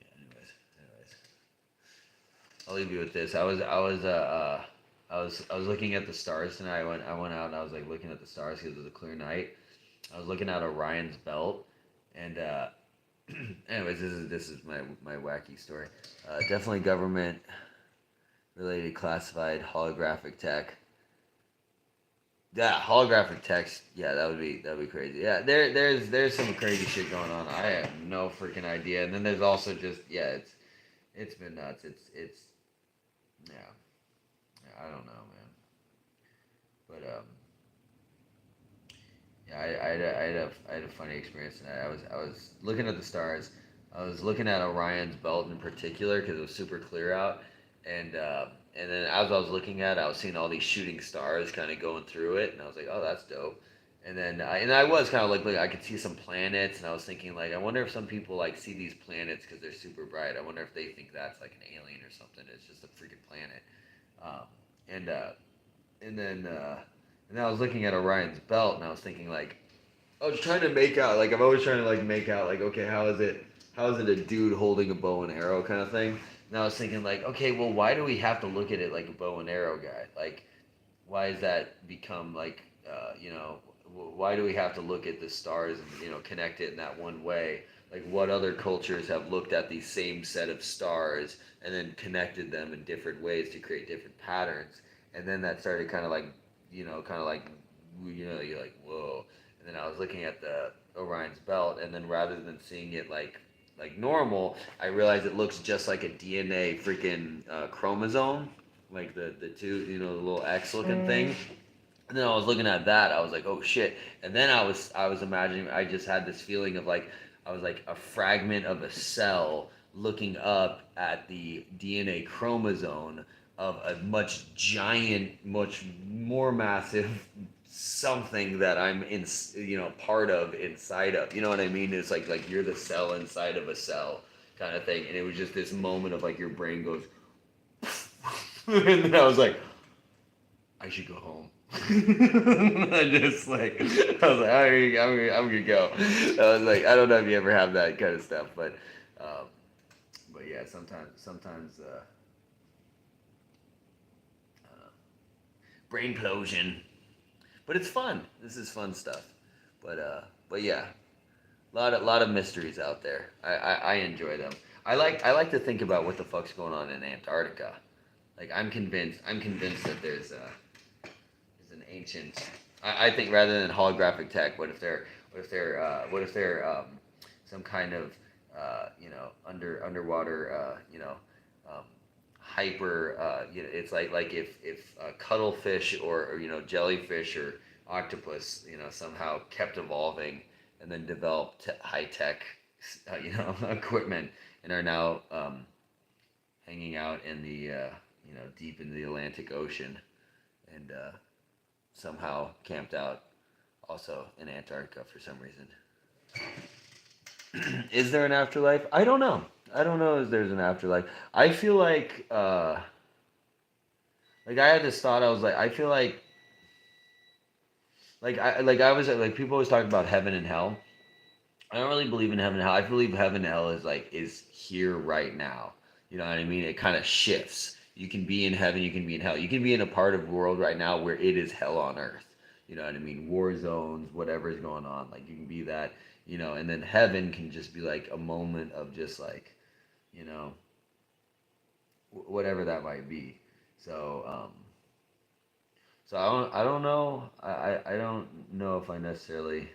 yeah. Anyways, I'll leave you with this. I was looking at the stars tonight. I went out and I was like looking at the stars because it was a clear night. I was looking at Orion's belt, and anyways, this is my wacky story. Definitely government related classified holographic tech. Yeah, holographic text. Yeah, that'd be crazy. Yeah, there's some crazy shit going on. I have no freaking idea. And then there's also just it's been nuts. It's yeah, yeah, I don't know, man. But yeah, I had a funny experience tonight. I was looking at the stars. I was looking at Orion's belt in particular because it was super clear out, and and then as I was looking at it, I was seeing all these shooting stars kind of going through it, and I was like, oh, that's dope. And I was kind of like I could see some planets, and I was thinking like, I wonder if some people like see these planets because they're super bright. I wonder if they think that's like an alien or something. It's just a freaking planet. Um, and and then and then I was looking at Orion's belt, and I was thinking like, I was trying to make out like I'm always trying to like make out like okay how is it a dude holding a bow and arrow kind of thing. And I was thinking like okay well why do we have to look at it like a bow and arrow guy like why does that become like why do we have to look at the stars and connect it in that one way like what other cultures have looked at the same set of stars and then connected them in different ways to create different patterns and then that started kind of like you're like whoa and then I was looking at the Orion's belt and then rather than seeing it like normal I realized it looks just like a DNA freaking chromosome like the two the little X looking thing and then I was looking at that, I was like, oh shit. And then I was imagining I just had this feeling of like I was like a fragment of a cell looking up at the DNA chromosome of a much more massive something that I'm in part of inside of. You know what I mean? It's like you're the cell inside of a cell kind of thing. And it was just this moment of like your brain goes and then I was like, I should go home. I just like I was like, I'm gonna go. I was like, I don't know if you ever have that kind of stuff, um, but yeah, sometimes uh, brain implosion. But it's fun. This is fun stuff. But yeah, lot of mysteries out there. I enjoy them. I like to think about what the fuck's going on in Antarctica. Like I'm convinced that there's an ancient. I think rather than holographic tech, what if they're some kind of underwater um, hyper it's like if cuttlefish or jellyfish or octopus somehow kept evolving and then developed high tech equipment and are now hanging out in the deep in the Atlantic Ocean and somehow camped out also in Antarctica for some reason. Is there an afterlife? I don't know. I don't know if there's an afterlife. I feel like I had this thought. I was like, I feel like I was like people always talk about heaven and hell. I don't really believe in heaven and hell. I believe heaven and hell is here right now. You know what I mean? It kind of shifts. You can be in heaven, you can be in hell. You can be in a part of the world right now where it is hell on earth. You know what I mean? War zones, whatever is going on. Like you can be that, and then heaven can just be like a moment of just like, you know, whatever that might be. So, so I don't know. I don't know if I necessarily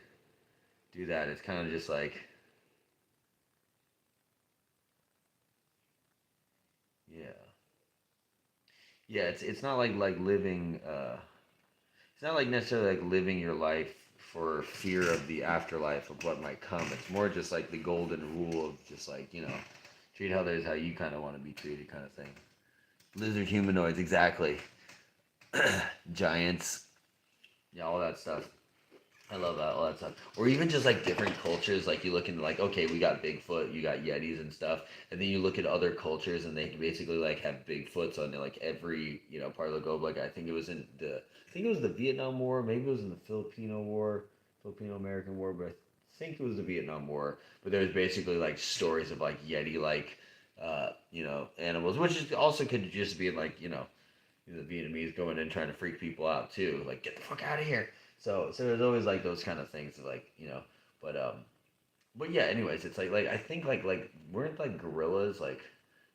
do that. It's kind of just like, yeah. Yeah, it's not like living it's not like necessarily like living your life for fear of the afterlife of what might come. It's more just like the golden rule of just like, treat others how you kind of want to be treated kind of thing. Lizard humanoids, exactly. Giants, yeah, all that stuff. I love that, all that stuff. Or even just like different cultures, like you look into like, okay, we got Bigfoot, you got Yetis and stuff, and then you look at other cultures and they basically like have Bigfoots on like every part of the globe. Like I think it was the Vietnam War, maybe it was in the Filipino War, Filipino American War, but I think it was the Vietnam War. But there's basically like stories of like Yeti like animals, which is also could just be like the Vietnamese going in trying to freak people out too, like get the fuck out of here. So there's always like those kind of things, like but but yeah. Anyways, it's like I think like weren't like gorillas like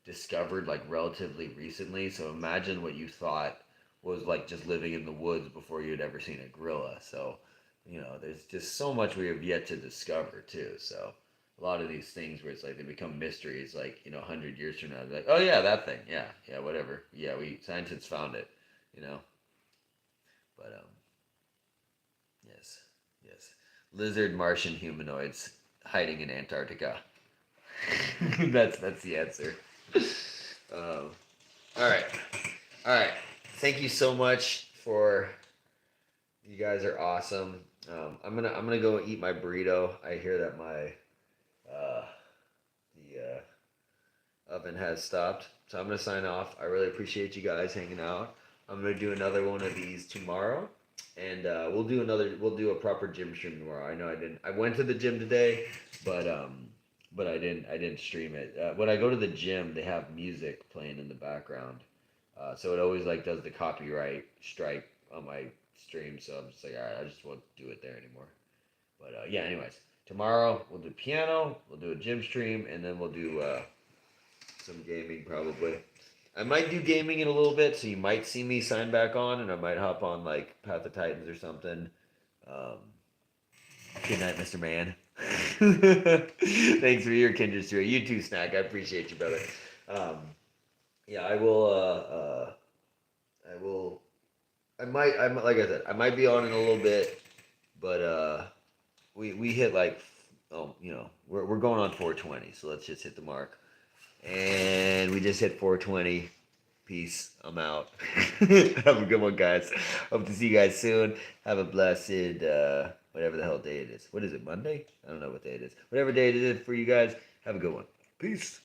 discovered like relatively recently. So imagine what you thought was like just living in the woods before you'd ever seen a gorilla. So there's just so much we have yet to discover too. So a lot of these things where it's like they become mysteries, like 100 years from now, they're like, oh yeah, that thing, yeah, whatever, yeah, we scientists found it, you know. But yes, yes, lizard Martian humanoids hiding in Antarctica. That's the answer. Um, all right, all right. Thank you so much for. You guys are awesome. I'm gonna go eat my burrito. I hear that my the oven has stopped. So I'm gonna sign off. I really appreciate you guys hanging out. I'm gonna do another one of these tomorrow, and We'll do a proper gym stream tomorrow. I know I didn't. I went to the gym today, but I didn't stream it. When I go to the gym, they have music playing in the background, so it always like does the copyright strike on my stream. So I'm just like, all right, I just won't do it there anymore. But yeah, anyways, tomorrow we'll do piano, we'll do a gym stream, and then we'll do some gaming probably. I might do gaming in a little bit, so you might see me sign back on, and I might hop on like Path of Titans or something. Um, Good night, Mr. Man. Thanks for your kindred spirit. You too, Snack. I appreciate you, brother. Um, yeah, I will. I will. Like I said, I might be on in a little bit, but we hit like, we're going on 420, so let's just hit the mark. And we just hit 420. Peace. I'm out. Have a good one, guys. Hope to see you guys soon. Have a blessed, whatever the hell day it is. What is it, Monday? I don't know what day it is. Whatever day it is for you guys, have a good one. Peace.